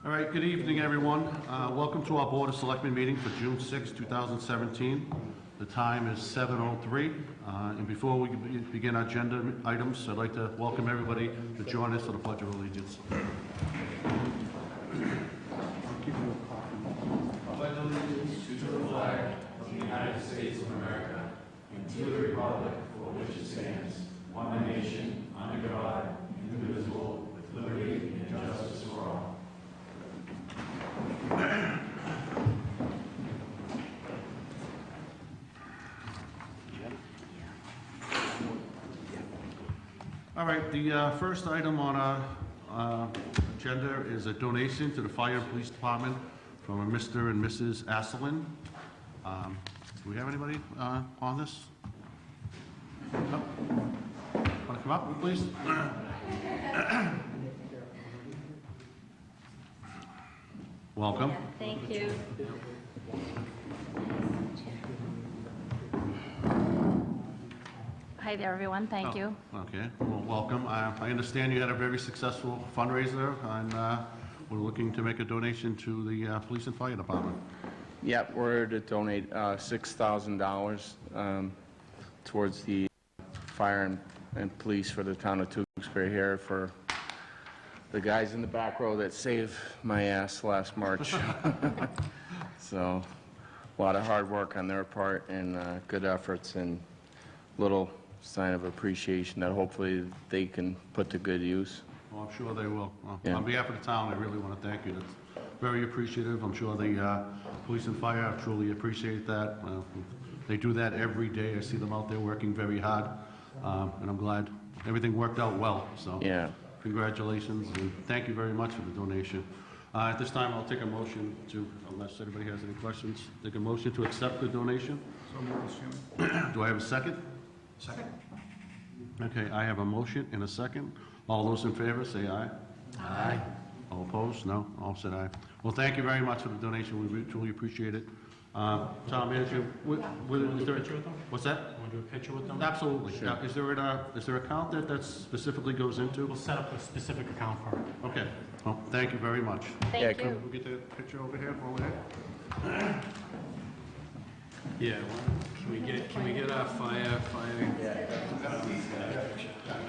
All right, good evening, everyone. Welcome to our Board of Selectmen meeting for June 6, 2017. The time is 7:03. And before we begin our agenda items, I'd like to welcome everybody to join us for the Pledge of Allegiance. I pledge allegiance to the flag of the United States of America and to the republic for which it stands, one nation, under God, indivisible, with liberty and justice for all. All right, the first item on our agenda is a donation to the Fire and Police Department from a Mr. and Mrs. Asselin. Do we have anybody on this? No? Want to come up, please? Welcome. Thank you. Hi there, everyone. Thank you. Okay, well, welcome. I understand you had a very successful fundraiser, and we're looking to make a donation to the Police and Fire Department. Yep, we're to donate $6,000 towards the fire and police for the town of Tewksbury here, for the guys in the back row that saved my ass last March. So, a lot of hard work on their part and good efforts and little sign of appreciation that hopefully they can put to good use. Well, I'm sure they will. Well, Yeah. On behalf of the town, I really want to thank you. That's very appreciative. I'm sure the police and fire truly appreciate that. They do that every day. I see them out there working very hard, and I'm glad everything worked out well. So, Yeah. congratulations, and thank you very much for the donation. At this time, I'll take a motion to, unless anybody has any questions, take a motion to accept the donation. So moved, Mr. Chairman. Do I have a second? Second. Okay, I have a motion and a second. All those in favor, say aye. Aye. All opposed? No? All said aye. Well, thank you very much for the donation. We truly appreciate it. Town manager, is there, what's that? Want to do a picture with them? Absolutely. Sure. Now, is there an account that specifically goes into? We'll set up a specific account for it. Okay. Well, thank you very much. Thank Yeah, you. We'll get the picture over here, over there. Yeah, can we get our fire?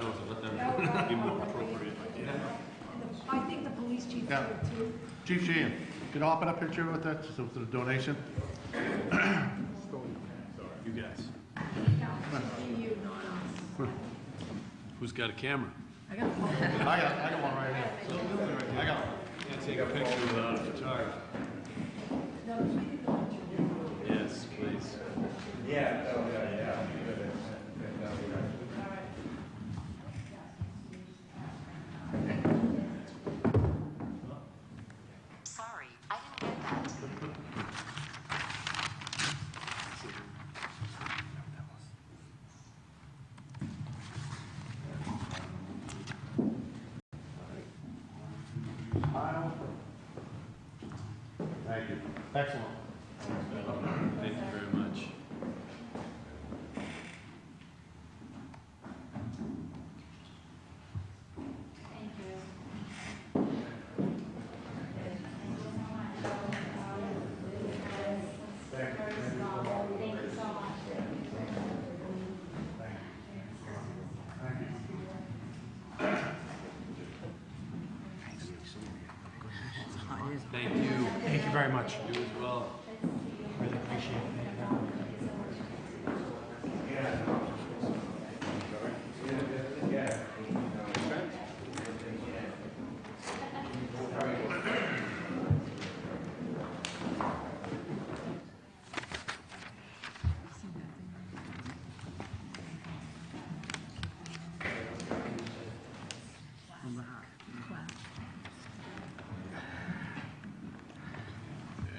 No, let them Be more appropriate. I think the police chief Yeah. should too. Chief Sheehan, can you open up a picture with that, so for the donation? You guys. You, not us. Who's got a camera? I got I got one right here. I got one. Can't take a picture without a photographer. Yes, please. Sorry, I didn't get that. Thank you. Excellent. Thank you very much. Thank you. Thank you very much. You as well. Really appreciate it. Thank you very much.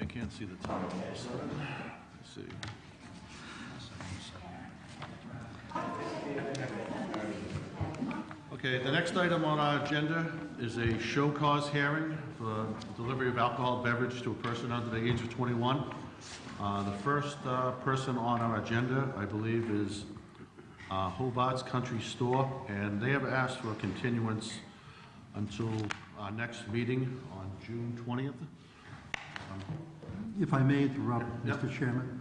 I can't see the top of this. Let's see. Okay, the next item on our agenda is a show cause hearing for delivery of alcohol beverage to a person under the age of 21. The first person on our agenda, I believe, is Hobart's Country Store, and they have asked for a continuance until our next meeting on June 20th. If I may interrupt, Yep. Mr. Chairman,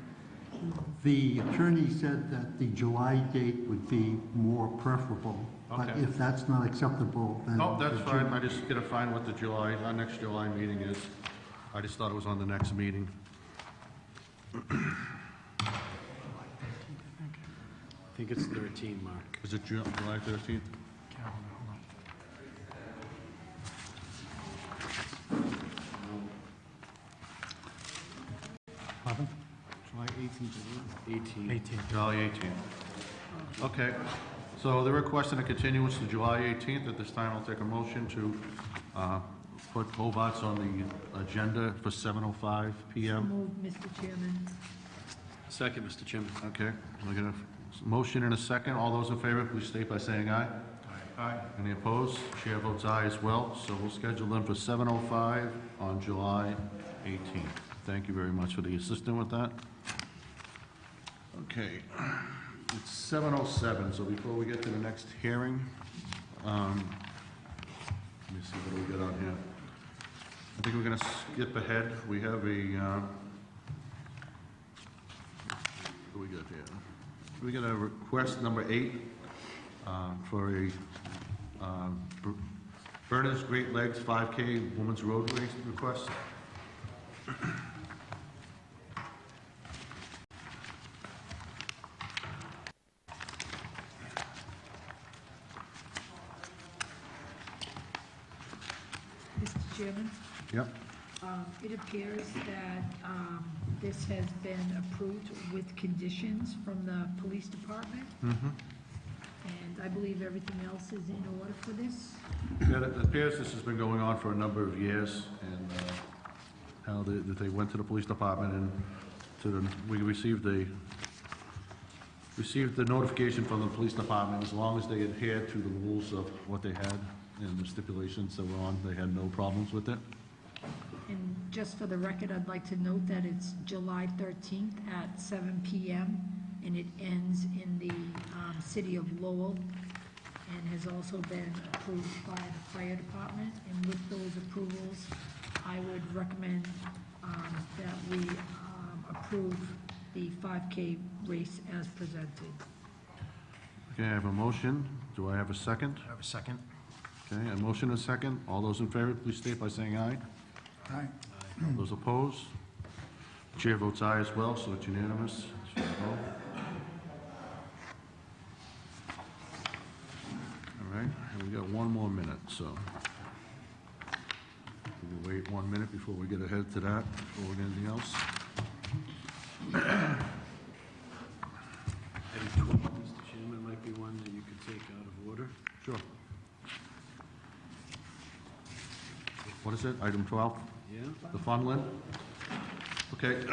the attorney said that the July date would be more preferable. But Okay. if that's not acceptable, then... Oh, that's the fine, June- I just gotta find what the July, our next July meeting is. I just thought it was on the next meeting. I think it's 13, Mark. Is it July 13th? Pardon? July 18th. 18. July 18th. Okay, so they're requesting a continuance to July 18th. At this time, I'll take a motion to put Hobart's on the agenda for 7:05 PM. Move, Mr. Chairman. Second, Mr. Chairman. Okay, we're gonna, motion in a second. All those in favor, please state by saying aye. Aye. Any opposed? Chair votes aye as well, so we'll schedule them for 7:05 on July 18th. Thank you very much for the assistance with that. Okay, it's 7:07, so before we get to the next hearing, let me see what we got on here. I think we're gonna skip ahead. We have a, what do we got here? We got a request number 8 for a Berners Great Lakes 5K Women's Road Race request. Mr. Chairman, Yep. it appears that this has been approved with conditions from the police department. And I believe everything else is in order for this. Yeah, it appears this has been going on for a number of years, and how that they went to the police department and we received the notification from the police department. As long as they adhered to the rules of what they had and the stipulations that were on, they had no problems with it. And just for the record, I'd like to note that it's July 13th at 7 PM, and it ends in the city of Lowell, and has also been approved by the fire department. And with those approvals, I would recommend that we approve the 5K race as presented. Okay, I have a motion. Do I have a second? I have a second. Okay, a motion and a second. All those in favor, please state by saying aye. Aye. All those opposed? Chair votes aye as well, so it's unanimous. So vote. All right, and we got one more minute, so we'll wait 1 minute before we get ahead to that, before we get anything else. Item 12, Mr. Chairman, might be one that you could take out of order. Sure. What is it, item 12? Yeah? The Funland? Okay.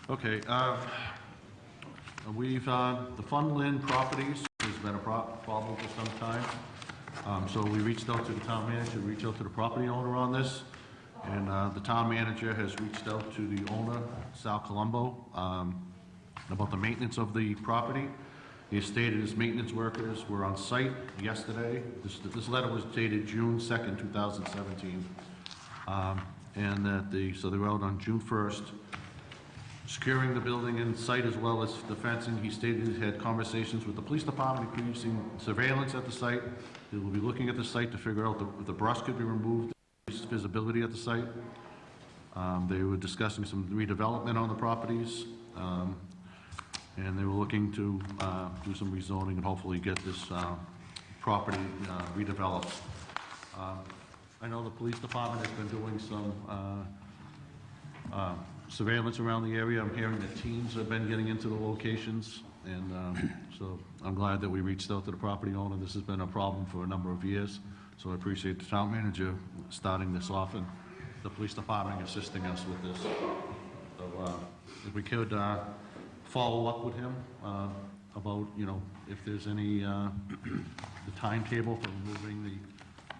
Okay, the Funland Properties has been a problem for some time. So we reached out to the town manager, reached out to the property owner on this, and the town manager has reached out to the owner, Sal Colombo, about the maintenance of the property. He stated his maintenance workers were on site yesterday. This letter was dated June 2nd, 2017. And that so they were out on June 1st, securing the building and site as well as the fencing. He stated he had conversations with the police department, including surveillance at the site. They will be looking at the site to figure out if the brush could be removed, visibility at the site. They were discussing some redevelopment on the properties, and they were looking to do some rezoning and hopefully get this property redeveloped. I know the police department has been doing some surveillance around the area. I'm hearing that teams have been getting into the locations, and so I'm glad that we reached out to the property owner. This has been a problem for a number of years, so I appreciate the town manager starting this off and the police department assisting us with this. So if we could follow up with him about, if there's any, the timetable for removing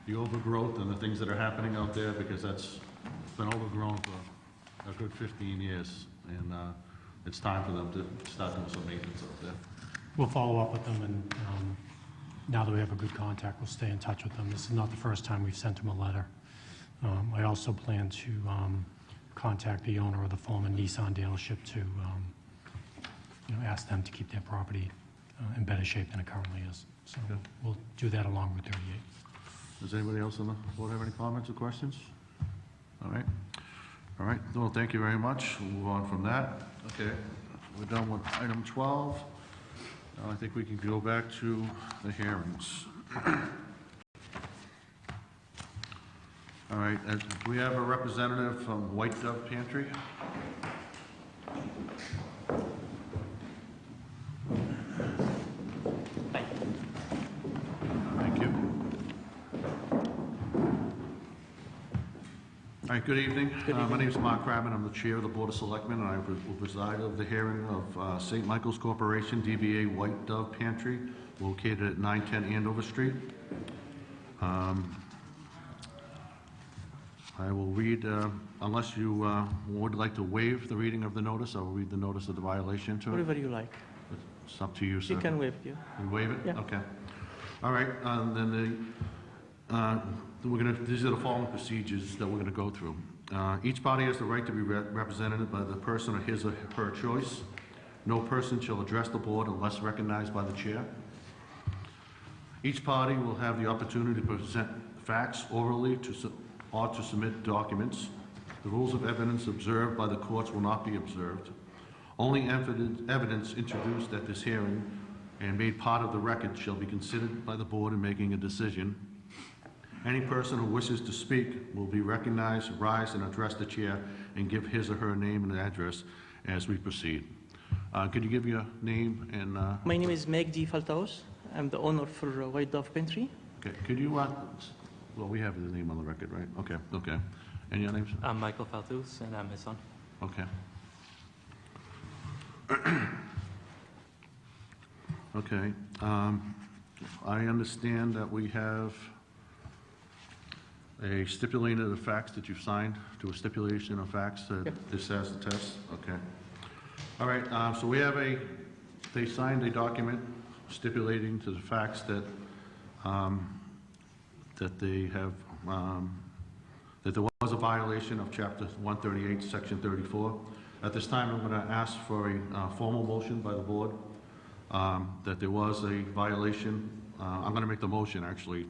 the overgrowth and the things that are happening out there, because that's been overgrown for a good 15 years, and it's time for them to start doing some maintenance up there. We'll follow up with them, and now that we have a good contact, we'll stay in touch with them. This is not the first time we've sent them a letter. I also plan to contact the owner of the former Nissan dealership to ask them to keep their property in better shape than it currently is. So we'll do that along with 38. Does anybody else on the board have any comments or questions? All right. All right, well, thank you very much. We'll move on from that. Okay, we're done with item 12. Now I think we can go back to the hearings. All right, we have a representative from White Dove Pantry. Thank you. All right, good evening. My name is Mark Crabman. I'm the Chair of the Board of Selectmen, and I will preside over the hearing of St. Michael's Corporation, DBA White Dove Pantry, located at 910 Andover Street. I will read, unless you would like to waive the reading of the notice, I will read the notice of the violation to it. Whatever you like. It's up to you, sir. You can waive it. You waive it? Yeah. Okay. All right, then these are the following procedures that we're gonna go through. Each party has the right to be represented by the person of his or her choice. No person shall address the board unless recognized by the chair. Each party will have the opportunity to present facts orally or to submit documents. The rules of evidence observed by the courts will not be observed. Only evidence introduced at this hearing and made part of the record shall be considered by the board in making a decision. Any person who wishes to speak will be recognized, rise and address the chair, and give his or her name and address as we proceed. Could you give your name and... My name is Meg D. Faltaus. I'm the owner for White Dove Pantry. Okay, could you... well, we have the name on the record, right? Okay, okay. And your name? I'm Michael Faltaus, and I'm his son. Okay. Okay. I understand that we have a stipulation of the facts that you've signed to a stipulation of facts that this has the test? Okay. All right, so we have they signed a document stipulating to the facts that that they have, that there was a violation of Chapter 138, Section 34. At this time, I'm going to ask for a formal motion by the board that there was a violation. I'm going to make the motion, actually,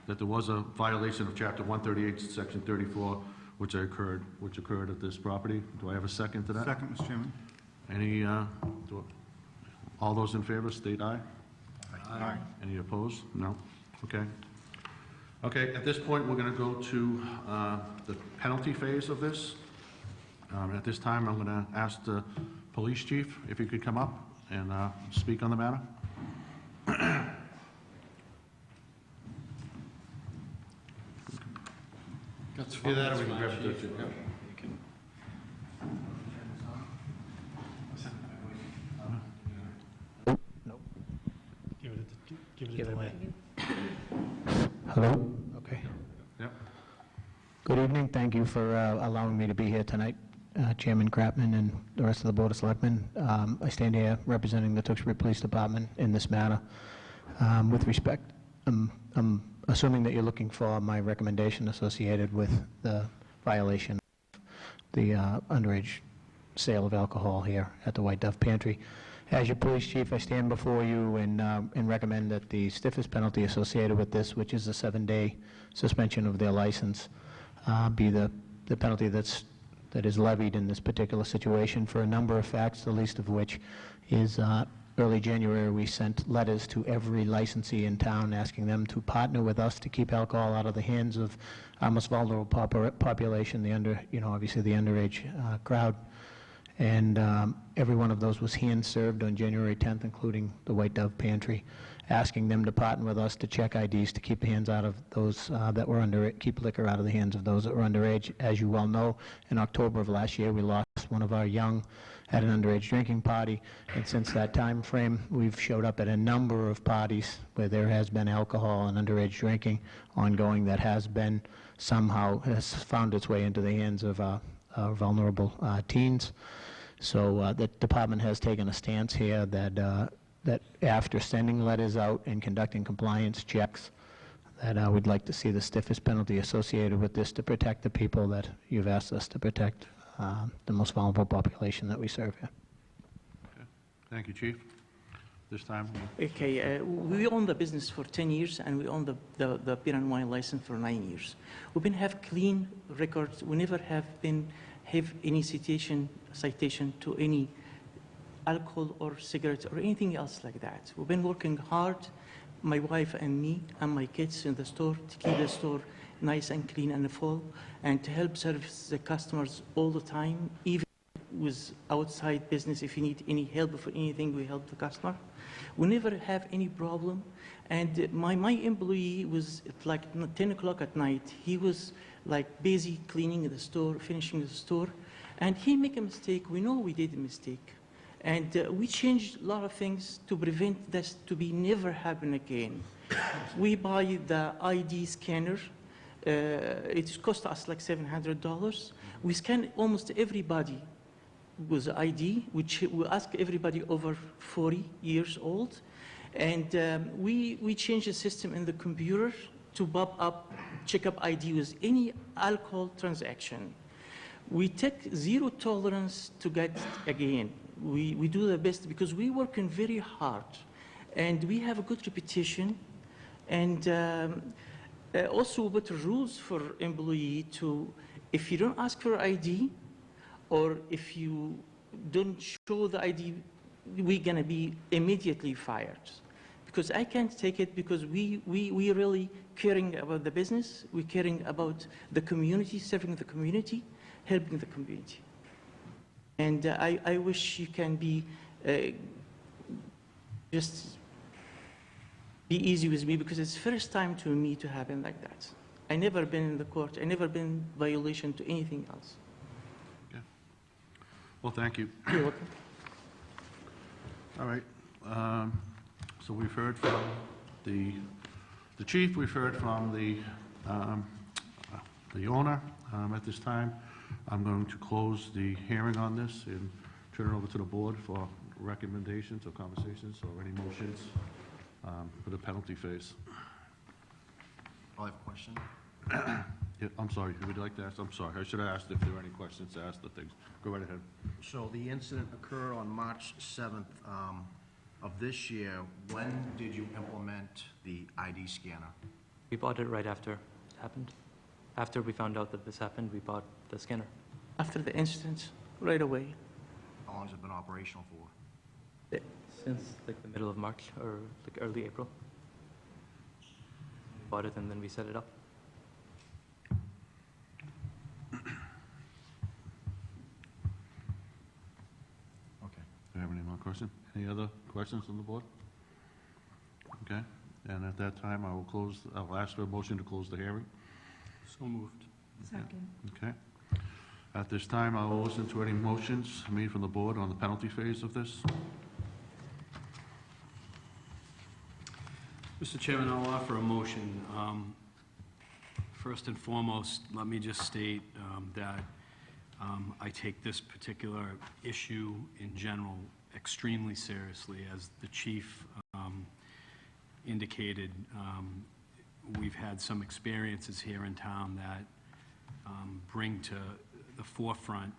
that there was a violation of Chapter 138, Section 34, which occurred at this property. Do I have a second to that? Second, Mr. Chairman. Any, all those in favor, state aye. Aye. Any opposed? No? Okay. Okay, at this point, we're going to go to the penalty phase of this. At this time, I'm going to ask the police chief if he could come up and speak on the matter. That's Either fine. that or That's we can fine, grab it, Chief. yeah. You can- Give it to them. Hello? Okay. Yep. Good evening. Thank you for allowing me to be here tonight, Chairman Crapman and the rest of the Board of Selectmen. I stand here representing the Tewksbury Police Department in this matter. With respect, I'm assuming that you're looking for my recommendation associated with the violation of the underage sale of alcohol here at the White Dove Pantry. As your police chief, I stand before you and recommend that the stiffest penalty associated with this, which is a 7-day suspension of their license, be the penalty that is levied in this particular situation for a number of facts, the least of which is early January we sent letters to every licensee in town asking them to partner with us to keep alcohol out of the hands of our most vulnerable population, obviously the underage crowd. And every one of those was hand-served on January 10th, including the White Dove Pantry, asking them to partner with us to check IDs to keep the hands out of those that were keep liquor out of the hands of those that were underage. As you well know, in October of last year, we lost one of our young at an underage drinking party, and since that time frame, we've showed up at a number of parties where there has been alcohol and underage drinking ongoing that has been somehow has found its way into the hands of vulnerable teens. So the department has taken a stance here that that after sending letters out and conducting compliance checks, that we'd like to see the stiffest penalty associated with this to protect the people that you've asked us to protect, the most vulnerable population that we serve here. Okay. Thank you, Chief. This time, Okay, we own the business for 10 years, and we own the beer and wine license for 9 years. We've been have clean records. We never have any citation to any alcohol or cigarettes or anything else like that. We've been working hard, my wife and me and my kids in the store, to keep the store nice and clean and full, and to help service the customers all the time, even with outside business. If you need any help for anything, we help the customer. We never have any problem. And my employee was at like 10 o'clock at night. He was like busy cleaning the store, finishing the store, and he make a mistake. We know we did a mistake. And we changed a lot of things to prevent this to be never happen again. We buy the ID scanner. It cost us like $700. We scan almost everybody with ID, which we ask everybody over 40 years old. And we change the system in the computer to pop up, check up ID with any alcohol transaction. We take zero tolerance to get again. We do the best because we working very hard, and we have a good reputation. And also we put rules for employee to, if you don't ask for ID, or if you don't show the ID, we're gonna be immediately fired. Because I can't take it, because we really caring about the business, we're caring about the community, serving the community, helping the community. And I wish you can be, just be easy with me, because it's first time to me to happen like that. I never been in the court, I never been violation to anything else. okay. Well, thank you. You're welcome. All right. So we've heard from the chief. We've heard from the owner. At this time, I'm going to close the hearing on this and turn it over to the board for recommendations or conversations or any motions for the penalty phase. I have a question. Yeah, I'm sorry. Who would you like to ask? I'm sorry. I should have asked if there were any questions to ask the things. Go right ahead. So the incident occurred on March 7th of this year. When did you implement the ID scanner? We bought it right after it happened. After we found out that this happened, we bought the scanner. After the incident, right away. How long has it been operational for? Since like the middle of March or like early April. We bought it and then we set it up. Okay. Do you have any more questions? Any other questions on the board? Okay, and at that time, I'll ask for a motion to close the hearing. So moved. Second. Okay. At this time, I will listen to any motions made from the board on the penalty phase of this. Mr. Chairman, I'll offer a motion. First and foremost, let me just state that I take this particular issue in general extremely seriously. As the chief indicated, we've had some experiences here in town that bring to the forefront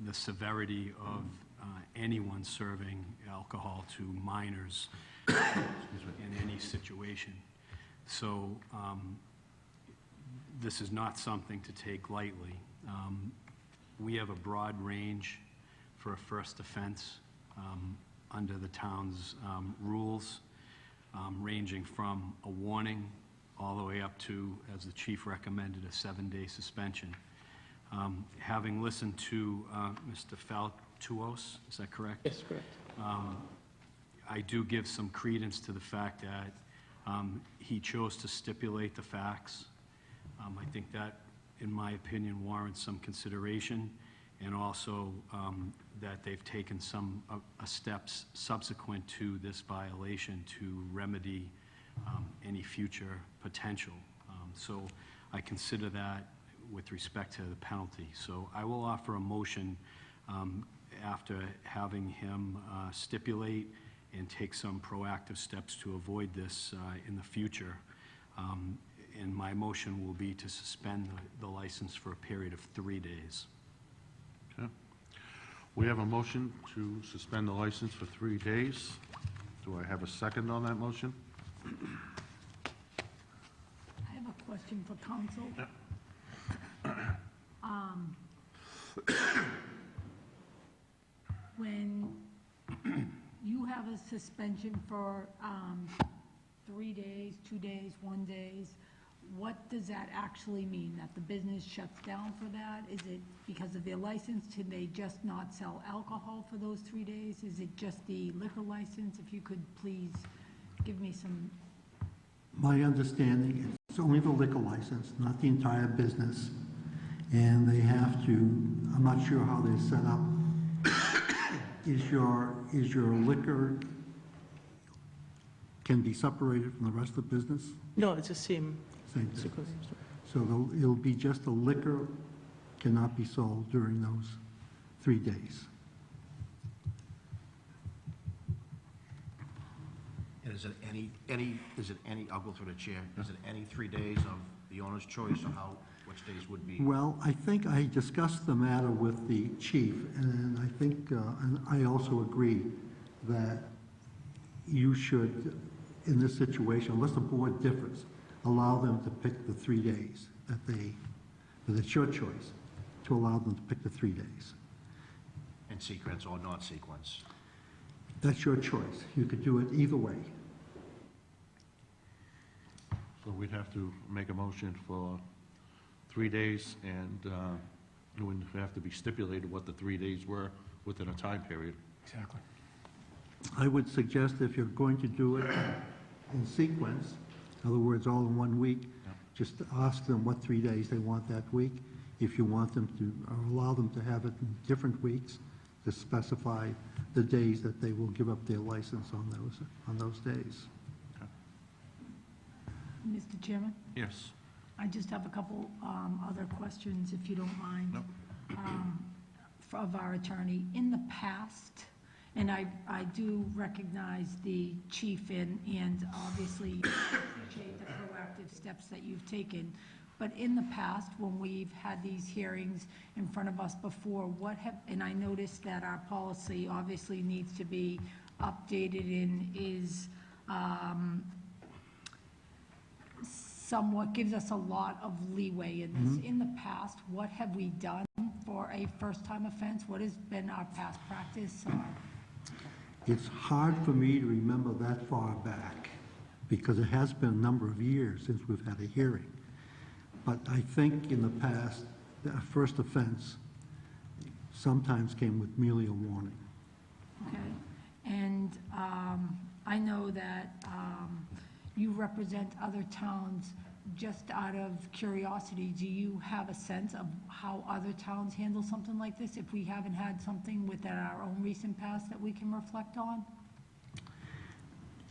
the severity of anyone serving alcohol to minors in any situation. So this is not something to take lightly. We have a broad range for a first offense under the town's rules, ranging from a warning all the way up to, as the chief recommended, a 7-day suspension. Having listened to Mr. Faltuos, is that correct? Yes, correct. I do give some credence to the fact that he chose to stipulate the facts. I think that, in my opinion, warrants some consideration, and also that they've taken some steps subsequent to this violation to remedy any future potential. So I consider that with respect to the penalty. So I will offer a motion after having him stipulate and take some proactive steps to avoid this in the future. And my motion will be to suspend the license for a period of 3 days. Okay. We have a motion to suspend the license for 3 days. Do I have a second on that motion? I have a question for council. When you have a suspension for 3 days, 2 days, 1 day, what does that actually mean? That the business shuts down for that? Is it because of their license? Can they just not sell alcohol for those 3 days? Is it just the liquor license? If you could please give me some. My understanding, it's only the liquor license, not the entire business. And they have to, I'm not sure how they're set up. Is your liquor can be separated from the rest of the business? No, it's the same. Same thing. So it'll be just the liquor cannot be sold during those 3 days. And is it any, I'll go through the chair, is it any 3 days of the owner's choice, or which days would be? Well, I think I discussed the matter with the chief, and I think, and I also agree that you should, in this situation, unless the board differs, allow them to pick the 3 days that it's your choice to allow them to pick the 3 days. In sequence or not sequence? That's your choice. You could do it either way. So we'd have to make a motion for 3 days, and it would have to be stipulated what the 3 days were within a time period. Exactly. I would suggest if you're going to do it in sequence, in other words, all in 1 week, just ask them what 3 days they want that week. If you want them to, or allow them to have it in different weeks, to specify the days that they will give up their license on those days. Mr. Chairman? Yes. I just have a couple other questions, if you don't mind. Nope. Of our attorney. In the past, and I do recognize the chief and obviously appreciate the proactive steps that you've taken, but in the past, when we've had these hearings in front of us before, and I noticed that our policy obviously needs to be updated and is somewhat, gives us a lot of leeway in this. In the past, what have we done for a first-time offense? What has been our past practice? It's hard for me to remember that far back because it has been a number of years since we've had a hearing. But I think in the past, the first offense sometimes came with merely a warning. Okay. And I know that you represent other towns. Just out of curiosity, do you have a sense of how other towns handle something like this, if we haven't had something within our own recent past that we can reflect on?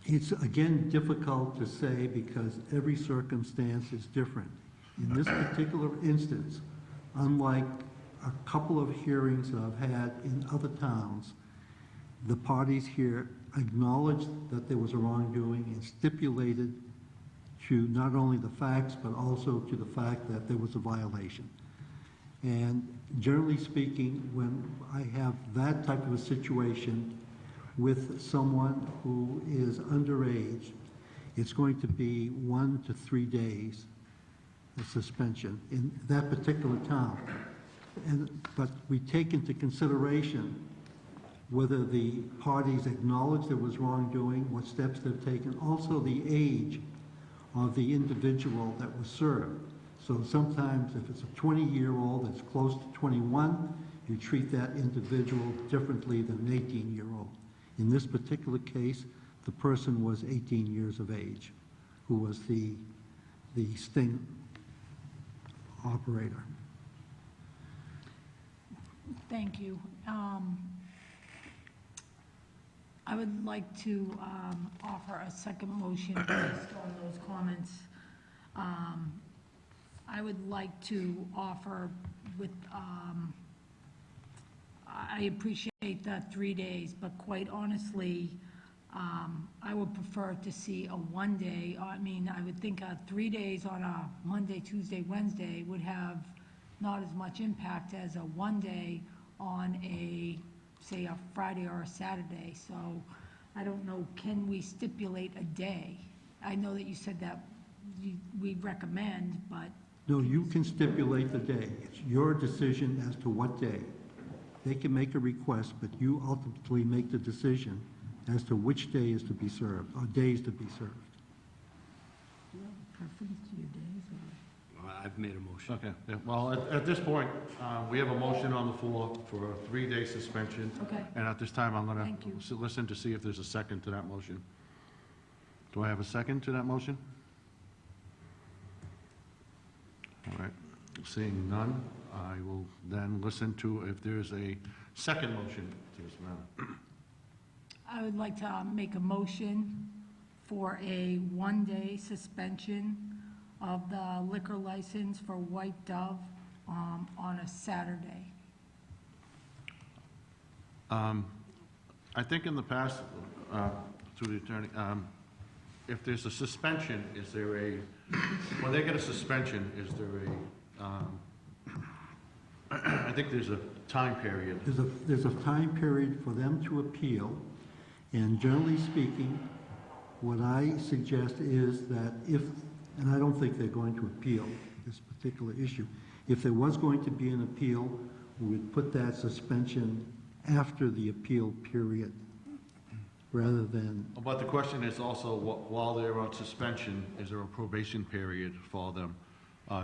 It's, again, difficult to say because every circumstance is different. In this particular instance, unlike a couple of hearings that I've had in other towns, the parties here acknowledged that there was a wrongdoing and stipulated to not only the facts, but also to the fact that there was a violation. And generally speaking, when I have that type of a situation with someone who is underage, it's going to be 1 to 3 days of suspension in that particular town. But we take into consideration whether the parties acknowledge there was wrongdoing, what steps they've taken, also the age of the individual that was served. So sometimes if it's a 20-year-old that's close to 21, you treat that individual differently than an 18-year-old. In this particular case, the person was 18 years of age, who was the sting operator. Thank you. I would like to offer a second motion based on those comments. I would like to offer with, I appreciate that 3 days, but quite honestly, I would prefer to see a 1 day. I mean, I would think 3 days on a Monday, Tuesday, Wednesday would have not as much impact as a 1 day on a, say, a Friday or a Saturday. So I don't know, can we stipulate a day? I know that you said that we recommend, but. No, you can stipulate the day. It's your decision as to what day. They can make a request, but you ultimately make the decision as to which day is to be served, or days to be served. Do you have a preference to your days, or? I've made a motion. Okay, yeah, well, at this point, we have a motion on the floor for a 3-day suspension. Okay. And at this time, I'm Thank you. going to listen to see if there's a second to that motion. Do I have a second to that motion? All right, seeing none, I will then listen to if there's a second motion to this matter. I would like to make a motion for a 1-day suspension of the liquor license for White Dove on a Saturday. I think in the past, through the attorney, if there's a suspension, is there a, when they get a suspension, is there a, I think there's a time period. There's a time period for them to appeal, and generally speaking, what I suggest is that if, and I don't think they're going to appeal this particular issue, if there was going to be an appeal, we would put that suspension after the appeal period, rather than. But the question is also, while they're on suspension, is there a probation period for them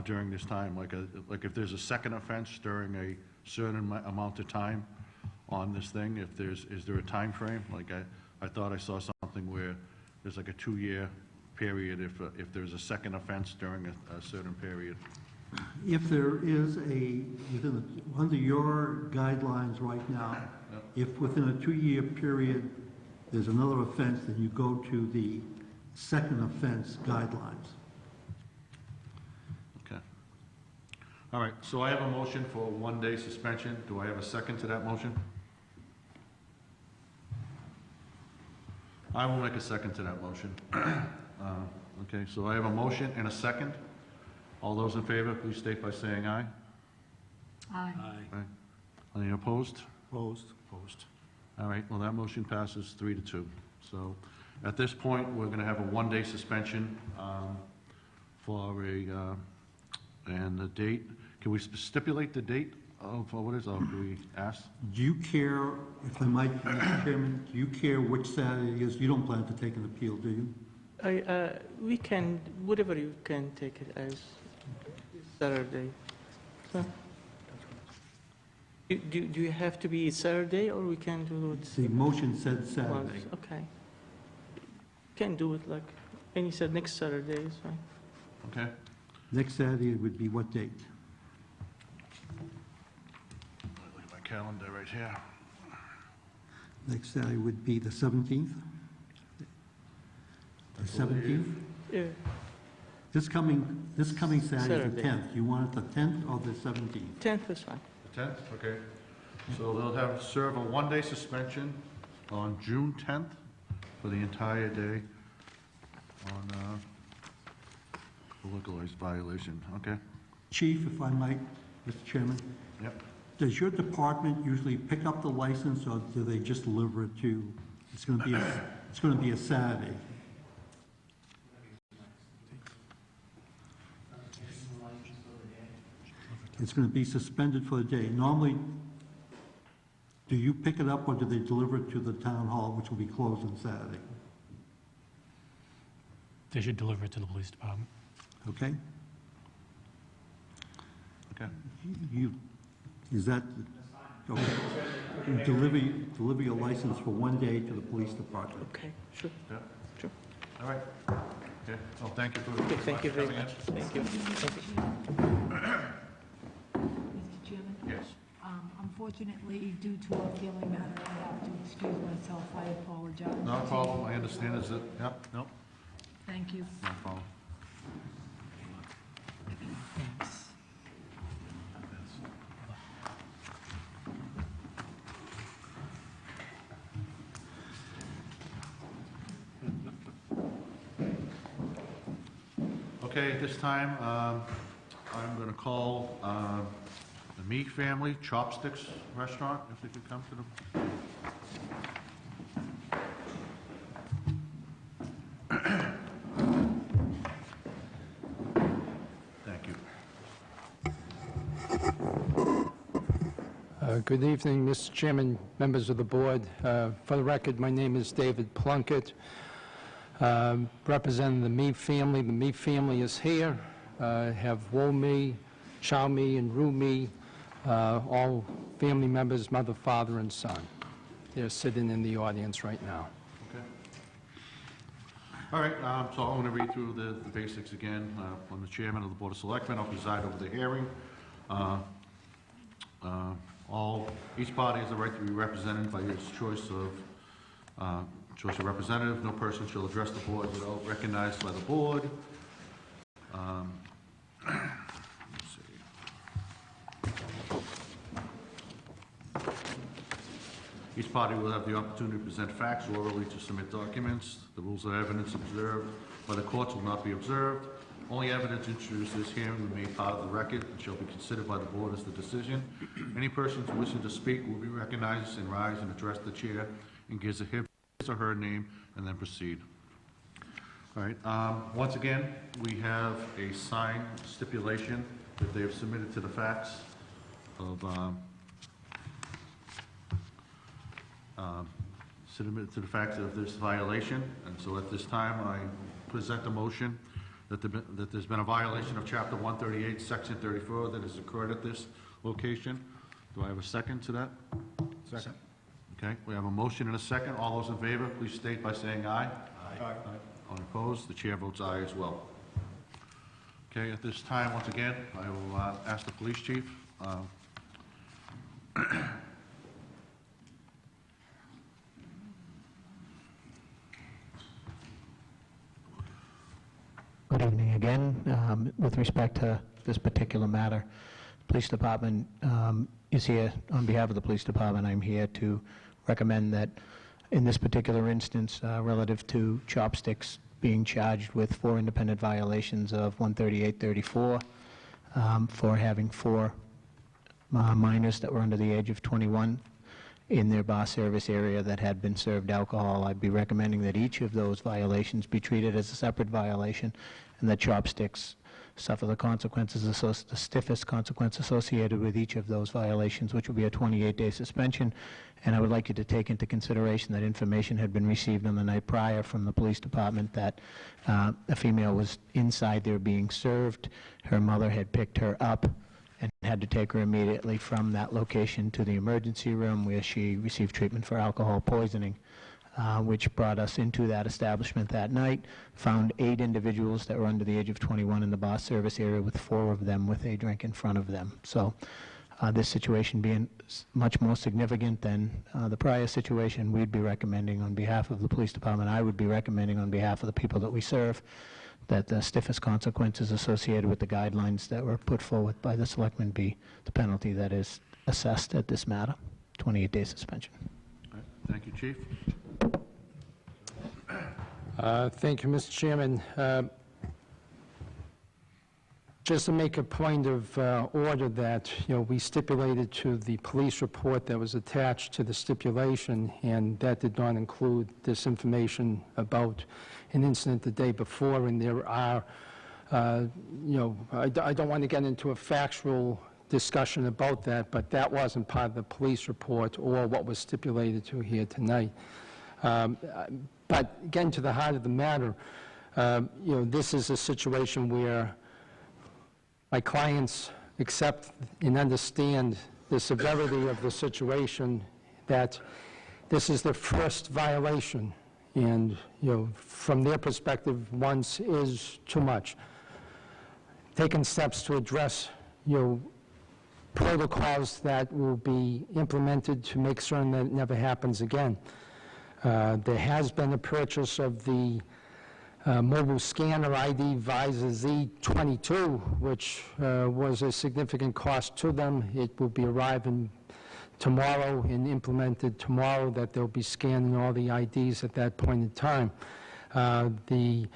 during this time? Like if there's a second offense during a certain amount of time on this thing, is there a time frame? Like I thought I saw something where there's like a 2-year period if there's a second offense during a certain period. If there is under your guidelines right now, if within a 2-year period there's another offense, then you go to the second offense guidelines. Okay. All right, so I have a motion for a 1-day suspension. Do I have a second to that motion? I will make a second to that motion. Okay, so I have a motion and a second. All those in favor, please state by saying aye. Aye. Aye. Any opposed? Opposed. All right, well, that motion passes 3-2. So at this point, we're going to have a 1-day suspension for and the date. Can we stipulate the date of what is, do we ask? Do you care, if I might, Mr. Chairman, do you care which Saturday it is? You don't plan to take an appeal, do you? We can, whatever you can take it as Saturday. So, do you have to be Saturday, or we can do it? The motion said Saturday. once? Okay. Can do it like, any said next Saturday is fine. Okay. Next Saturday would be what date? Look at my calendar right here. Next Saturday would be the 17th? The 17th? Yeah, This coming Saturday is the Saturday. 10th. You want it the 10th or the 17th? 10th is fine. The 10th, okay. So they'll serve a 1-day suspension on June 10th for the entire day on a localized violation, okay? Chief, if I might, Mr. Chairman, Yep. does your department usually pick up the license, or do they just deliver it to, it's going to be a Saturday? It's going to be suspended for the day. Normally, do you pick it up, or do they deliver it to the town hall, which will be closed on Saturday? They should deliver it to the police department. Okay? Okay. Is that, okay. You deliver your license for one day to the police department. Okay, sure. Yeah. Sure. All right. Okay, well, thank you for... Okay, thank you very coming in. much. Thank you. Mr. Chairman? Yes. Unfortunately, due to a family matter, I have to excuse myself. I apologize. No problem, I understand, is it, yeah, no, Thank you. no problem. Thanks. Okay, at this time, I'm going to call the Meek family, Chopsticks Restaurant, if they could come to the... Thank you. Good evening, Mr. Chairman, members of the board. For the record, my name is David Plunkett, representing the Mead family. The Mead family is here. Have Wo-Me, Chow-Me, and Ru-Me, all family members, mother, father, and son. They're sitting in the audience right now. Okay. All right, so I'm going to read through the basics again. I'm the chairman of the Board of Selectmen. I'll preside over the hearing. Each party has the right to be represented by its choice of representative. No person shall address the board without recognized by the board. Let's see. Each party will have the opportunity to present facts orally, to submit documents. The rules of evidence observed by the courts will not be observed. Only evidence introduced in this hearing will be made part of the record and shall be considered by the board as the decision. Any persons wishing to speak will be recognized and rise and address the chair and gives his or her name and then proceed. All right. Once again, we have a signed stipulation that they have submitted to the facts of this violation. And so at this time, I present a motion that there's been a violation of Chapter 138, Section 34 that has occurred at this location. Do I have a second to that? Second. Okay, we have a motion and a second. All those in favor, please state by saying aye. Aye. All opposed? The chair votes aye as well. Okay, at this time, once again, I will ask the police chief. Good evening again. With respect to this particular matter, police department is here. On behalf of the police department, I'm here to recommend that in this particular instance, relative to Chopsticks being charged with 4 independent violations of 138-34 for having 4 minors that were under the age of 21 in their bar service area that had been served alcohol, I'd be recommending that each of those violations be treated as a separate violation and that Chopsticks suffer the consequences, the stiffest consequence associated with each of those violations, which will be a 28-day suspension. And I would like you to take into consideration that information had been received on the night prior from the police department that a female was inside there being served. Her mother had picked her up and had to take her immediately from that location to the emergency room where she received treatment for alcohol poisoning, which brought us into that establishment that night, found 8 individuals that were under the age of 21 in the bar service area, with 4 of them with a drink in front of them. So this situation being much more significant than the prior situation, we'd be recommending on behalf of the police department, I would be recommending on behalf of the people that we serve, that the stiffest consequences associated with the guidelines that were put forward by the selectmen be the penalty that is assessed at this matter, 28-day suspension. All right. Thank you, Chief. Thank you, Mr. Chairman. Just to make a point of order that, we stipulated to the police report that was attached to the stipulation, and that did not include this information about an incident the day before, and there are, I don't want to get into a factual discussion about that, but that wasn't part of the police report or what was stipulated to here tonight. But getting to the heart of the matter, this is a situation where my clients accept and understand the severity of the situation, that this is their first violation, and, from their perspective, once is too much. Taking steps to address, protocols that will be implemented to make certain that it never happens again. There has been a purchase of the mobile scanner ID Visor Z22, which was a significant cost to them. It will be arriving tomorrow and implemented tomorrow, that they'll be scanning all the IDs at that point in time. The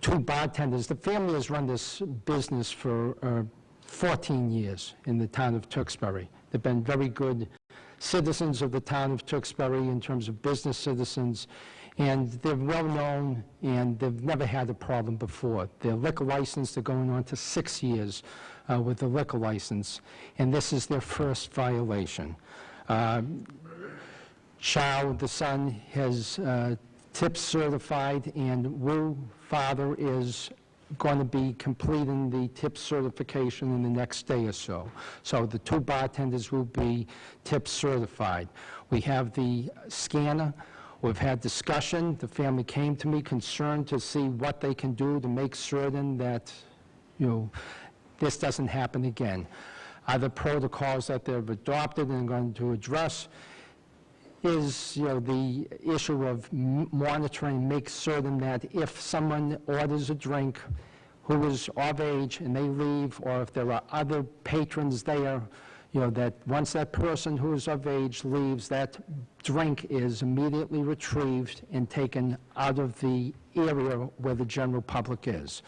two bartenders, the family has run this business for 14 years in the town of Tewksbury. They've been very good citizens of the town of Tewksbury in terms of business citizens, and they're well-known, and they've never had a problem before. Their liquor license, they're going on to 6 years with the liquor license, and this is their first violation. Chow, the son, has tip certified, and Wu, father, is going to be completing the tip certification in the next day or so. So the two bartenders will be tip certified. We have the scanner. We've had discussion. The family came to me concerned to see what they can do to make certain that, this doesn't happen again. Other protocols that they've adopted and going to address is, the issue of monitoring, make certain that if someone orders a drink who is of age and they leave, or if there are other patrons there, that once that person who is of age leaves, that drink is immediately retrieved and taken out of the area where the general public is.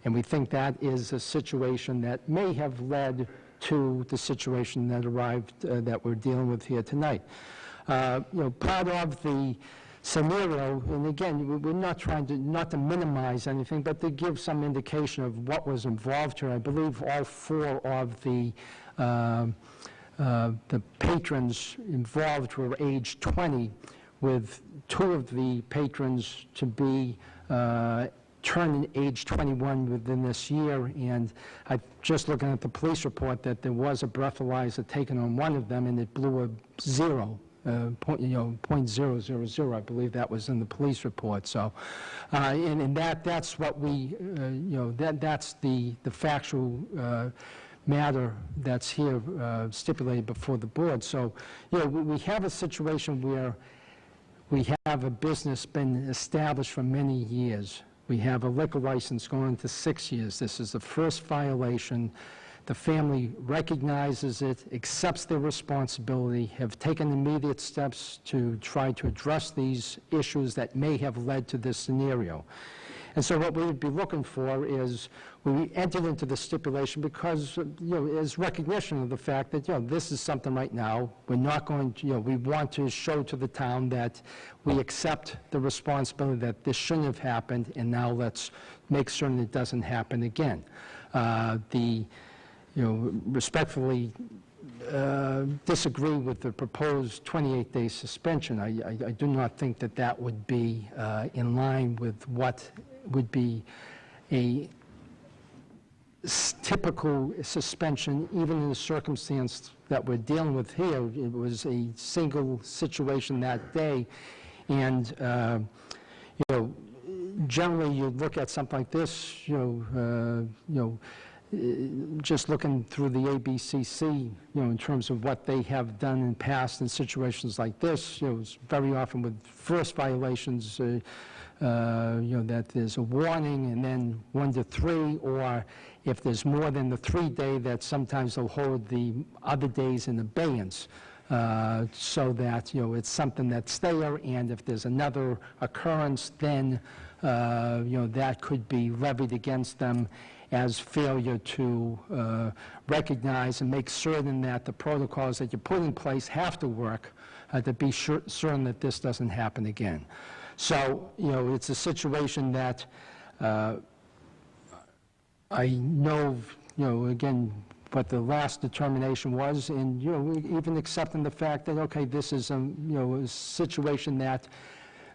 And we think that is a situation that may have led to the situation that arrived, that we're dealing with here tonight. Part of the scenario, and again, we're not trying to minimize anything, but to give some indication of what was involved here. I believe all four of the patrons involved were age 20, with two of the patrons to be turning age 21 within this year, and I just looking at the police report that there was a breathalyzer taken on one of them, and it blew a 0.000, I believe that was in the police report. So, and that's what we, that's the factual matter that's here stipulated before the board. So, we have a situation where we have a business been established for many years. We have a liquor license going to 6 years. This is the first violation. The family recognizes it, accepts their responsibility, have taken immediate steps to try to address these issues that may have led to this scenario. And so what we would be looking for is, we entered into the stipulation because, is recognition of the fact that, this is something right now, we're not going to, we want to show to the town that we accept the responsibility that this shouldn't have happened, and now let's make certain it doesn't happen again. Respectfully disagree with the proposed 28-day suspension. I do not think that that would be in line with what would be a typical suspension, even in the circumstance that we're dealing with here. It was a single situation that day, and generally you look at something like this, just looking through the ABCC, in terms of what they have done in past in situations like this, it's very often with first violations, that there's a warning, and then 1 to 3, or if there's more than the 3-day, that sometimes they'll hold the other days in abeyance, so that, it's something that's there, and if there's another occurrence, then, that could be levied against them as failure to recognize and make certain that the protocols that you put in place have to work to be certain that this doesn't happen again. So, it's a situation that I know, again, what the last determination was, and, even accepting the fact that, okay, this is a situation that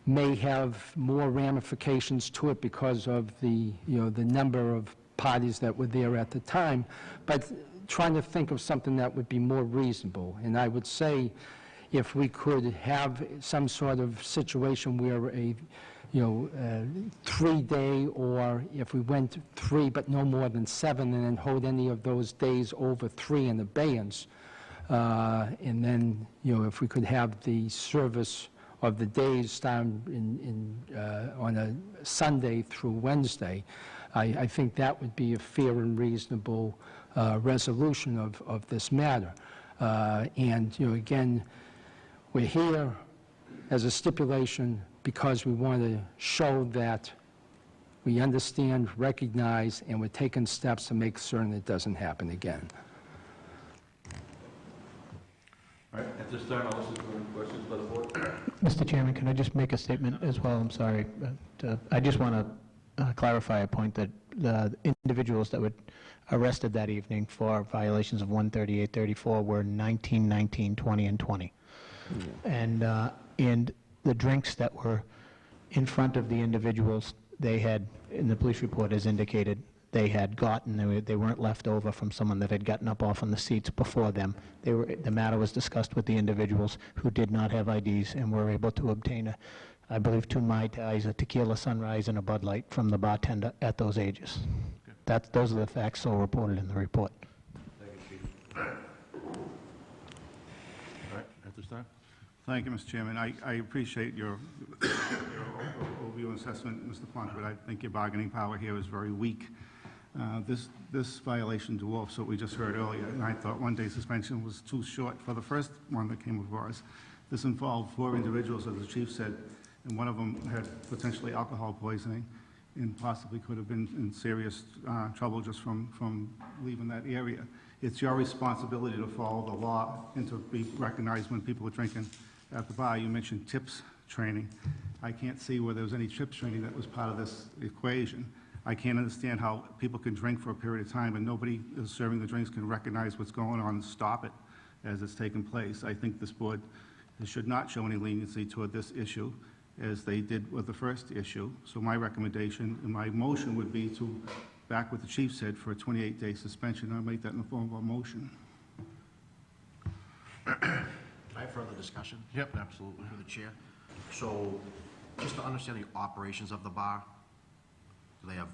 may have more ramifications to it because of the, the number of parties that were there at the time, but trying to think of something that would be more reasonable. And I would say if we could have some sort of situation where a 3-day, or if we went 3 but no more than 7, and then hold any of those days over 3 in abeyance. And then, if we could have the service of the days start on a Sunday through Wednesday, I think that would be a fair and reasonable resolution of this matter. And, again, we're here as a stipulation because we want to show that we understand, recognize, and we're taking steps to make certain it doesn't happen again. All right, at this time, I'll listen to any questions by the board. Mr. Chairman, can I just make a statement as well? I'm sorry. But, I just want to clarify a point that the individuals that were arrested that evening for violations of 138-34 were 19, 19, 20, and 20. And the drinks that were in front of the individuals, they had, in the police report as indicated, they had gotten, they weren't left over from someone that had gotten up off on the seats before them. The matter was discussed with the individuals who did not have IDs and were able to obtain, I believe, 2 Mai Tais, a Tequila Sunrise, and a Bud Light from the bartender at those ages. Okay. Those are the facts so reported in the report. Thank you, Chief. All right, at this time. Thank you, Mr. Chairman. I appreciate your overview and assessment, Mr. Plunk, but I think your bargaining power here is very weak. This violation dwarfs what we just heard earlier, and I thought 1-day suspension was too short for the first one that came before us. This involved 4 individuals, as the chief said, and one of them had potentially alcohol poisoning and possibly could have been in serious trouble just from leaving that area. It's your responsibility to follow the law and to be recognized when people are drinking at the bar. You mentioned tips training. I can't see where there was any tips training that was part of this equation. I can't understand how people can drink for a period of time and nobody is serving the drinks can recognize what's going on and stop it as it's taking place. I think this board should not show any leniency toward this issue as they did with the first issue. So my recommendation and my motion would be to back what the chief said for a 28-day suspension. I'll make that in the form of a motion. I have further discussion? Yep, absolutely. Through the chair. So, just to understand the operations of the bar, do they have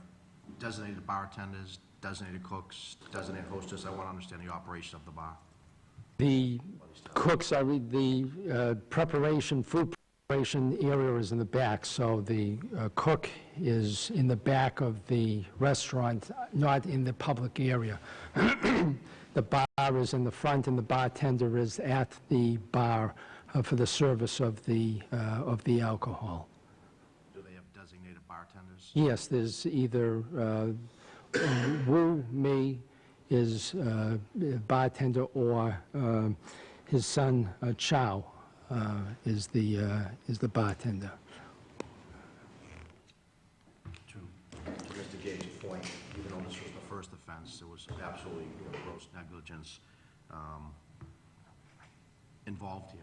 designated bartenders, designated cooks, designated hostess? I want to understand the operation of the bar. The cooks are, the food preparation area is in the back, so the cook is in the back of the restaurant, not in the public area. The bar is in the front, and the bartender is at the bar for the service of the alcohol. Do they have designated bartenders? Yes, there's either Wu Mei is bartender, or his son Chow is the bartender. To Mr. Gage's point, even though this was the first offense, there was absolutely gross negligence involved here.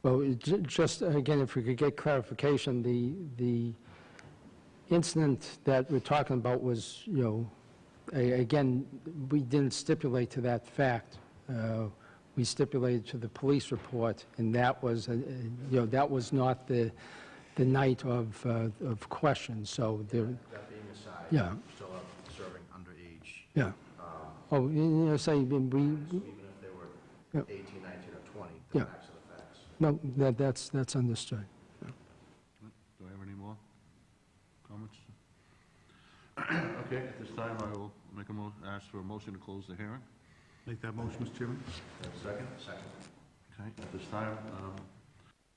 Well, just again, if we could get clarification, the incident that we're talking about was, again, we didn't stipulate to that fact. We stipulated to the police report, and that was, that was not the night of question. So there. That being aside, Yeah. still serving underage. Yeah. Say we. Even if they were 18, 19, or 20, the Yeah. facts are the facts. No, that's understood. Do I have any more comments? Okay, at this time, I will make ask for a motion to close the hearing. Make that motion, Mr. Chairman. Second? Second. Okay, at this time,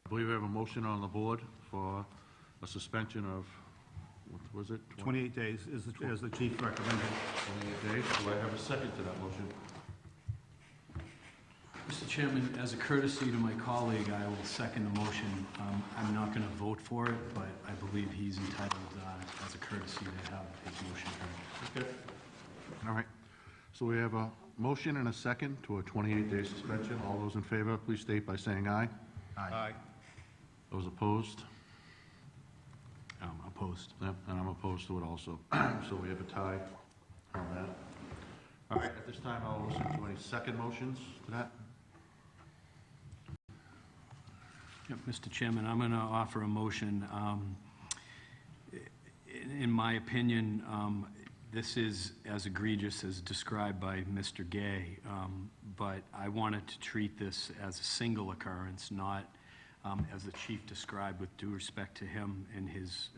I believe we have a motion on the board for a suspension of, what was it? 28 days is as the chief recommended. 28 days. Do I have a second to that motion? Mr. Chairman, as a courtesy to my colleague, I will second the motion. I'm not going to vote for it, but I believe he's entitled, as a courtesy, to have his motion heard. Okay. All right. So we have a motion and a second to a 28-day suspension. All those in favor, please state by saying aye. Aye. Those opposed? Opposed. opposed. Yep, and I'm opposed to it also. So we have a tie on that. All right, at this time, I'll listen to any second motions to that. Yep, Mr. Chairman, I'm going to offer a motion. In my opinion, this is as egregious as described by Mr. Gay, but I wanted to treat this as a single occurrence, not as the chief described, with due respect to him and his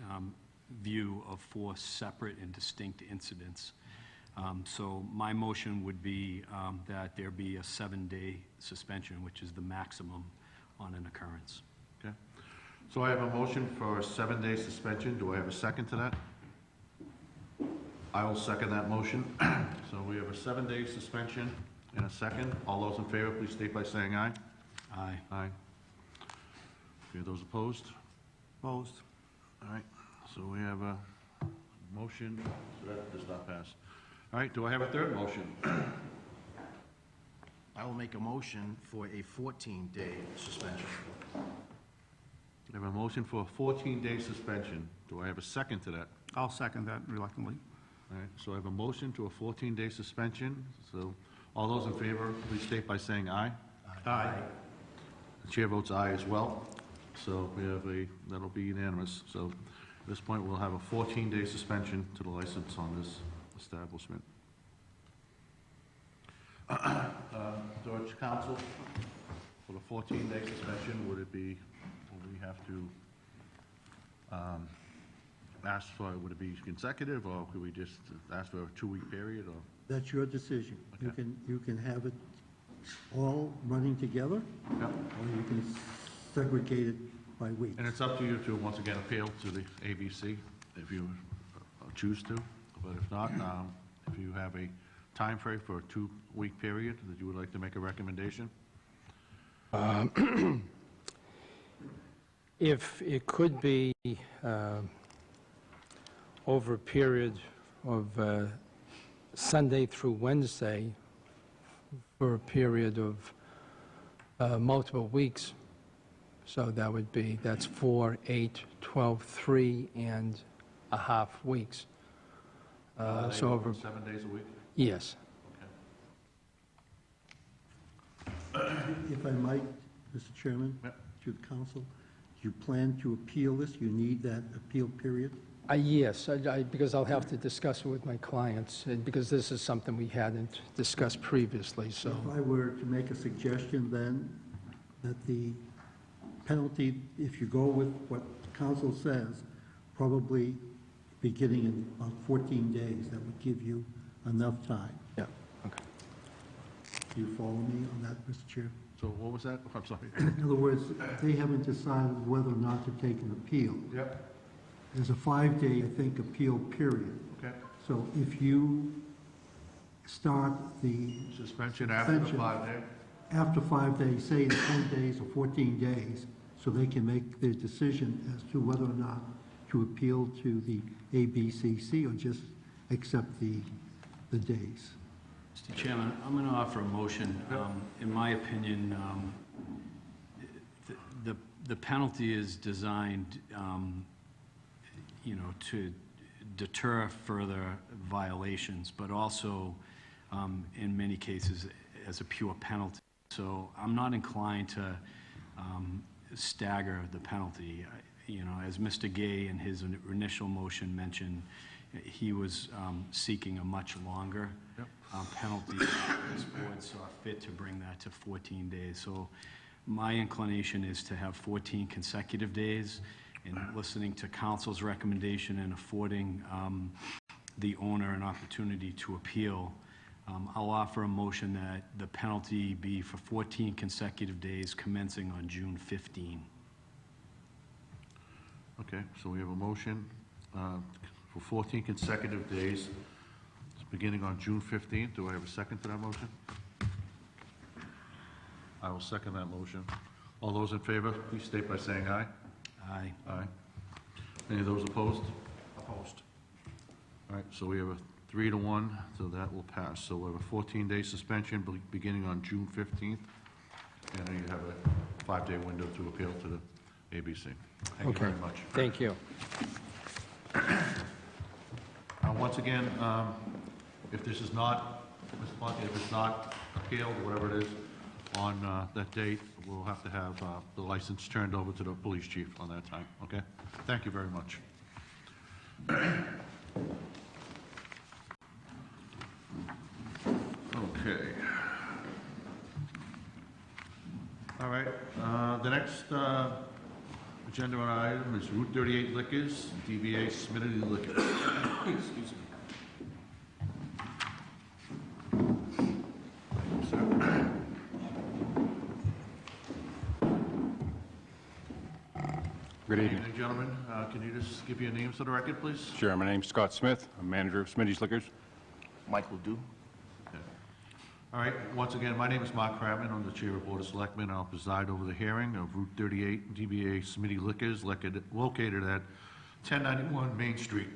view of 4 separate and distinct incidents. So my motion would be that there be a 7-day suspension, which is the maximum on an occurrence. Okay. So I have a motion for a 7-day suspension. Do I have a second to that? I will second that motion. So we have a 7-day suspension and a second. All those in favor, please state by saying aye. Aye. Aye. Okay, those opposed? Opposed? All right, so we have a motion, so that does not pass. All right, do I have a third motion? I will make a motion for a 14-day suspension. I have a motion for a 14-day suspension. Do I have a second to that? I'll second that reluctantly. All right, so I have a motion to a 14-day suspension. So all those in favor, please state by saying aye. Aye. The chair votes aye as well. So we have that'll be unanimous. So at this point, we'll have a 14-day suspension to the license on this establishment. George, counsel, for the 14-day suspension, would we have to ask for, would it be consecutive, or could we just ask for a 2-week period, or? That's your decision. Okay. You can have it all running together, Yep. or you can segregate it by week. And it's up to you to, once again, appeal to the ABC if you choose to. But if not, if you have a time frame for a 2-week period that you would like to make a recommendation? If it could be over a period of Sunday through Wednesday for a period of multiple weeks, so that would be, that's 4, 8, 12, 3.5 weeks. So over, 7 days a week? yes. If I might, Mr. Chairman, Yep. to the council, do you plan to appeal this? You need that appeal period? Yes, because I'll have to discuss it with my clients, and because this is something we hadn't discussed previously, so. If I were to make a suggestion then, that the penalty, if you go with what council says, probably beginning in about 14 days, that would give you enough time. Yeah, okay. Do you follow me on that, Mr. Chair? So what was that? I'm sorry. In other words, they haven't decided whether or not to take an appeal. Yep. There's a 5-day, I think, appeal period. Okay. So if you start the Suspension after the Suspension. 5 day? after 5 days, say in 10 days or 14 days, so they can make their decision as to whether or not to appeal to the ABCC or just accept the days. Mr. Chairman, I'm going to offer a motion. In my opinion, the penalty is designed, to deter further violations, but also, in many cases, as a pure penalty. So I'm not inclined to stagger the penalty. As Mr. Gay in his initial motion mentioned, he was seeking a much longer penalty. This board saw fit to bring that to 14 days. So my inclination is to have 14 consecutive days, and listening to council's recommendation and affording the owner an opportunity to appeal, I'll offer a motion that the penalty be for 14 consecutive days commencing on June 15. Okay, so we have a motion for 14 consecutive days, beginning on June 15th. Do I have a second to that motion? I will second that motion. All those in favor, please state by saying aye. Aye. Aye. Any of those opposed? Opposed. All right, so we have a 3-1, so that will pass. So we have a 14-day suspension beginning on June 15th, and then you have a 5-day window to appeal to the ABC. Thank you very much. Thank you. Once again, if this is not, Mr. Ponte, if it's not appealed, or whatever it is, on that date, we'll have to have the license turned over to the police chief on that time, okay? Thank you very much. Okay. All right, the next agenda item is Route 38 Liquors, DBA Smitty Liquors. Excuse me. Good evening. Evening, gentlemen. Can you just give your names for the record, please? Sure. My name's Scott Smith. I'm manager of Smitty's Liquors. Michael Du. Okay. All right, once again, my name is Mark Kratman. I'm the Chair of Board of Selectmen. I'll preside over the hearing of Route 38 DBA Smitty Liquors, located at 1091 Main Street.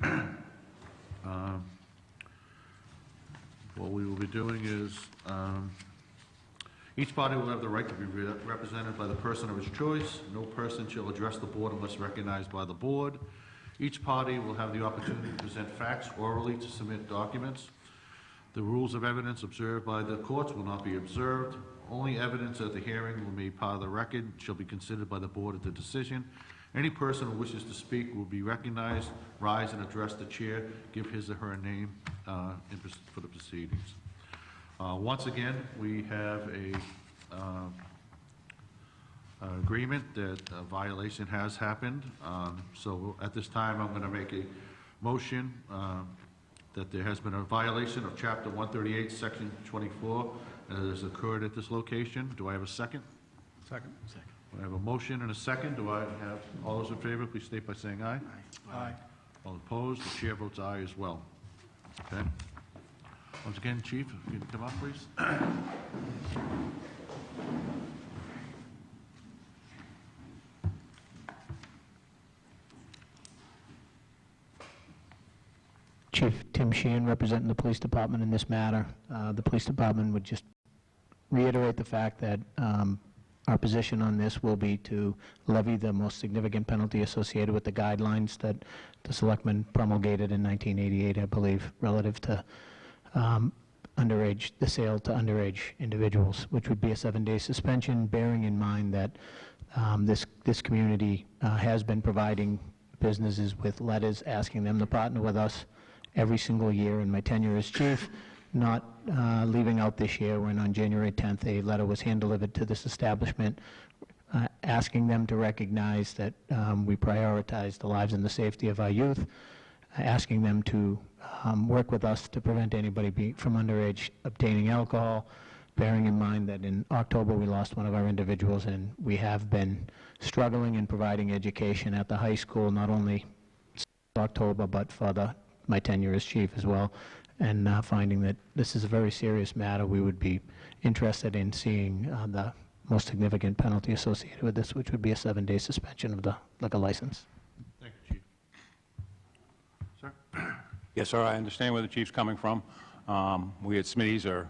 What we will be doing is, each party will have the right to be represented by the person of his choice. No person shall address the board unless recognized by the board. Each party will have the opportunity to present facts orally, to submit documents. The rules of evidence observed by the courts will not be observed. Only evidence at the hearing will be part of the record, shall be considered by the board at the decision. Any person who wishes to speak will be recognized, rise and address the chair, give his or her name for the proceedings. Once again, we have a agreement that a violation has happened. So at this time, I'm going to make a motion that there has been a violation of Chapter 138, Section 24, that has occurred at this location. Do I have a second? Second. I have a motion and a second. Do I have, all those in favor, please state by saying aye. Aye. All opposed, the chair votes aye as well. Okay. Once again, Chief, if you can come up, please. Chief Tim Sheehan, representing the police department in this matter. The police department would just reiterate the fact that our position on this will be to levy the most significant penalty associated with the guidelines that the selectmen promulgated in 1988, I believe, relative to underage, the sale to underage individuals, which would be a 7-day suspension, bearing in mind that this community has been providing businesses with letters asking them to partner with us every single year in my tenure as chief, not leaving out this year when on January 10th a letter was hand-delivered to this establishment asking them to recognize that we prioritize the lives and the safety of our youth, asking them to work with us to prevent anybody from underage obtaining alcohol, bearing in mind that in October we lost one of our individuals, and we have been struggling in providing education at the high school, not only October, but for my tenure as chief as well, and finding that this is a very serious matter. We would be interested in seeing the most significant penalty associated with this, which would be a 7-day suspension of the liquor license. Thank you, Chief. Sir? Yes, sir, I understand where the chief's coming from. We at Smitty's are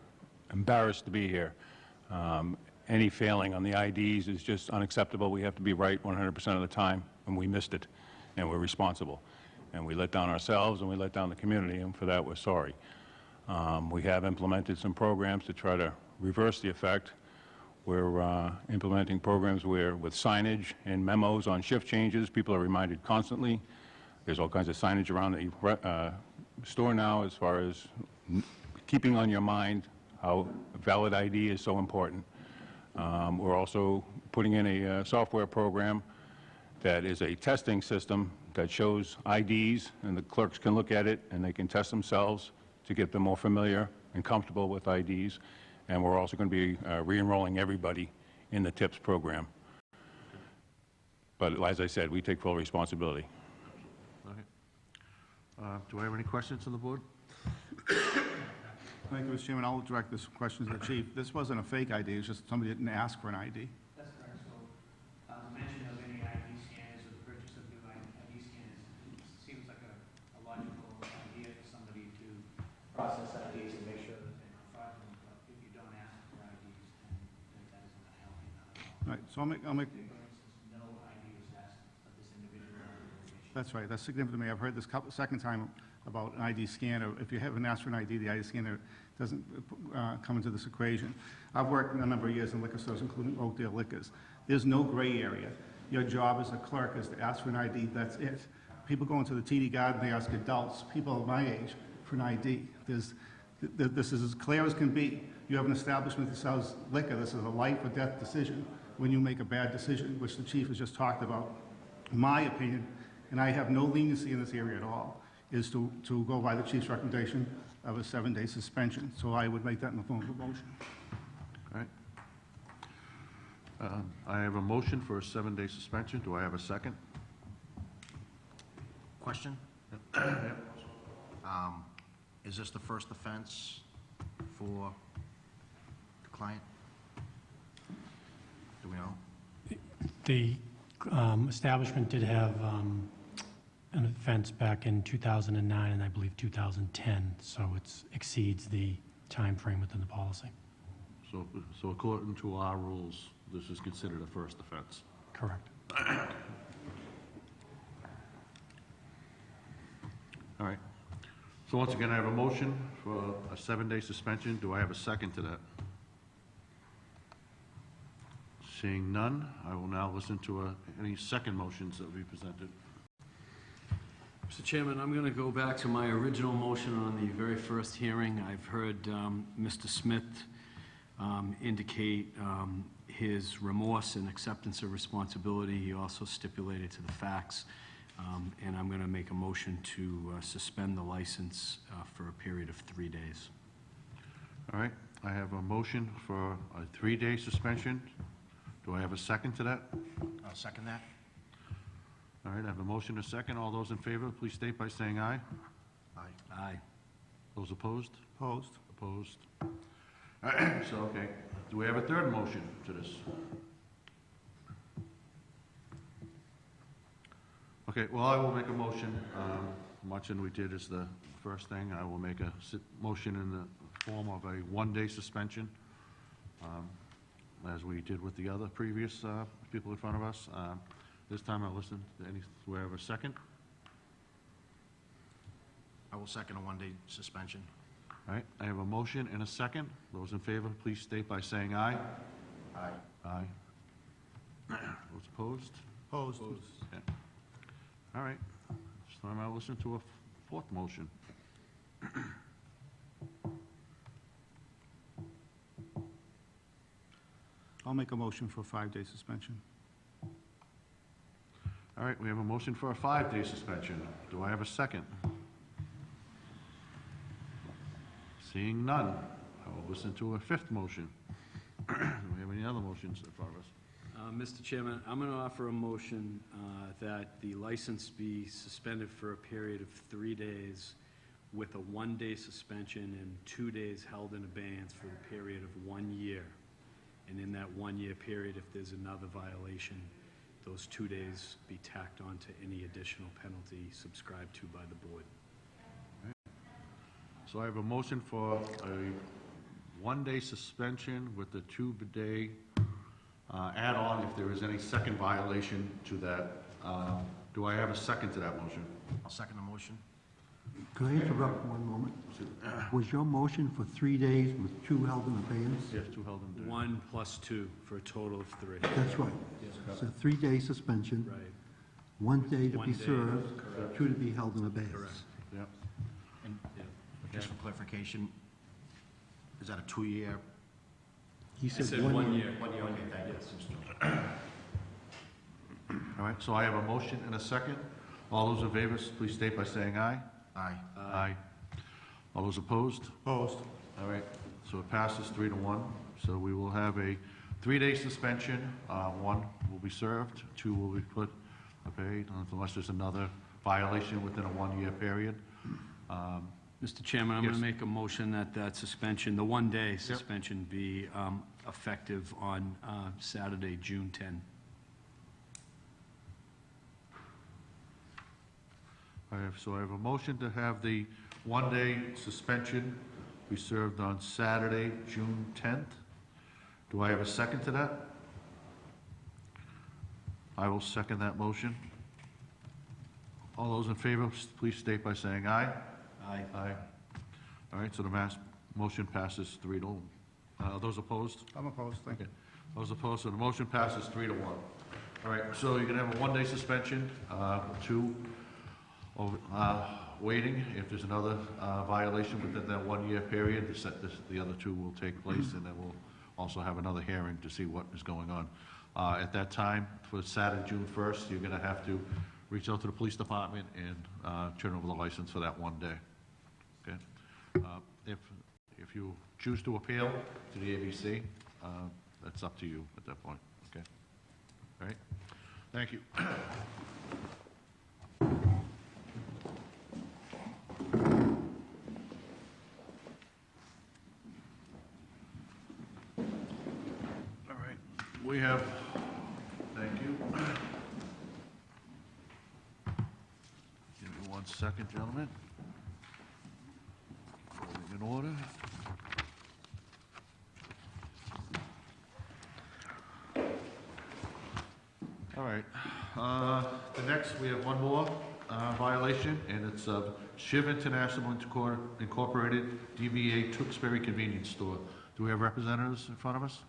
embarrassed to be here. Any failing on the IDs is just unacceptable. We have to be right 100% of the time, and we missed it, and we're responsible. And we let down ourselves, and we let down the community, and for that, we're sorry. We have implemented some programs to try to reverse the effect. We're implementing programs where, with signage and memos on shift changes, people are reminded constantly. There's all kinds of signage around the store now as far as keeping on your mind how valid ID is so important. We're also putting in a software program that is a testing system that shows IDs, and the clerks can look at it and they can test themselves to get them more familiar and comfortable with IDs. And we're also going to be re-enrolling everybody in the TIPS program. But as I said, we take full responsibility. Okay. Do I have any questions on the board? Thank you, Mr. Chairman. I'll direct this question to the chief. This wasn't a fake ID, it's just somebody didn't ask for an ID. That's correct. So the mention of any ID scanners or the purchase of new ID scanners seems like a logical idea for somebody to process IDs and make sure that they're not fraudulent. But if you don't ask for IDs, then that isn't going to help you none at all. Right, so I'll make For instance, no ID was asked of this individual. That's right. That's significant to me. I've heard this second time about an ID scanner. If you haven't asked for an ID, the ID scanner doesn't come into this equation. I've worked a number of years in liquor stores, including Oakdale Liquors. There's no gray area. Your job as a clerk is to ask for an ID, that's it. People go into the TD Garden, they ask adults, people of my age, for an ID. This is as clear as can be. You have an establishment that sells liquor. This is a life or death decision when you make a bad decision, which the chief has just talked about. My opinion, and I have no leniency in this area at all, is to go by the chief's recommendation of a 7-day suspension. So I would make that in the form of a motion. All right. I have a motion for a 7-day suspension. Do I have a second? Question? Is this the first offense for the client? Do we know? The establishment did have an offense back in 2009 and I believe 2010, so it exceeds the time frame within the policy. So according to our rules, this is considered a first offense. Correct. All right. So once again, I have a motion for a 7-day suspension. Do I have a second to that? Seeing none, I will now listen to any second motions that will be presented. Mr. Chairman, I'm going to go back to my original motion on the very first hearing. I've heard Mr. Smith indicate his remorse and acceptance of responsibility. He also stipulated to the facts, and I'm going to make a motion to suspend the license for a period of 3 days. All right, I have a motion for a 3-day suspension. Do I have a second to that? I'll second that. All right, I have a motion, a second. All those in favor, please state by saying aye. Aye. Aye. Those opposed? Opposed? Opposed. So, okay. Do we have a third motion to this? Okay, well, I will make a motion. Much than we did is the first thing. I will make a motion in the form of a 1-day suspension, as we did with the other previous people in front of us. This time I'll listen to any, do I have a second? I will second a 1-day suspension. All right, I have a motion and a second. Those in favor, please state by saying aye. Aye. Aye. Those opposed? Opposed. Okay. All right, this time I'll listen to a fourth motion. I'll make a motion for a 5-day suspension. All right, we have a motion for a 5-day suspension. Do I have a second? Seeing none, I will listen to a fifth motion. Do we have any other motions in front of us? Mr. Chairman, I'm going to offer a motion that the license be suspended for a period of 3 days with a 1-day suspension and 2 days held in abeyance for the period of 1 year. And in that 1-year period, if there's another violation, those 2 days be tacked on to any additional penalty subscribed to by the board. So I have a motion for a 1-day suspension with the 2-day add-on if there is any second violation to that. Do I have a second to that motion? I'll second the motion. Could I interrupt one moment? Was your motion for 3 days with 2 held in abeyance? Yes, 2 held in abeyance. 1 plus 2 for a total of 3. That's right. So 3-day suspension. Right. 1 day to 1 be day, served, correct. 2 to be held in abeyance. Correct. Yep. And just for clarification, is that a 2-year? He I said 1 1 year. 1 year, okay, thank you. All right, so I have a motion and a second. All those in favor, please state by saying aye. Aye. Aye. All those opposed? Opposed. All right, so it passes 3-1. So we will have a 3-day suspension. 1 will be served, 2 will be put paid, unless there's another violation within a 1-year period. Mr. Chairman, I'm going to Yes. make a motion that that suspension, the 1-day suspension, be effective on Saturday, June 10. So I have a motion to have the 1-day suspension be served on Saturday, June 10th. Do I have a second to that? I will second that motion. All those in favor, please state by saying aye. Aye. Aye. All right, so the motion passes 3-1. Those opposed? I'm opposed, thank you. Okay. Those opposed, so the motion passes 3-1. All right, so you're gonna have a one-day suspension, 2 waiting. If there's another violation within that 1-year period, the other 2 will take place, and then we'll also have another hearing to see what is going on. At that time, for Saturday, June 1st, you're gonna have to reach out to the police department and turn over the license for that 1 day. Okay? If you choose to appeal to the ABC, that's up to you at that point, okay? All right? Thank you. All right, we have, thank you. Give me 1 second, gentlemen. Voting in order. All right. The next, we have one more violation, and it's of Shiv International Incorporated, DBA Tewksbury Convenience Store. Do we have representatives in front of us?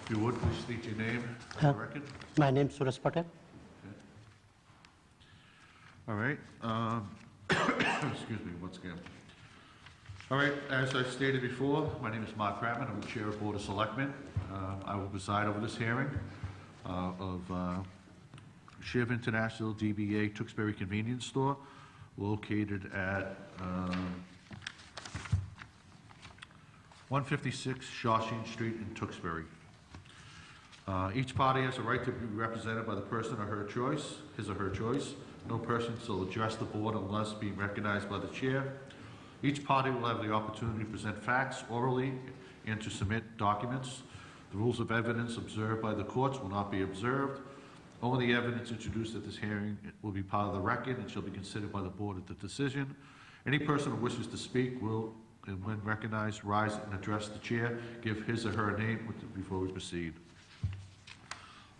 If you would, please state your name for the record. My name is Suresh Patel. All right. Excuse me once again. All right, as I stated before, my name is Mark Kratman. I'm the Chair of Board of Selectmen. I will preside over this hearing of Shiv International DBA Tewksbury Convenience Store, located at 156 Shawshene Street in Tewksbury. Each party has a right to be represented by the person of her choice, his or her choice. No person shall address the board unless being recognized by the chair. Each party will have the opportunity to present facts orally and to submit documents. The rules of evidence observed by the courts will not be observed. Only the evidence introduced at this hearing will be part of the record and shall be considered by the board at the decision. Any person who wishes to speak will, and when recognized, rise and address the chair, give his or her name before we proceed.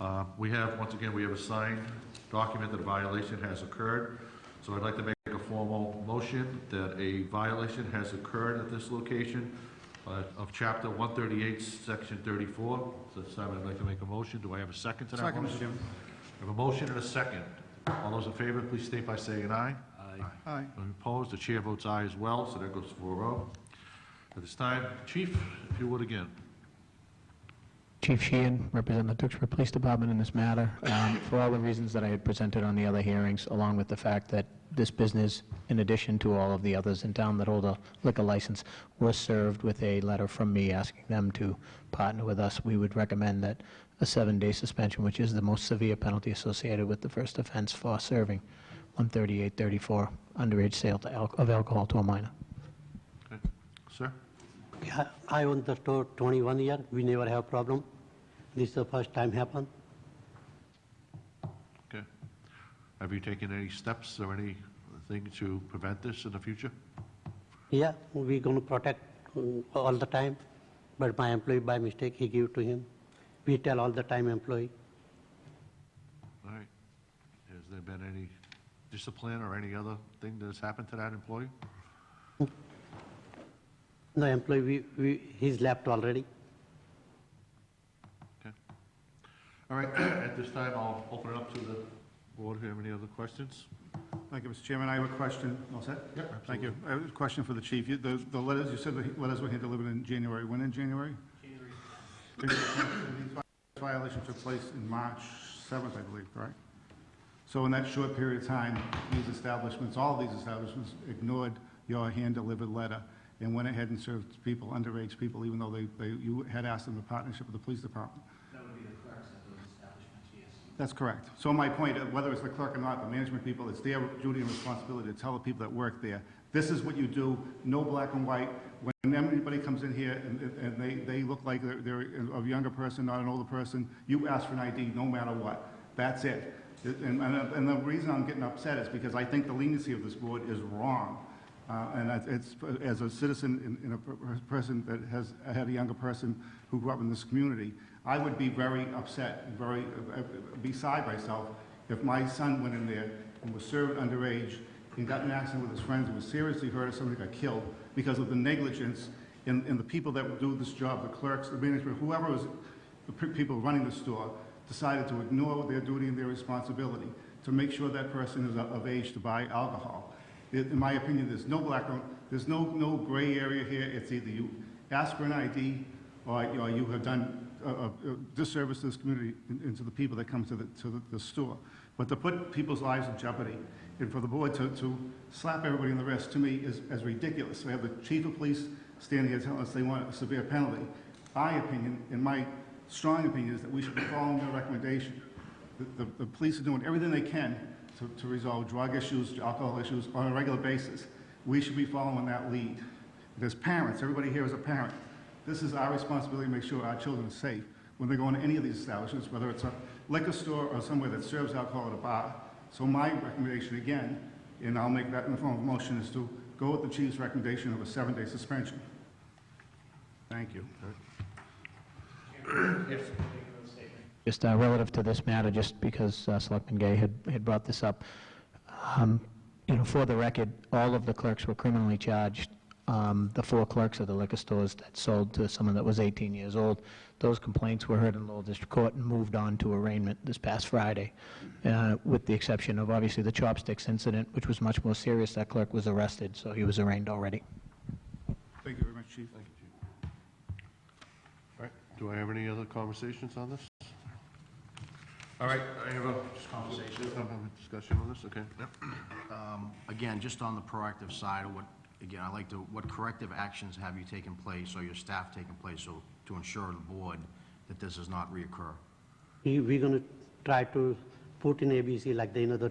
Once again, we have a signed document that a violation has occurred. So I'd like to make a formal motion that a violation has occurred at this location of Chapter 138, Section 34. So this time I'd like to make a motion. Do I have a second to that Second, motion? Mr. Chairman. I have a motion and a second. All those in favor, please state by saying aye. Aye. Those opposed, the chair votes aye as well, so that goes 4-0. At this time, Chief, if you would again. Chief Sheehan, represent the Tewksbury Police Department in this matter. For all the reasons that I had presented on the other hearings, along with the fact that this business, in addition to all of the others in town that hold a liquor license, was served with a letter from me asking them to partner with us, we would recommend that a 7-day suspension, which is the most severe penalty associated with the first offense for serving 138-34, underage sale of alcohol to a minor. Okay. Sir? Yeah, I own the store 21 years. We never have problem. This is the first time happen. Okay. Have you taken any steps or anything to prevent this in the future? Yeah, we going to protect all the time. But my employee, by mistake, he give to him. We tell all the time employee. All right. Has there been any discipline or any other thing that has happened to that employee? No employee, he's left already. Okay. All right. At this time, I'll open it up to the board. Do you have any other questions? Thank you, Mr. Chairman. I have a question. All set? Yeah, Thank you. I have a question for the chief. The letters, you said the letters were here delivered in January. When in January? January. These violations took place in March 7th, I believe, correct? So in that short period of time, these establishments, all these establishments, ignored your hand-delivered letter and went ahead and served people, underage people, even though you had asked them in partnership with the police department. That would be the clerks at those establishments, yes. That's correct. So my point, whether it's the clerk or not, the management people, it's their duty and responsibility to tell the people that work there, this is what you do, no black and white. When anybody comes in here and they look like they're a younger person, not an older person, you ask for an ID no matter what. That's it. And the reason I'm getting upset is because I think the leniency of this board is wrong. And it's, as a citizen and a person that has had a younger person who grew up in this community, I would be very upset, very, beside myself, if my son went in there and was served underage and got in an accident with his friends and was seriously hurt or somebody got killed because of the negligence in the people that would do this job, the clerks, the management, whoever was the people running the store, decided to ignore their duty and their responsibility to make sure that person is of age to buy alcohol. In my opinion, there's no there's no gray area here. It's either you ask for an ID or you have done a disservice to this community and to the people that come to the store. But to put people's lives in jeopardy and for the board to slap everybody in the wrist, to me, is ridiculous. We have the chief of police standing here telling us they want a severe penalty. My opinion, and my strong opinion, is that we should be following their recommendation. The police are doing everything they can to resolve drug issues, alcohol issues on a regular basis. We should be following that lead. And as parents, everybody here is a parent. This is our responsibility to make sure our children are safe when they go into any of these establishments, whether it's a liquor store or somewhere that serves alcohol at a bar. So my recommendation again, and I'll make that in the form of a motion, is to go with the chief's recommendation of a 7-day suspension. Thank you. Just relative to this matter, just because Selectman Gay had brought this up, for the record, all of the clerks were criminally charged. The 4 clerks of the liquor stores that sold to someone that was 18 years old, those complaints were heard in Lowell District Court and moved on to arraignment this past Friday, with the exception of obviously the chopsticks incident, which was much more serious. That clerk was arrested, so he was arraigned already. Thank you very much, Chief. Thank you, Chief. All right, do I have any other conversations on this? All right, I have a discussion on this, okay. Again, just on the proactive side, what corrective actions have you taken place or your staff taken place so to ensure the board that this does not reoccur? We're going to try to put in ABC like the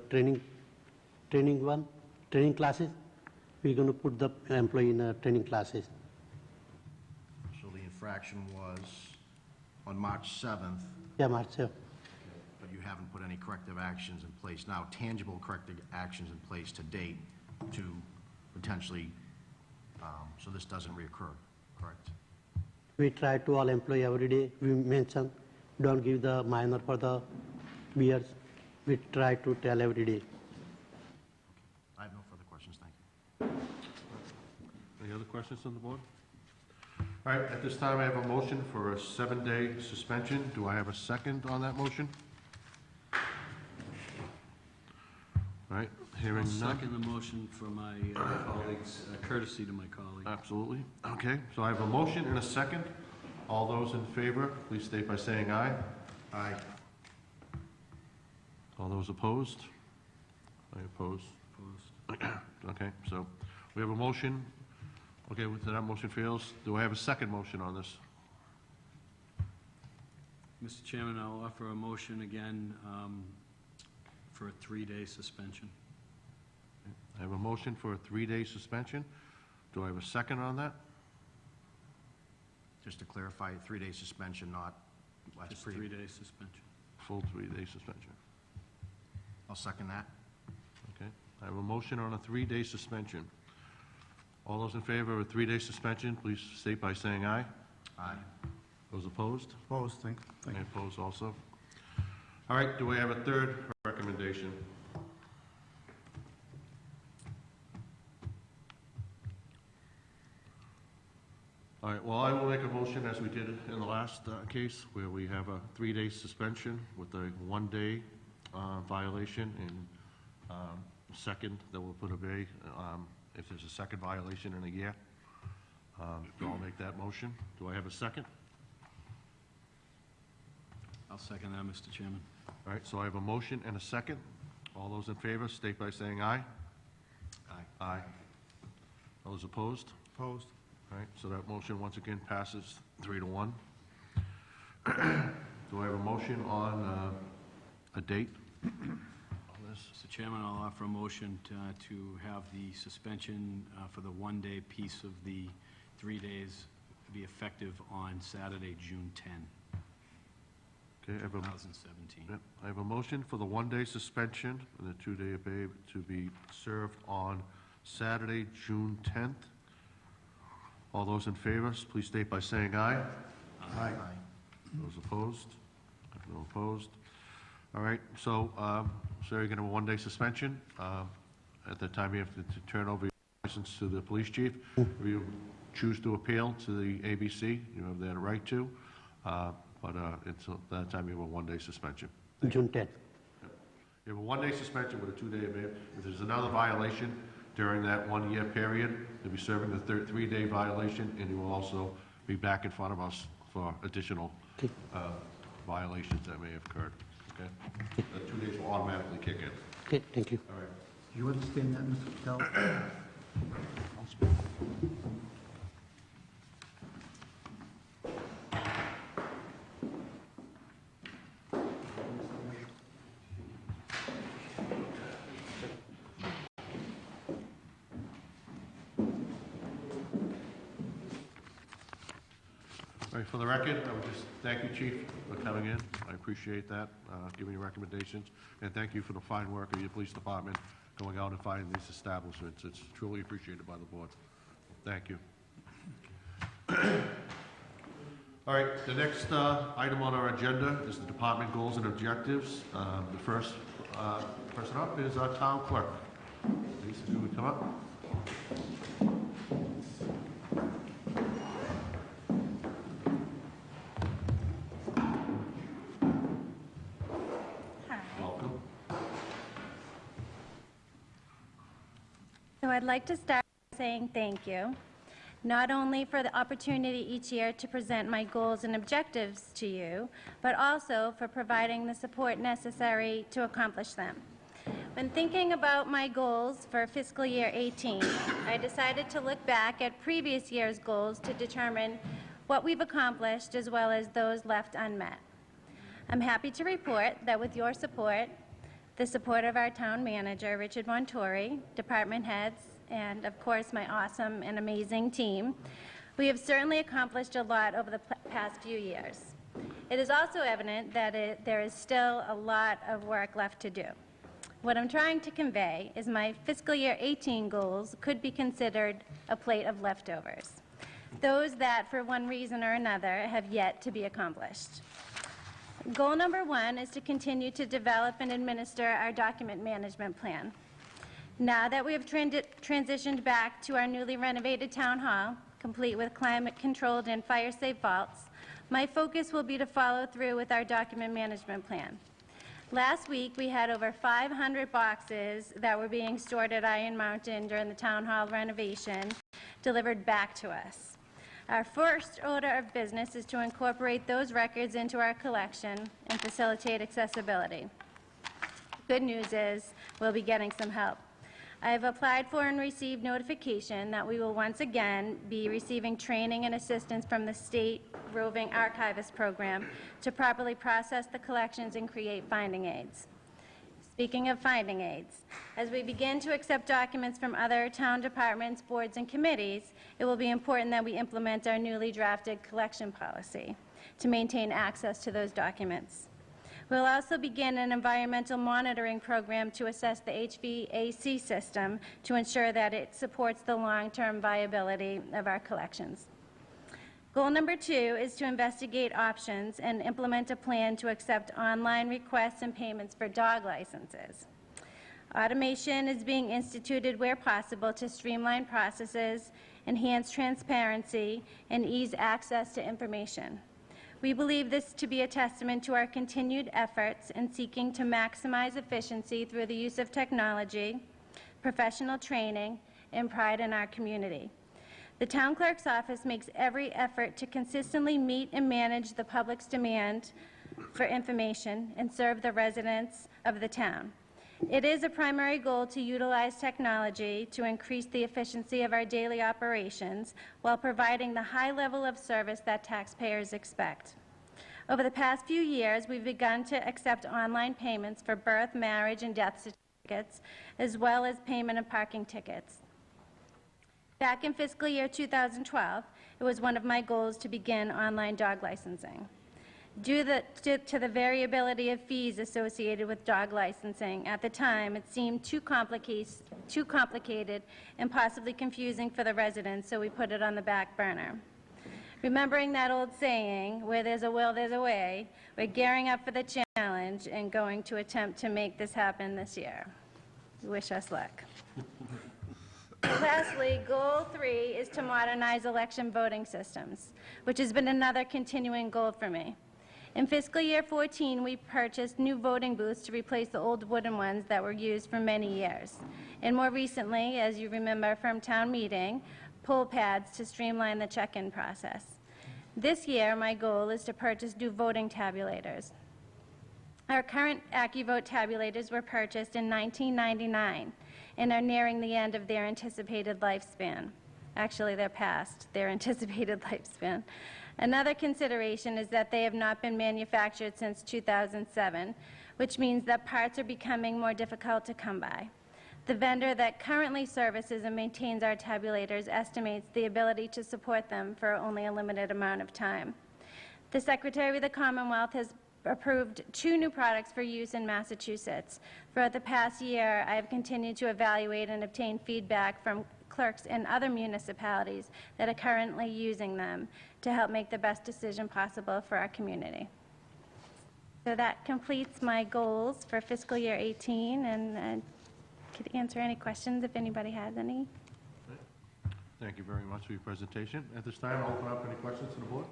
training classes. We're going to put the employee in training classes. So the infraction was on March 7th. Yeah, March 7th. But you haven't put any corrective actions in place now, tangible corrective actions in place to date to potentially, so this doesn't reoccur, correct? We try to all employee every day. We mention, don't give the minor for the beers. We try to tell every day. I have no further questions, thank you. Any other questions on the board? All right, at this time, I have a motion for a 7-day suspension. Do I have a second on that motion? All right, hearing I'll none. second the motion for my colleagues, courtesy to my colleague. Absolutely. Okay, so I have a motion and a second. All those in favor, please state by saying aye. Aye. All those opposed? I oppose. Opposed. Okay, so we have a motion. Okay, that motion fails. Do I have a second motion on this? Mr. Chairman, I'll offer a motion again for a 3-day suspension. I have a motion for a 3-day suspension. Do I have a second on that? Just to clarify, 3-day suspension, not last Just period. 3-day suspension. Full 3-day suspension. I'll second that. Okay, I have a motion on a 3-day suspension. All those in favor of a 3-day suspension, please state by saying aye. Aye. Those opposed? Opposed, thank I you. oppose also. All right, do we have a third recommendation? All right, well, I will make a motion as we did in the last case, where we have a 3-day suspension with a 1-day violation and second that we'll put a bay if there's a second violation in a year. I'll make that motion. Do I have a second? I'll second that, Mr. Chairman. All right, so I have a motion and a second. All those in favor, state by saying aye. Aye. Aye. Those opposed? Opposed. All right, so that motion once again passes 3-1. Do I have a motion on a date on this? Mr. Chairman, I'll offer a motion to have the suspension for the 1-day piece of the 3 days be effective on Saturday, June 10, Okay, I have a 2017. Yep, I have a motion for the 1-day suspension and the 2-day abate to be served on Saturday, June 10th. All those in favor, please state by saying aye. Aye. Those opposed? No opposed. All right, so, so you're going to have a one-day suspension. At that time, you have to turn over your license to the police chief. If you choose to appeal to the ABC, you have that right to. But until that time, you have a one-day suspension. June 10th. You have a one-day suspension with a two-day abatement. If there's another violation during that one-year period, you'll be serving the three-day violation, and you will also be back in front of us for additional violations that may have occurred. Okay? The 2 days will automatically kick in. Okay, thank you. All right. Do you understand that, Mr. Patel? All right, for the record, I would just thank you, Chief, for coming in. I appreciate that, giving your recommendations, and thank you for the fine work of your police department going out and finding these establishments. It's truly appreciated by the board. Thank you. All right, the next item on our agenda is the department goals and objectives. The first person up is our town clerk. Lisa, do we come up? Welcome. So I'd like to start by saying thank you, not only for the opportunity each year to present my goals and objectives to you, but also for providing the support necessary to accomplish them. When thinking about my goals for fiscal year 18, I decided to look back at previous year's goals to determine what we've accomplished as well as those left unmet. I'm happy to report that with your support, the support of our town manager, Richard Montori, department heads, and of course my awesome and amazing team, we have certainly accomplished a lot over the past few years. It is also evident that there is still a lot of work left to do. What I'm trying to convey is my fiscal year 18 goals could be considered a plate of leftovers, those that for one reason or another have yet to be accomplished. Goal number 1 is to continue to develop and administer our document management plan. Now that we have transitioned back to our newly renovated town hall, complete with climate-controlled and fire-safe vaults, my focus will be to follow through with our document management plan. Last week, we had over 500 boxes that were being stored at Iron Mountain during the town hall renovation delivered back to us. Our first order of business is to incorporate those records into our collection and facilitate accessibility. Good news is we'll be getting some help. I have applied for and received notification that we will once again be receiving training and assistance from the State Roving Archivist Program to properly process the collections and create finding aids. Speaking of finding aids, as we begin to accept documents from other town departments, boards, and committees, it will be important that we implement our newly drafted collection policy to maintain access to those documents. We'll also begin an environmental monitoring program to assess the HVAC system to ensure that it supports the long-term viability of our collections. Goal number 2 is to investigate options and implement a plan to accept online requests and payments for dog licenses. Automation is being instituted where possible to streamline processes, enhance transparency, and ease access to information. We believe this to be a testament to our continued efforts in seeking to maximize efficiency through the use of technology, professional training, and pride in our community. The town clerk's office makes every effort to consistently meet and manage the public's demand for information and serve the residents of the town. It is a primary goal to utilize technology to increase the efficiency of our daily operations while providing the high level of service that taxpayers expect. Over the past few years, we've begun to accept online payments for birth, marriage, and death certificates, as well as payment of parking tickets. Back in fiscal year 2012, it was one of my goals to begin online dog licensing. Due to the variability of fees associated with dog licensing, at the time it seemed too complicated and possibly confusing for the residents, so we put it on the back burner. Remembering that old saying, where there's a will, there's a way, we're gearing up for the challenge and going to attempt to make this happen this year. Wish us luck. Lastly, goal 3 is to modernize election voting systems, which has been another continuing goal for me. In fiscal year 14, we purchased new voting booths to replace the old wooden ones that were used for many years. And more recently, as you remember from town meeting, poll pads to streamline the check-in process. This year, my goal is to purchase new voting tabulators. Our current AccuVote tabulators were purchased in 1999 and are nearing the end of their anticipated lifespan. Actually, they're past their anticipated lifespan. Another consideration is that they have not been manufactured since 2007, which means that parts are becoming more difficult to come by. The vendor that currently services and maintains our tabulators estimates the ability to support them for only a limited amount of time. The Secretary of the Commonwealth has approved 2 new products for use in Massachusetts. Throughout the past year, I have continued to evaluate and obtain feedback from clerks in other municipalities that are currently using them to help make the best decision possible for our community. So that completes my goals for fiscal year 18, and could answer any questions if anybody has any. Thank you very much for your presentation. At this time, I'll open up any questions to the board.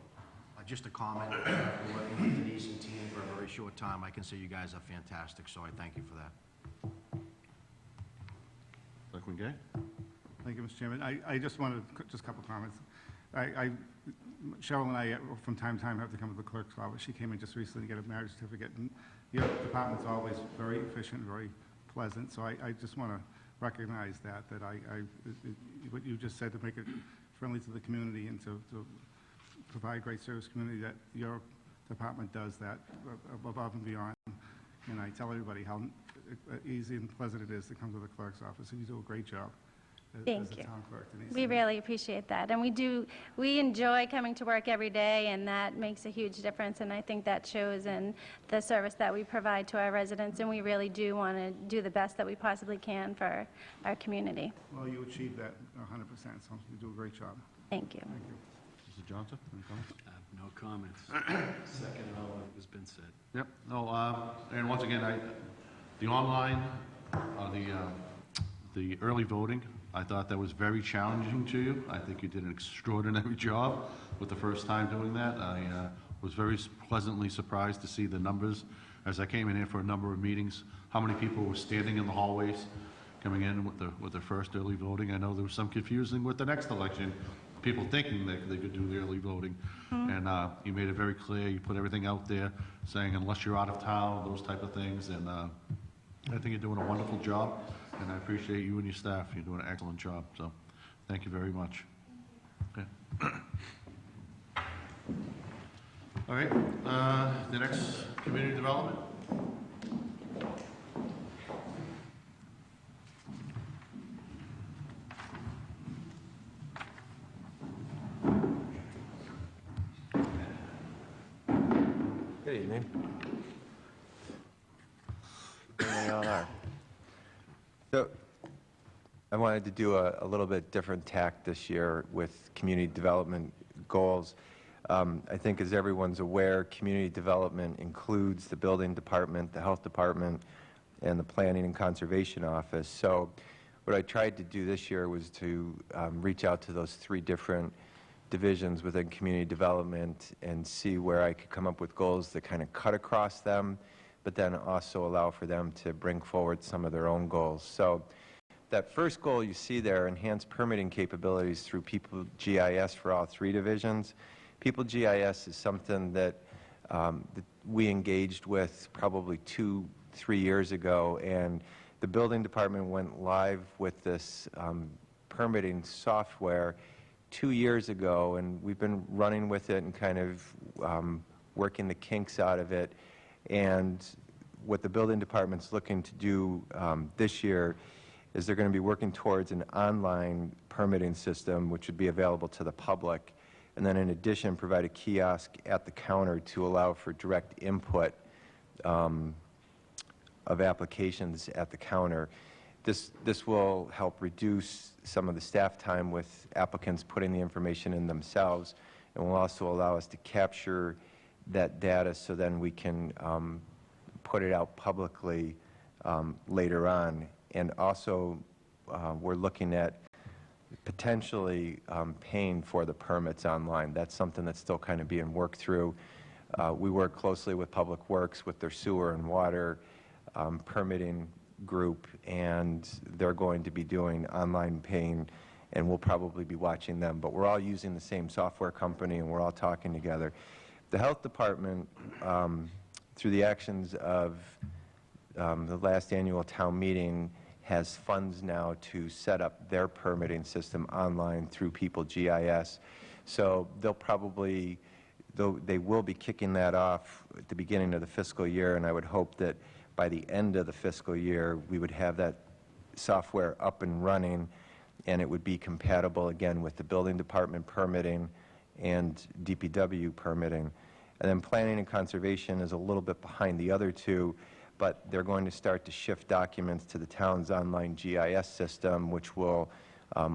Just a comment, after working with Denise and team for a very short time, I can say you guys are fantastic, so I thank you for that. Selectman Gay? Thank you, Mr. Chairman. I just wanted, just a couple of comments. Cheryl and I, from time to time, have to come to the clerk's office. She came in just recently to get a marriage certificate, and your department's always very efficient, very pleasant, so I just want to recognize that what you just said, to make it friendly to the community and to provide great service to the community, that your department does that above and beyond. And I tell everybody how easy and pleasant it is to come to the clerk's office, and you do a great job as Thank the you. town clerk, Denise. We really appreciate that. And we enjoy coming to work every day, and that makes a huge difference. And I think that shows in the service that we provide to our residents. And we really do want to do the best that we possibly can for our community. Well, you achieved that 100%, so you do a great job. Thank you. Thank you. Mr. Johnson, any comments? No comments. Second all that has been said. Yep. No, and once again, the online, the early voting, I thought that was very challenging to you. I think you did an extraordinary job with the first time doing that. I was very pleasantly surprised to see the numbers as I came in here for a number of meetings, how many people were standing in the hallways coming in with the first early voting. I know there was some confusing with the next election, people thinking that they could do the early voting. And you made it very clear, you put everything out there saying unless you're out of town, those type of things. And I think you're doing a wonderful job, and I appreciate you and your staff. You're doing an excellent job, so thank you very much. Okay. All right, the next community development. Good evening. There y'all are. So I wanted to do a little bit different tack this year with community development goals. I think, as everyone's aware, community development includes the building department, the health department, and the planning and conservation office. So what I tried to do this year was to reach out to those 3 different divisions within community development and see where I could come up with goals that kind of cut across them, but then also allow for them to bring forward some of their own goals. So that first goal you see there, enhanced permitting capabilities through People GIS for all 3 divisions. People GIS is something that we engaged with probably 2-3 years ago, and the building department went live with this permitting software 2 years ago, and we've been running with it and kind of working the kinks out of it. And what the building department's looking to do this year is they're going to be working towards an online permitting system which would be available to the public, and then in addition provide a kiosk at the counter to allow for direct input of applications at the counter. This will help reduce some of the staff time with applicants putting the information in themselves, and will also allow us to capture that data so then we can put it out publicly later on. And also, we're looking at potentially paying for the permits online. That's something that's still kind of being worked through. We work closely with Public Works, with their sewer and water permitting group, and they're going to be doing online paying, and we'll probably be watching them. But we're all using the same software company, and we're all talking together. The health department, through the actions of the last annual town meeting, has funds now to set up their permitting system online through People GIS. So they'll probably, they will be kicking that off at the beginning of the fiscal year, and I would hope that by the end of the fiscal year, we would have that software up and running, and it would be compatible again with the building department permitting and DPW permitting. And then planning and conservation is a little bit behind the other two, but they're going to start to shift documents to the town's online GIS system, which will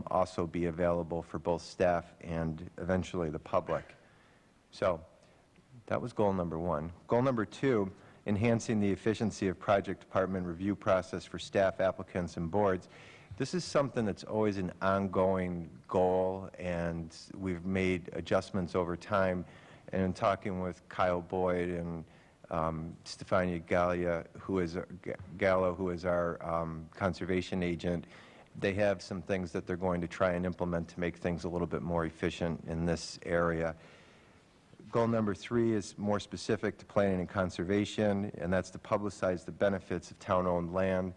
also be available for both staff and eventually the public. So that was goal number one. Goal number two, enhancing the efficiency of project department review process for staff, applicants, and boards. This is something that's always an ongoing goal, and we've made adjustments over time. And in talking with Kyle Boyd and Stefania Gallo, who is our conservation agent, they have some things that they're going to try and implement to make things a little bit more efficient in this area. Goal number three is more specific to planning and conservation, and that's to publicize the benefits of town-owned land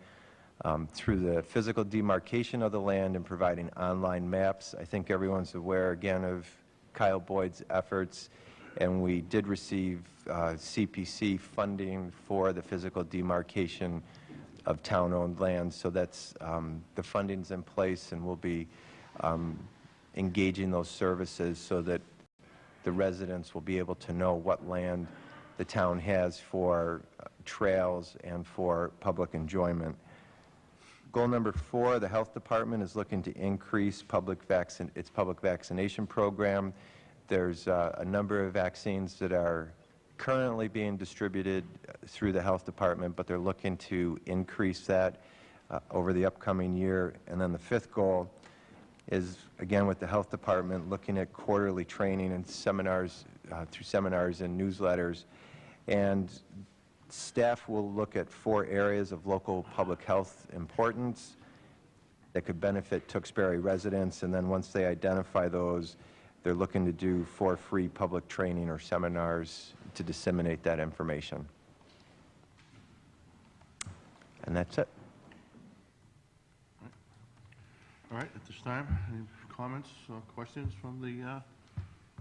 through the physical demarcation of the land and providing online maps. I think everyone's aware, again, of Kyle Boyd's efforts, and we did receive CPC funding for the physical demarcation of town-owned land. So that's the funding's in place, and we'll be engaging those services so that the residents will be able to know what land the town has for trails and for public enjoyment. Goal number four, the health department is looking to increase its public vaccination program. There's a number of vaccines that are currently being distributed through the health department, but they're looking to increase that over the upcoming year. And then the fifth goal is, again, with the health department, looking at quarterly training and seminars, through seminars and newsletters. And staff will look at 4 areas of local public health importance that could benefit Tewksbury residents, and then once they identify those, they're looking to do 4 free public training or seminars to disseminate that information. And that's it. All right, at this time, any comments or questions from the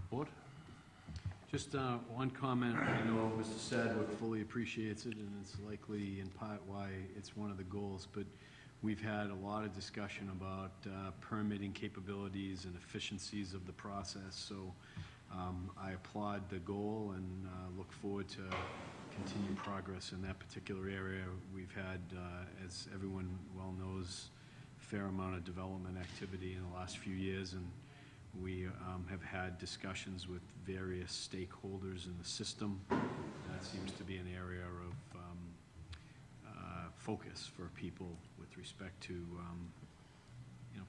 board? Just one comment. I know Mr. Sadwick fully appreciates it, and it's likely in part why it's one of the goals, but we've had a lot of discussion about permitting capabilities and efficiencies of the process, so I applaud the goal and look forward to continued progress in that particular area. We've had, as everyone well knows, a fair amount of development activity in the last few years, and we have had discussions with various stakeholders in the system. That seems to be an area of focus for people with respect to you know,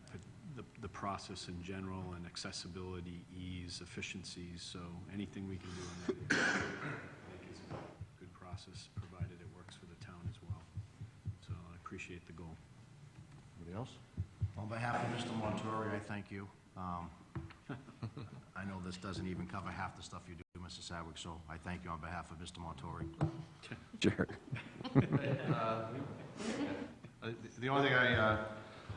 the process in general and accessibility, ease, efficiencies. So anything we can do in that area, I think is a good process, provided it works for the town as well. So I appreciate the goal. Anybody else? On behalf of Mr. Montori, I thank you. I know this doesn't even cover half the stuff you do, Mr. Sadwick, so I thank you on behalf of Mr. Montori. Sure. The only thing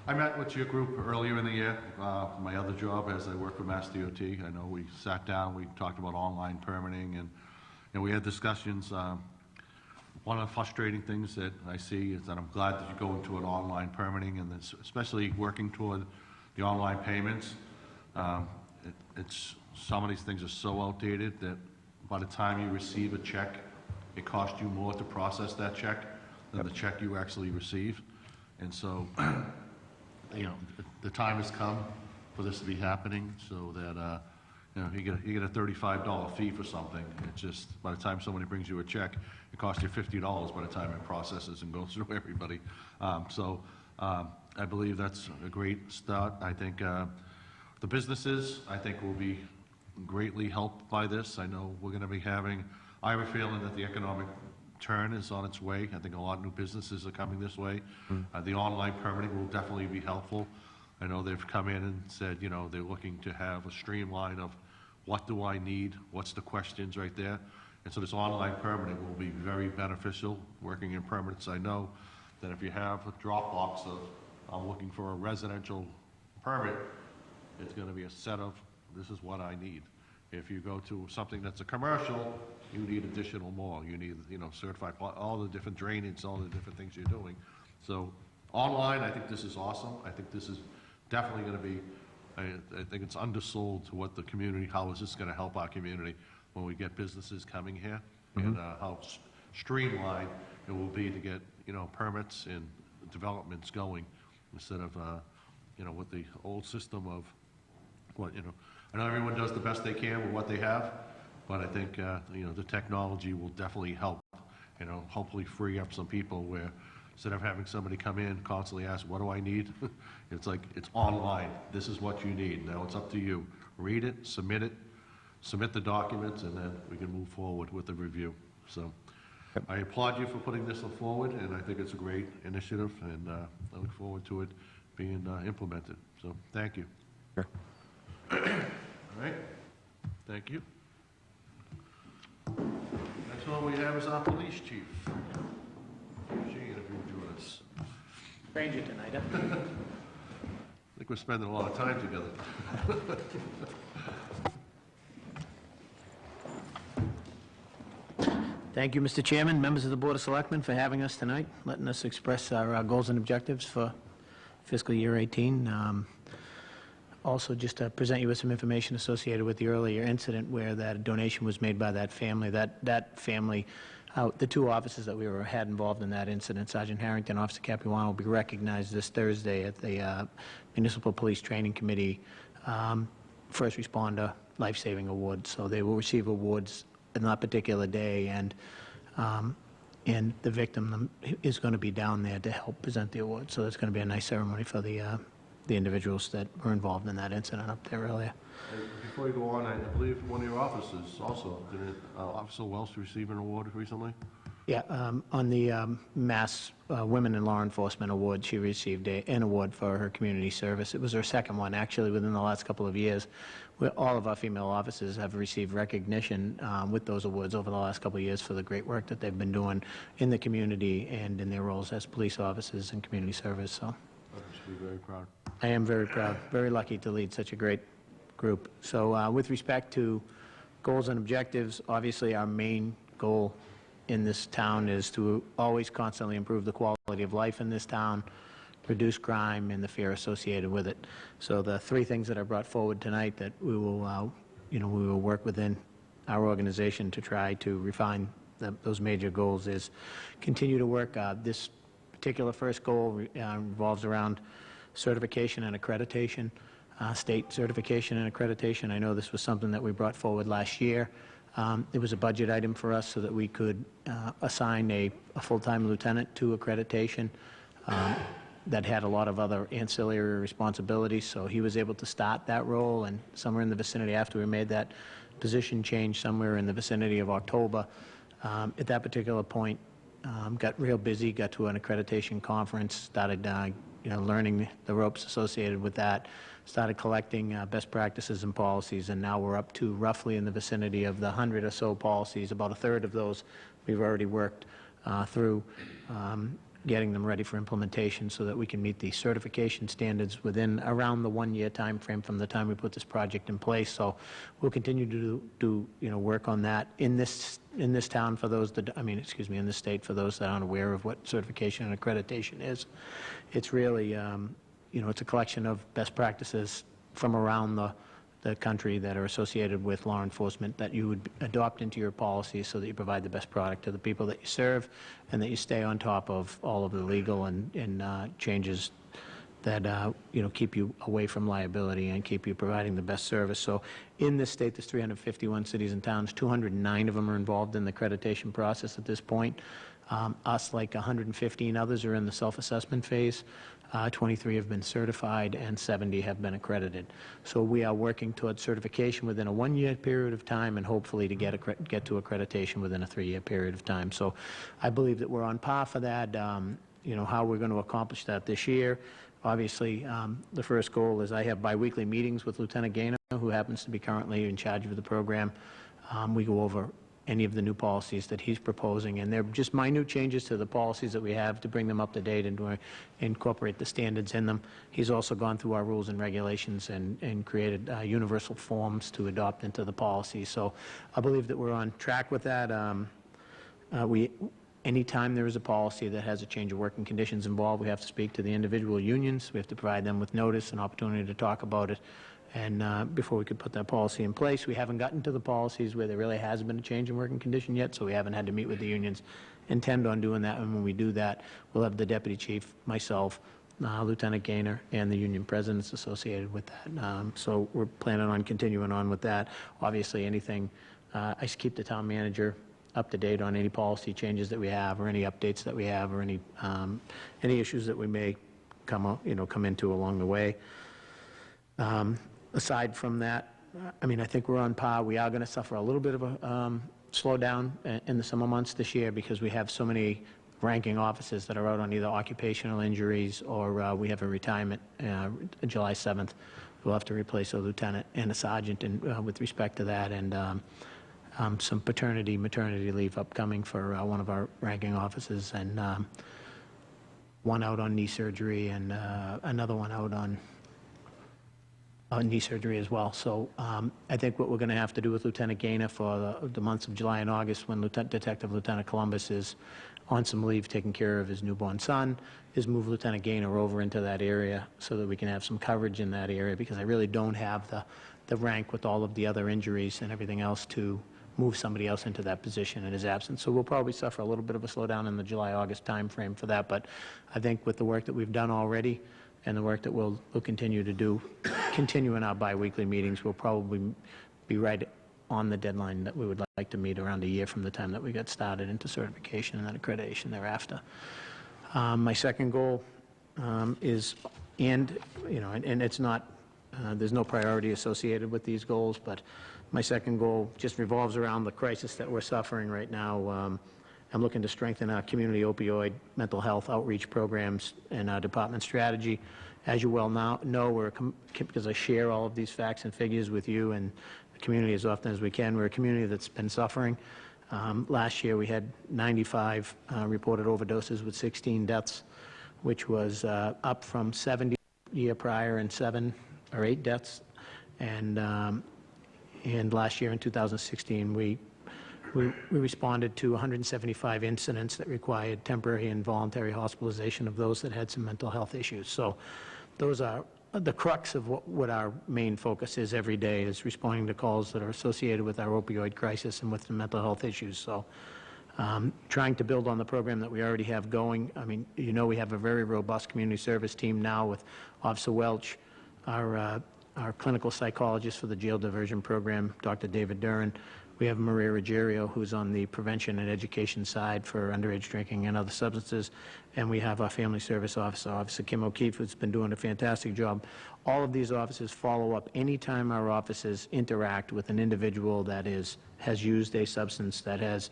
I met with your group earlier in the year, my other job as I work for Mass DOT. I know we sat down, we talked about online permitting, and we had discussions. One of the frustrating things that I see is that I'm glad that you're going to an online permitting, and especially working toward the online payments. It's some of these things are so outdated that by the time you receive a check, it costs you more to process that check than the check you actually receive. And so, you know, the time has come for this to be happening, so that You know, you get a $35 fee for something. It's just, by the time somebody brings you a check, it costs you $50 by the time it processes and goes through everybody. I believe that's a great start. I think the businesses, I think, will be greatly helped by this. I know we're going to be having, I have a feeling that the economic turn is on its way. I think a lot of new businesses are coming this way. The online permitting will definitely be helpful. I know they've come in and said, you know, they're looking to have a streamline of what do I need, what's the questions right there. And so this online permitting will be very beneficial. Working in permits, I know that if you have a Dropbox of, I'm looking for a residential permit, it's going to be a set of, this is what I need. If you go to something that's a commercial, you need additional more. You need, you know, certified, all the different drainage, all the different things you're doing. So online, I think this is awesome. I think this is definitely going to be, I think it's undersold to what the community, how is this going to help our community when we get businesses coming here, and how streamlined it will be to get, you know, permits and developments going instead of, you know, with the old system of what, you know, I know everyone does the best they can with what they have, but I think, you know, the technology will definitely help, you know, hopefully free up some people where instead of having somebody come in, constantly ask, what do I need? It's like, it's online. This is what you need. Now it's up to you. Read it, submit the documents, and then we can move forward with the review. So I applaud you for putting this forward, and I think it's a great initiative, and I look forward to it being implemented. So thank you. Sure. All right. Thank you. Next one we have is our police chief. Shane, if you would join us. Stranger tonight, huh? I think we're spending a lot of time together. Thank you, Mr. Chairman, members of the Board of Selectmen, for having us tonight, letting us express our goals and objectives for fiscal year 18. Also, just to present you with some information associated with the earlier incident where that donation was made by that family. That family, the two officers that had involved in that incident, Sergeant Harrington, Officer Capuano, will be recognized this Thursday at the Municipal Police Training Committee First Responder Life-Saving Award. So they will receive awards on that particular day, and the victim is going to be down there to help present the award. So it's going to be a nice ceremony for the individuals that were involved in that incident up there earlier. Before you go on, I believe one of your officers also, did Officer Welsh receive an award recently? Yeah, on the Mass Women in Law Enforcement Award, she received an award for her community service. It was her second one, actually, within the last couple of years. All of our female officers have received recognition with those awards over the last couple of years for the great work that they've been doing in the community and in their roles as police officers in community service. So I should be very proud. I am very proud, very lucky to lead such a great group. So with respect to goals and objectives, obviously our main goal in this town is to always constantly improve the quality of life in this town, reduce crime and the fear associated with it. So the three things that I brought forward tonight that we will, we will work within our organization to try to refine those major goals is continue to work. This particular first goal revolves around certification and accreditation, state certification and accreditation. I know this was something that we brought forward last year. It was a budget item for us so that we could assign a full-time lieutenant to accreditation that had a lot of other ancillary responsibilities. So he was able to start that role, and somewhere in the vicinity after we made that position change, somewhere in the vicinity of October, at that particular point, got real busy, got to an accreditation conference, started learning the ropes associated with that, started collecting best practices and policies, and now we're up to roughly in the vicinity of the 100 or so policies. About a third of those we've already worked through, getting them ready for implementation so that we can meet the certification standards within around the 1-year time frame from the time we put this project in place. So we'll continue to do work on that in this town for those that, in this state for those that aren't aware of what certification and accreditation is. It's really, it's a collection of best practices from around the country that are associated with law enforcement that you would adopt into your policies so that you provide the best product to the people that you serve and that you stay on top of all of the legal and changes that, keep you away from liability and keep you providing the best service. So in this state, there's 351 cities and towns. 209 of them are involved in the accreditation process at this point. Us, like 115 others, are in the self-assessment phase. 23 have been certified, and 70 have been accredited. So we are working towards certification within a 1-year period of time, and hopefully to get to accreditation within a 3-year period of time. So I believe that we're on par for that. How we're going to accomplish that this year. Obviously, the first goal is I have biweekly meetings with Lieutenant Gaynor, who happens to be currently in charge of the program. We go over any of the new policies that he's proposing, and they're just minute changes to the policies that we have to bring them up to date and to incorporate the standards in them. He's also gone through our rules and regulations and created universal forms to adopt into the policy. So I believe that we're on track with that. Anytime there is a policy that has a change of working conditions involved, we have to speak to the individual unions. We have to provide them with notice and opportunity to talk about it. And before we could put that policy in place, we haven't gotten to the policies where there really has been a change in working condition yet, so we haven't had to meet with the unions. Intend on doing that, and when we do that, we'll have the deputy chief, myself, Lieutenant Gaynor, and the union presidents associated with that. So we're planning on continuing on with that. Obviously, anything, I keep the town manager up to date on any policy changes that we have, or any updates that we have, or any issues that we may come into along the way. Aside from that, I think we're on par. We are going to suffer a little bit of a slowdown in the summer months this year because we have so many ranking officers that are out on either occupational injuries or we have a retirement July 7th. We'll have to replace a lieutenant and a sergeant with respect to that, and some maternity leave upcoming for one of our ranking officers, and one out on knee surgery, and another one out on knee surgery as well. So I think what we're going to have to do with Lieutenant Gaynor for the months of July and August, when Detective Lieutenant Columbus is on some leave taking care of his newborn son, is move Lieutenant Gaynor over into that area so that we can have some coverage in that area, because I really don't have the rank with all of the other injuries and everything else to move somebody else into that position in his absence. So we'll probably suffer a little bit of a slowdown in the July-August time frame for that, but I think with the work that we've done already and the work that we'll continue to do, continue in our biweekly meetings, we'll probably be right on the deadline that we would like to meet around a year from the time that we got started into certification and then accreditation thereafter. My second goal is, and it's not, there's no priority associated with these goals, but my second goal just revolves around the crisis that we're suffering right now. I'm looking to strengthen our community opioid mental health outreach programs and our department strategy. As you well know, because I share all of these facts and figures with you and the community as often as we can, we're a community that's been suffering. Last year we had 95 reported overdoses with 16 deaths, which was up from 70 the year prior and 7 or 8 deaths. And last year in 2016, we responded to 175 incidents that required temporary and voluntary hospitalization of those that had some mental health issues. So those are the crux of what our main focus is every day, is responding to calls that are associated with our opioid crisis and with the mental health issues. So trying to build on the program that we already have going. We have a very robust community service team now with Officer Welch, our clinical psychologist for the jail diversion program, Dr. David Duran. We have Maria Ruggiero, who's on the prevention and education side for underage drinking and other substances. And we have our family service officer, Officer Kim O'Keefe, who's been doing a fantastic job. All of these officers follow up anytime our officers interact with an individual that has used a substance, that has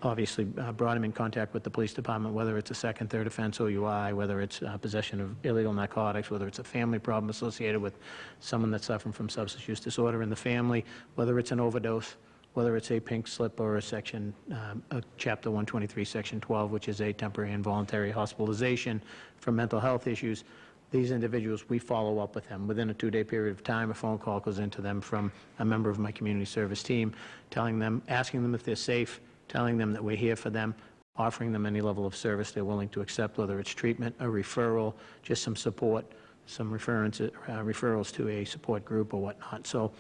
obviously brought him in contact with the police department, whether it's a second, third offense OUI, whether it's possession of illegal narcotics, whether it's a family problem associated with someone that's suffering from substance use disorder in the family, whether it's an overdose, whether it's a pink slip or a section, Chapter 123, Section 12, which is a temporary and voluntary hospitalization for mental health issues. These individuals, we follow up with them. Within a 2-day period of time, a phone call goes into them from a member of my community service team, asking them if they're safe, telling them that we're here for them, offering them any level of service they're willing to accept, whether it's treatment, a referral, just some support, some referrals to a support group or whatnot. So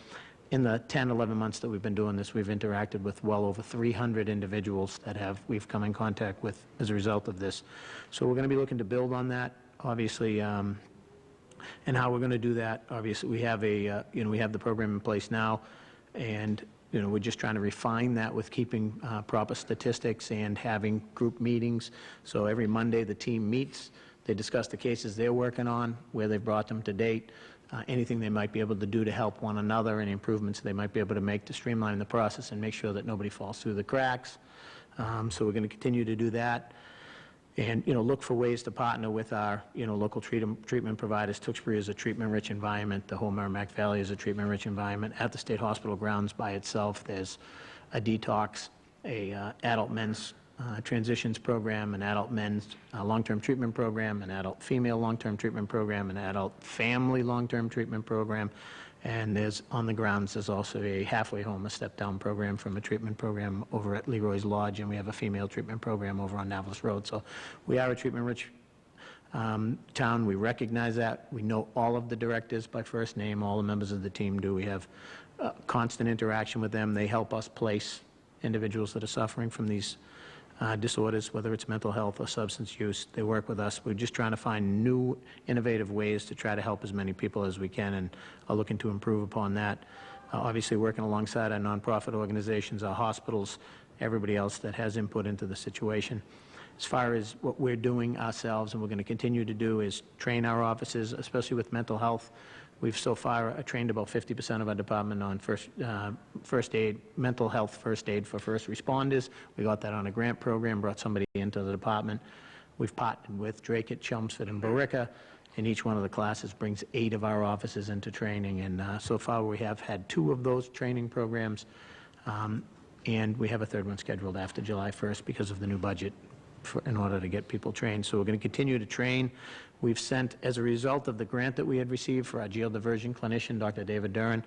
in the 10, 11 months that we've been doing this, we've interacted with well over 300 individuals that we've come in contact with as a result of this. So we're going to be looking to build on that. obviously, and how we're going to do that, obviously, we have we have the program in place now, and, we're just trying to refine that with keeping proper statistics and having group meetings. So every Monday, the team meets, they discuss the cases they're working on, where they've brought them to date, anything they might be able to do to help one another, any improvements they might be able to make to streamline the process and make sure that nobody falls through the cracks. So we're going to continue to do that. And, look for ways to partner with our, local treatment providers. Tewksbury is a treatment-rich environment. The whole Merrimack Valley is a treatment-rich environment. At the state hospital grounds by itself, there's a detox, a adult men's transitions program, an adult men's long-term treatment program, an adult female long-term treatment program, an adult family long-term treatment program. And there's, on the grounds, there's also a halfway home, a step-down program from a treatment program over at Leroy's Lodge, and we have a female treatment program over on Navalis Road. So we are a treatment-rich town. We recognize that. We know all of the directors by first name. All the members of the team do. We have constant interaction with them. They help us place individuals that are suffering from these disorders, whether it's mental health or substance use. They work with us. We're just trying to find new, innovative ways to try to help as many people as we can, and are looking to improve upon that. Obviously, working alongside our nonprofit organizations, our hospitals, everybody else that has input into the situation. As far as what we're doing ourselves, and we're going to continue to do, is train our offices, especially with mental health. We've so far trained about 50% of our department on first aid, mental health first aid for first responders. We got that on a grant program, brought somebody into the department. We've partnered with Drake at Chelmsford and Borica, and each one of the classes brings 8 of our offices into training. And so far we have had 2 of those training programs, and we have a 3rd one scheduled after July 1st because of the new budget in order to get people trained. So we're going to continue to train. We've sent, as a result of the grant that we had received for our jail diversion clinician, Dr. David Duran,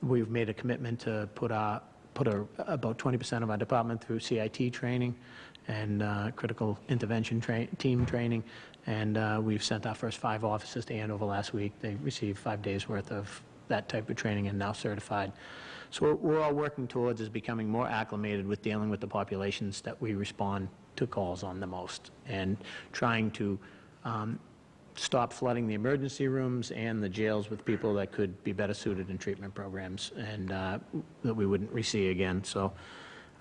we've made a commitment to put about 20% of our department through CIT training and critical intervention team training. And we've sent our first 5 officers to Andover last week. They received 5 days worth of that type of training and now certified. So what we're all working towards is becoming more acclimated with dealing with the populations that we respond to calls on the most, and trying to stop flooding the emergency rooms and the jails with people that could be better suited in treatment programs, and that we wouldn't re-see again. So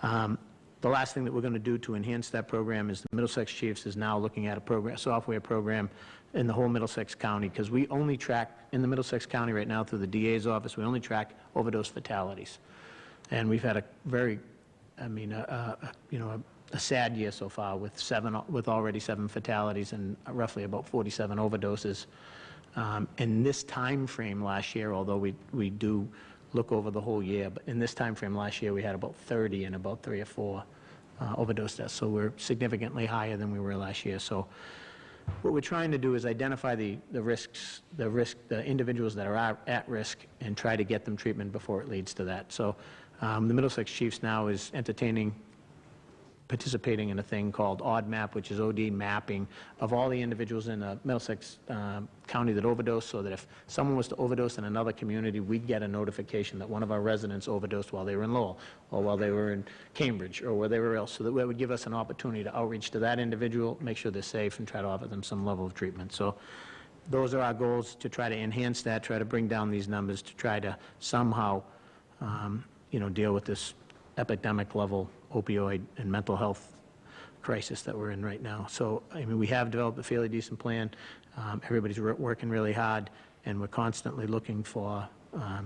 the last thing that we're going to do to enhance that program is the Middlesex Chiefs is now looking at a software program in the whole Middlesex County, because we only track, in the Middlesex County right now through the DA's office, we only track overdose fatalities. And we've had a very, a sad year so far with already 7 fatalities and roughly about 47 overdoses. In this time frame last year, although we do look over the whole year, but in this time frame last year we had about 30 and about 3 or 4 overdose deaths. So we're significantly higher than we were last year. So what we're trying to do is identify the individuals that are at risk and try to get them treatment before it leads to that. So the Middlesex Chiefs now is participating in a thing called ODMAP, which is OD mapping of all the individuals in the Middlesex County that overdose, so that if someone was to overdose in another community, we'd get a notification that one of our residents overdosed while they were in Lowell, or while they were in Cambridge, or wherever else, so that would give us an opportunity to outreach to that individual, make sure they're safe, and try to offer them some level of treatment. So those are our goals, to try to enhance that, try to bring down these numbers, to try to somehow deal with this epidemic level opioid and mental health crisis that we're in right now. So, we have developed a fairly decent plan. Everybody's working really hard, and we're constantly looking for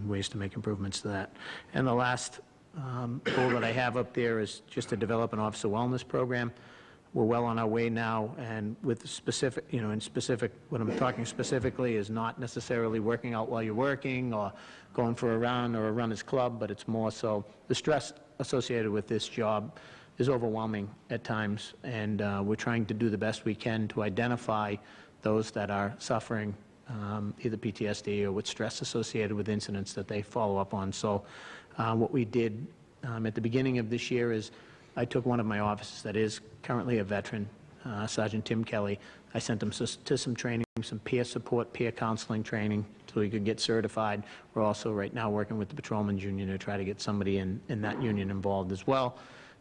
ways to make improvements to that. And the last goal that I have up there is just to develop an officer wellness program. We're well on our way now, and with specific, what I'm talking specifically is not necessarily working out while you're working or going for a run or a runner's club, but it's more so the stress associated with this job is overwhelming at times, and we're trying to do the best we can to identify those that are suffering either PTSD or with stress associated with incidents that they follow up on. So what we did at the beginning of this year is I took one of my officers that is currently a veteran, Sergeant Tim Kelly. I sent him to some training, some peer support, peer counseling training, so he could get certified. We're also right now working with the Patrolmen's Union to try to get somebody in that union involved as well.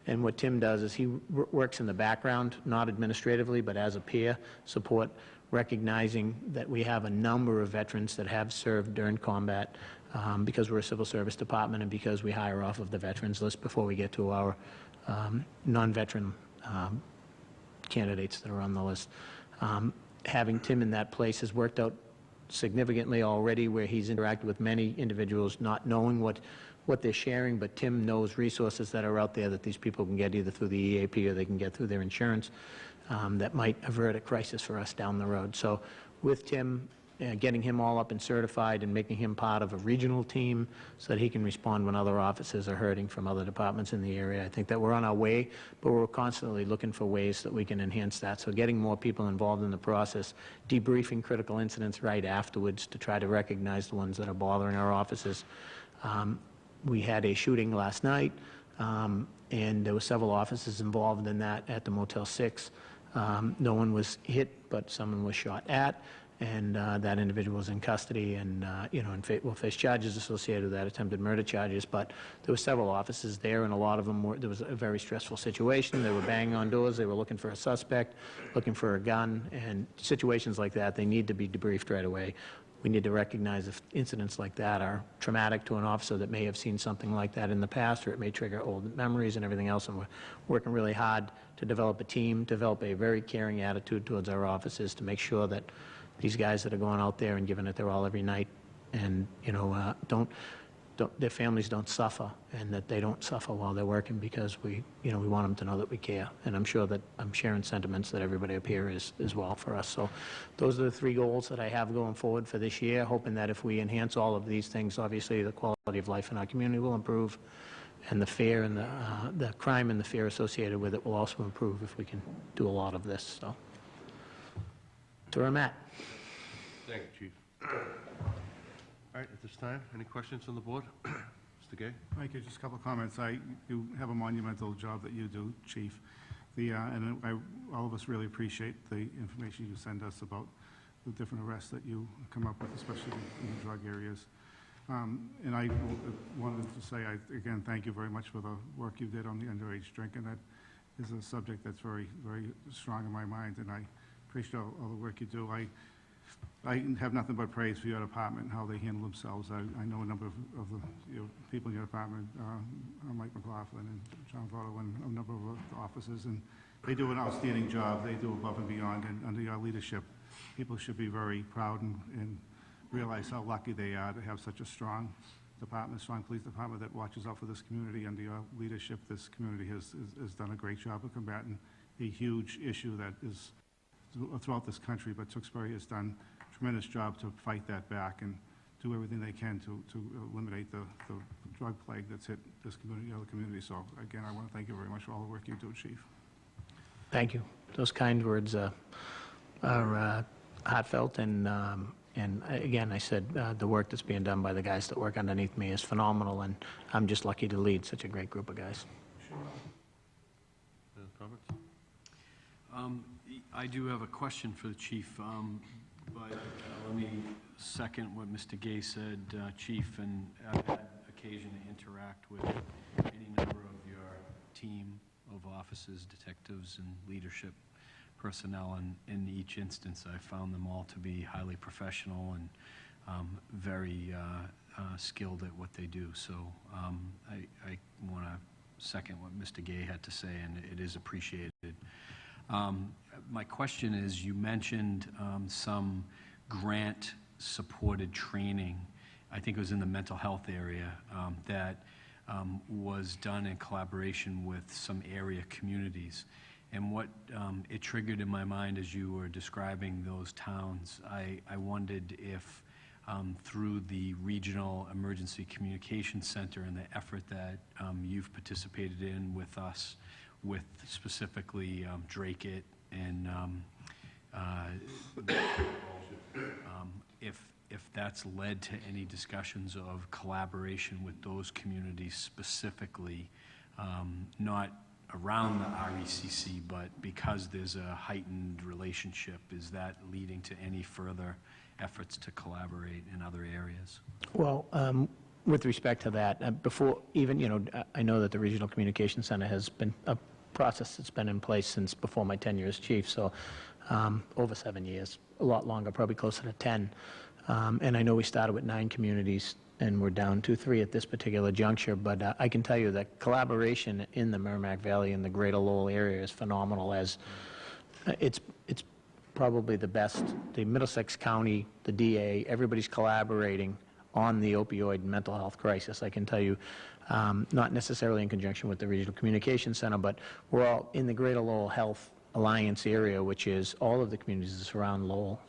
And what Tim does is he works in the background, not administratively, but as a peer support, recognizing that we have a number of veterans that have served during combat, because we're a civil service department and because we hire off of the veterans list before we get to our non-veteran candidates that are on the list. Having Tim in that place has worked out significantly already, where he's interacted with many individuals not knowing what they're sharing, but Tim knows resources that are out there that these people can get either through the EAP or they can get through their insurance, that might avert a crisis for us down the road. So with Tim, getting him all up and certified and making him part of a regional team so that he can respond when other officers are hurting from other departments in the area. I think that we're on our way, but we're constantly looking for ways that we can enhance that. So getting more people involved in the process, debriefing critical incidents right afterwards to try to recognize the ones that are bothering our officers. We had a shooting last night, and there were several officers involved in that at the Motel 6. No one was hit, but someone was shot at. And that individual was in custody and, will face charges associated with that, attempted murder charges. But there were several officers there, and a lot of them there was a very stressful situation. They were banging on doors. They were looking for a suspect, looking for a gun. And situations like that, they need to be debriefed right away. We need to recognize if incidents like that are traumatic to an officer that may have seen something like that in the past, or it may trigger old memories and everything else. And we're working really hard to develop a team, develop a very caring attitude towards our officers to make sure that these guys that are going out there and giving it their all every night, and their families don't suffer, and that they don't suffer while they're working, because we want them to know that we care. And I'm sure that I'm sharing sentiments that everybody up here is as well for us. So those are the 3 goals that I have going forward for this year, hoping that if we enhance all of these things, obviously the quality of life in our community will improve, and the fear and the crime and the fear associated with it will also improve if we can do a lot of this. So that's where I'm at. Thank you, Chief. All right, at this time, any questions from the board? Mr. Gay? Thank you. Just a couple of comments. You have a monumental job that you do, Chief. All of us really appreciate the information you send us about the different arrests that you come up with, especially in the drug areas. And I wanted to say, again, thank you very much for the work you did on the underage drinking. That is a subject that's very, very strong in my mind, and I appreciate all the work you do. I have nothing but praise for your department and how they handle themselves. I know a number of the people in your department, Mike McLaughlin and John Votto, and a number of the officers, and they do an outstanding job. They do above and beyond, and under your leadership, people should be very proud and realize how lucky they are to have such a strong department, strong police department that watches out for this community. Under your leadership, this community has done a great job of combating a huge issue that is throughout this country, but Tewksbury has done a tremendous job to fight that back and do everything they can to eliminate the drug plague that's hit this community and other communities. So again, I want to thank you very much for all the work you do, Chief. Thank you. Those kind words are heartfelt, and again, I said the work that's being done by the guys that work underneath me is phenomenal, and I'm just lucky to lead such a great group of guys. Any comments? I do have a question for the Chief, but let me second what Mr. Gay said, Chief, and I've had occasion to interact with any number of your team of officers, detectives, and leadership personnel, and in each instance I found them all to be highly professional and very skilled at what they do. So I want to second what Mr. Gay had to say, and it is appreciated. My question is, you mentioned some grant-supported training, I think it was in the mental health area, that was done in collaboration with some area communities. And what it triggered in my mind as you were describing those towns, I wondered if through the Regional Emergency Communication Center and the effort that you've participated in with us, with specifically Drake-It and if that's led to any discussions of collaboration with those communities specifically, not around the RECC, but because there's a heightened relationship, is that leading to any further efforts to collaborate in other areas? Well, with respect to that, before even, I know that the Regional Communication Center has been a process that's been in place since before my tenure as chief. So over 7 years, a lot longer, probably closer to 10. And I know we started with 9 communities, and we're down to 3 at this particular juncture, but I can tell you that collaboration in the Merrimack Valley and the greater Lowell area is phenomenal, as it's probably the best. The Middlesex County, the DA, everybody's collaborating on the opioid mental health crisis. I can tell you, not necessarily in conjunction with the Regional Communications Center, but we're all in the Greater Lowell Health Alliance area, which is all of the communities that surround Lowell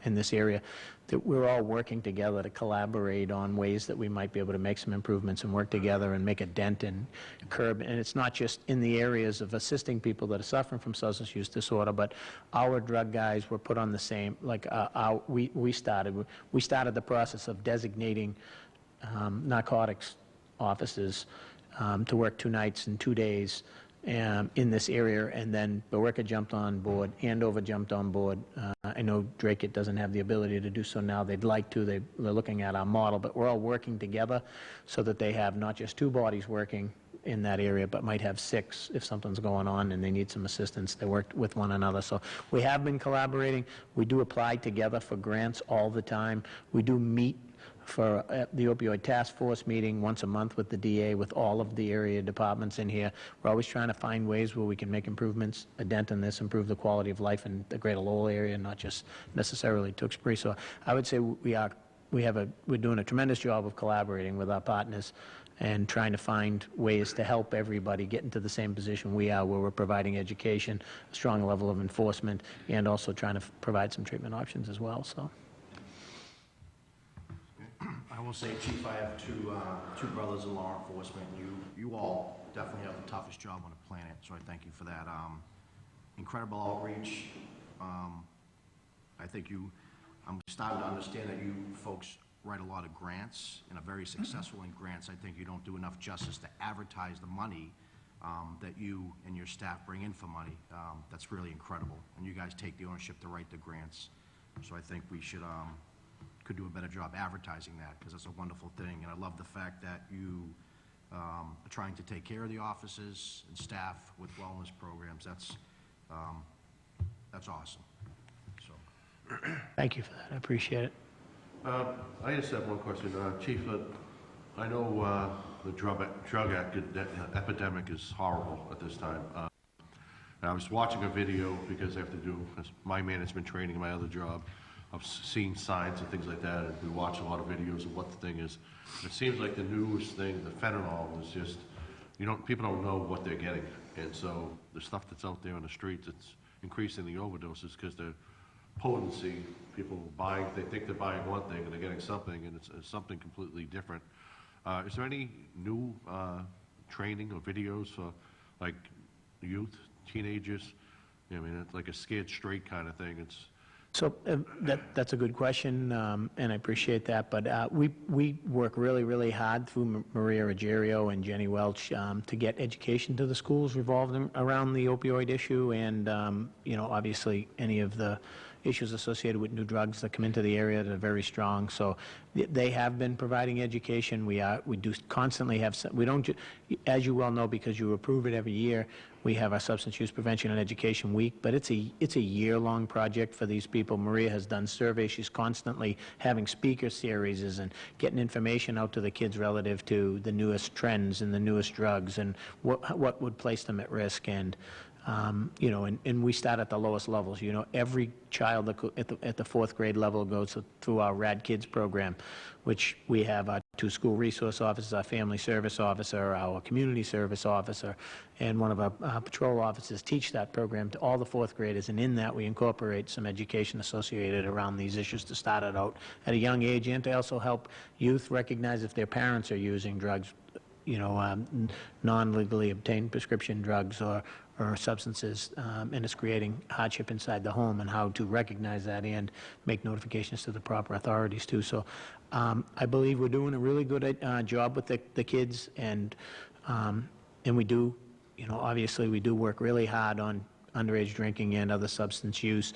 in this area, that we're all working together to collaborate on ways that we might be able to make some improvements and work together and make a dent and curb. And it's not just in the areas of assisting people that are suffering from substance use disorder, but our drug guys were put on the same, like we started the process of designating narcotics officers to work 2 nights and 2 days in this area, and then Billerica jumped on board, Andover jumped on board. I know Drake doesn't have the ability to do so now. They'd like to. They're looking at our model, but we're all working together so that they have not just 2 bodies working in that area, but might have 6 if something's going on and they need some assistance. They work with one another. So we have been collaborating. We do apply together for grants all the time. We do meet for the opioid task force meeting once a month with the DA, with all of the area departments in here. We're always trying to find ways where we can make improvements, a dent in this, improve the quality of life in the greater Lowell area, not just necessarily Tewksbury. So I would say we're doing a tremendous job of collaborating with our partners and trying to find ways to help everybody get into the same position we are, where we're providing education, a strong level of enforcement, and also trying to provide some treatment options as well. So. I will say, Chief, I have two brothers in law enforcement. You all definitely have the toughest job on the planet, so I thank you for that. Incredible outreach. I think I'm starting to understand that you folks write a lot of grants and are very successful in grants. I think you don't do enough justice to advertise the money that you and your staff bring in for money. That's really incredible. And you guys take the ownership to write the grants. So I think we could do a better job advertising that, because it's a wonderful thing. And I love the fact that you are trying to take care of the offices and staff with wellness programs. That's awesome. So. Thank you for that. I appreciate it. I just have one question. Chief, I know the drug epidemic is horrible at this time. And I was watching a video, because I have to do my management training in my other job, of seeing signs and things like that, and we watch a lot of videos of what the thing is. It seems like the newest thing, the fentanyl, is just, people don't know what they're getting. And so the stuff that's out there on the streets, it's increasing the overdoses because the potency, people buying, they think they're buying one thing and they're getting something, and it's something completely different. Is there any new training or videos for, like, youth, teenagers? I mean, it's like a scared straight kind of thing. So that's a good question, and I appreciate that. But we work really, really hard through Maria Ruggiero and Jenny Welch to get education to the schools revolving around the opioid issue, and obviously any of the issues associated with new drugs that come into the area that are very strong. So they have been providing education. We do constantly have. We don't, as you well know, because you approve it every year. We have our Substance Use Prevention and Education Week, but it's a year-long project for these people. Maria has done surveys. She's constantly having speaker series and getting information out to the kids relative to the newest trends and the newest drugs and what would place them at risk. And and we start at the lowest levels. Every child at the 4th grade level goes through our Rad Kids program, which we have our 2 school resource officers, our family service officer, our community service officer, and one of our patrol officers teach that program to all the 4th graders. And in that, we incorporate some education associated around these issues to start it out at a young age, and to also help youth recognize if their parents are using drugs, non-legally obtained prescription drugs or substances, and it's creating hardship inside the home, and how to recognize that and make notifications to the proper authorities too. So I believe we're doing a really good job with the kids, and we do, obviously we do work really hard on underage drinking and other substance use.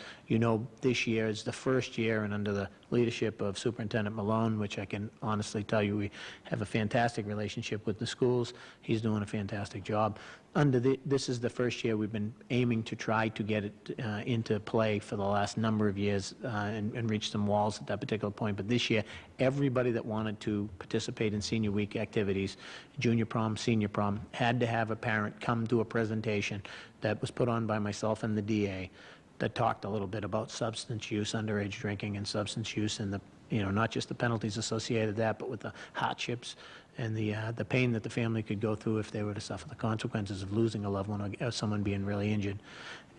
This year is the first year, and under the leadership of Superintendent Malone, which I can honestly tell you we have a fantastic relationship with the schools. He's doing a fantastic job. This is the first year we've been aiming to try to get it into play for the last number of years and reach some walls at that particular point. But this year, everybody that wanted to participate in Senior Week activities, junior prom, senior prom, had to have a parent come to a presentation that was put on by myself and the DA that talked a little bit about substance use, underage drinking, and substance use, and the, not just the penalties associated with that, but with the hardships and the pain that the family could go through if they were to suffer the consequences of losing a loved one or someone being really injured.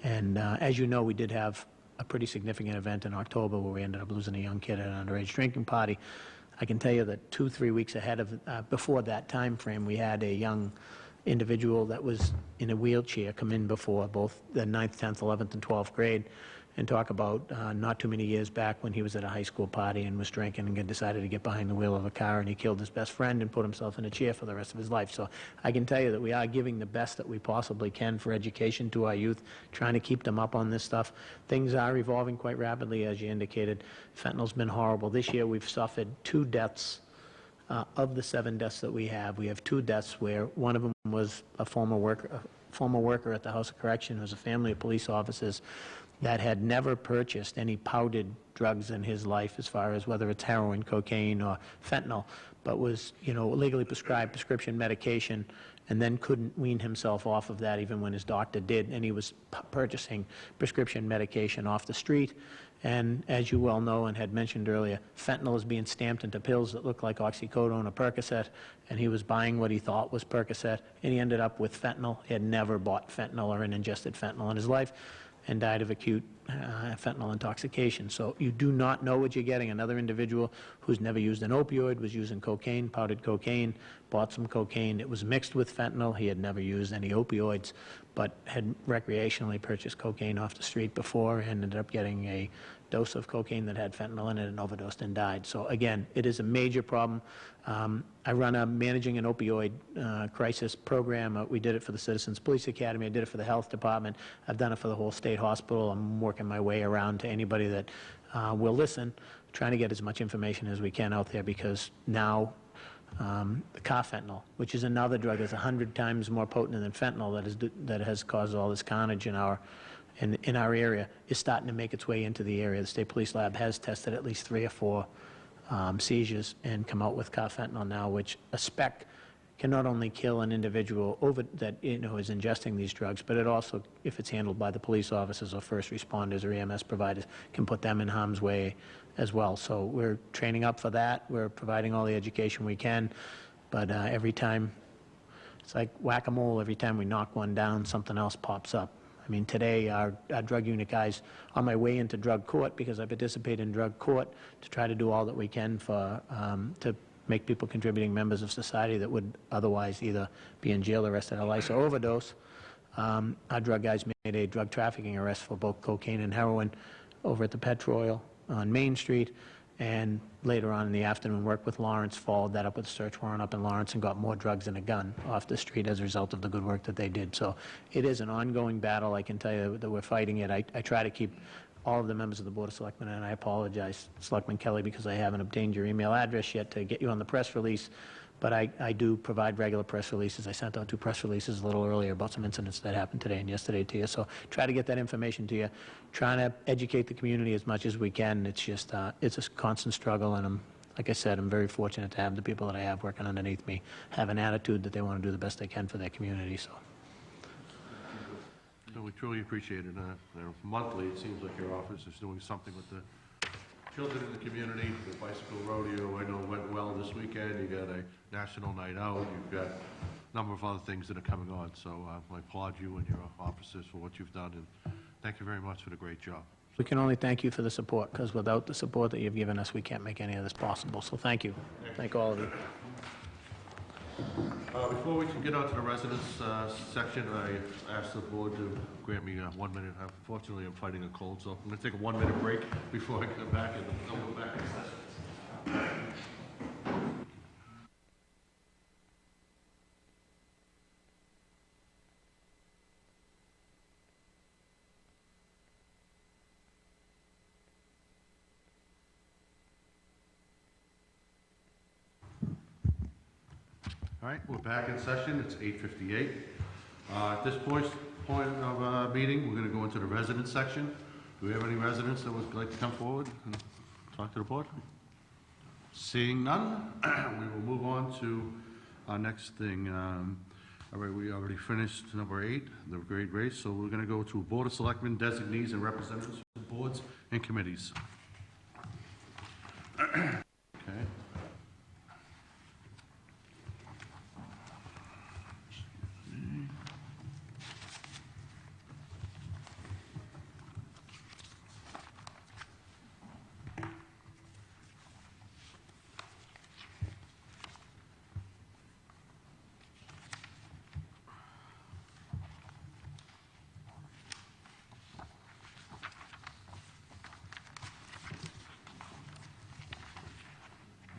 And as you know, we did have a pretty significant event in October where we ended up losing a young kid at an underage drinking party. I can tell you that 2-3 weeks ahead of before that time frame, we had a young individual that was in a wheelchair come in before both the 9th, 10th, 11th, and 12th grade and talk about not too many years back when he was at a high school party and was drinking and decided to get behind the wheel of a car, and he killed his best friend and put himself in a chair for the rest of his life. So I can tell you that we are giving the best that we possibly can for education to our youth, trying to keep them up on this stuff. Things are evolving quite rapidly, as you indicated. Fentanyl's been horrible. This year we've suffered 2 deaths. Of the 7 deaths that we have 2 deaths where one of them was a former worker at the House of Correction, who was a family of police officers that had never purchased any powdered drugs in his life, as far as whether it's heroin, cocaine, or fentanyl, but was, legally prescribed prescription medication, and then couldn't wean himself off of that even when his doctor did, and he was purchasing prescription medication off the street. And as you well know and had mentioned earlier, fentanyl is being stamped into pills that look like oxycodone or Percocet, and he was buying what he thought was Percocet, and he ended up with fentanyl. He had never bought fentanyl or ingested fentanyl in his life and died of acute fentanyl intoxication. So you do not know what you're getting. Another individual who's never used an opioid was using cocaine, powdered cocaine, bought some cocaine. It was mixed with fentanyl. He had never used any opioids, but had recreationally purchased cocaine off the street before and ended up getting a dose of cocaine that had fentanyl in it and overdosed and died. So again, it is a major problem. I run a managing an opioid crisis program. We did it for the Citizens Police Academy. I did it for the health department. I've done it for the whole state hospital. I'm working my way around to anybody that will listen, trying to get as much information as we can out there, because now the carfentanil, which is another drug that's 100 times more potent than fentanyl, that has caused all this carnage in our area, is starting to make its way into the area. The State Police Lab has tested at least 3 or 4 seizures and come out with carfentanil now, which a spec can not only kill an individual that is ingesting these drugs, but it also, if it's handled by the police officers or first responders or EMS providers, can put them in harm's way as well. So we're training up for that. We're providing all the education we can, but every time, it's like whack-a-mole. Every time we knock one down, something else pops up. I mean, today our drug unit guys, on my way into drug court, because I participate in drug court to try to do all that we can for to make people contributing members of society that would otherwise either be in jail the rest of their lives or overdose. Our drug guys made a drug trafficking arrest for both cocaine and heroin over at the Petroil on Main Street, and later on in the afternoon worked with Lawrence, followed that up with a search warrant up in Lawrence, and got more drugs and a gun off the street as a result of the good work that they did. So it is an ongoing battle. I can tell you that we're fighting it. I try to keep all of the members of the Board of Selectmen, and I apologize, Selectman Kelly, because I haven't obtained your email address yet to get you on the press release, but I do provide regular press releases. I sent out 2 press releases a little earlier about some incidents that happened today and yesterday to you. So try to get that information to you, trying to educate the community as much as we can. It's just, it's a constant struggle, and like I said, I'm very fortunate to have the people that I have working underneath me have an attitude that they want to do the best they can for their community. So. No, we truly appreciate it. Monthly, it seems like your office is doing something with the children in the community. The bicycle rodeo, I know, went well this weekend. You got a national night out. You've got a number of other things that are coming on. So I applaud you and your officers for what you've done, and thank you very much for the great job. We can only thank you for the support, because without the support that you've given us, we can't make any of this possible. So thank you. Thank all of you. Before we can get on to the residents section, I asked the board to grant me 1 minute. Unfortunately, I'm fighting a cold, so I'm going to take a 1-minute break before I come back and go back in session. All right, we're back in session. It's 8:58. At this point of meeting, we're going to go into the residents section. Do we have any residents that would like to come forward and talk to the board? Seeing none, we will move on to our next thing. All right, we already finished number 8, the grade race, so we're going to go to Board of Selectmen designees and representatives of boards and committees. Okay.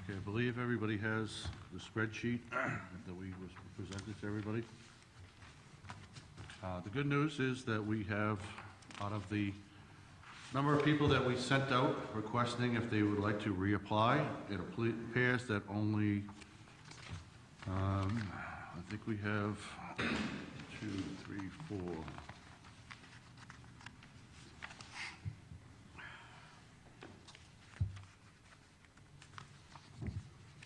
Okay, I believe everybody has the spreadsheet that we presented to everybody. The good news is that we have, out of the number of people that we sent out requesting if they would like to reapply, it appears that only, I think we have 2, 3, 4.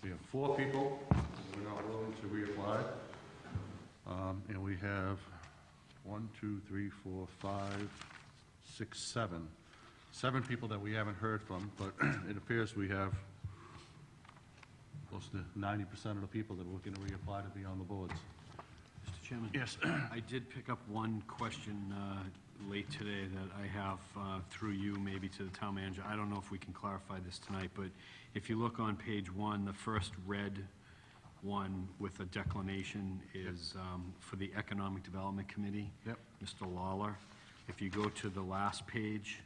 We have 4 people who are not willing to reapply. And we have 1, 2, 3, 4, 5, 6, 7. 7 people that we haven't heard from, but it appears we have close to 90% of the people that are looking to reapply to be on the boards. Mr. Chairman? Yes. I did pick up one question late today that I have through you, maybe to the town manager. I don't know if we can clarify this tonight, but if you look on page 1, the first red one with a declination is for the Economic Development Committee. Yep. Mr. Lawler. If you go to the last page,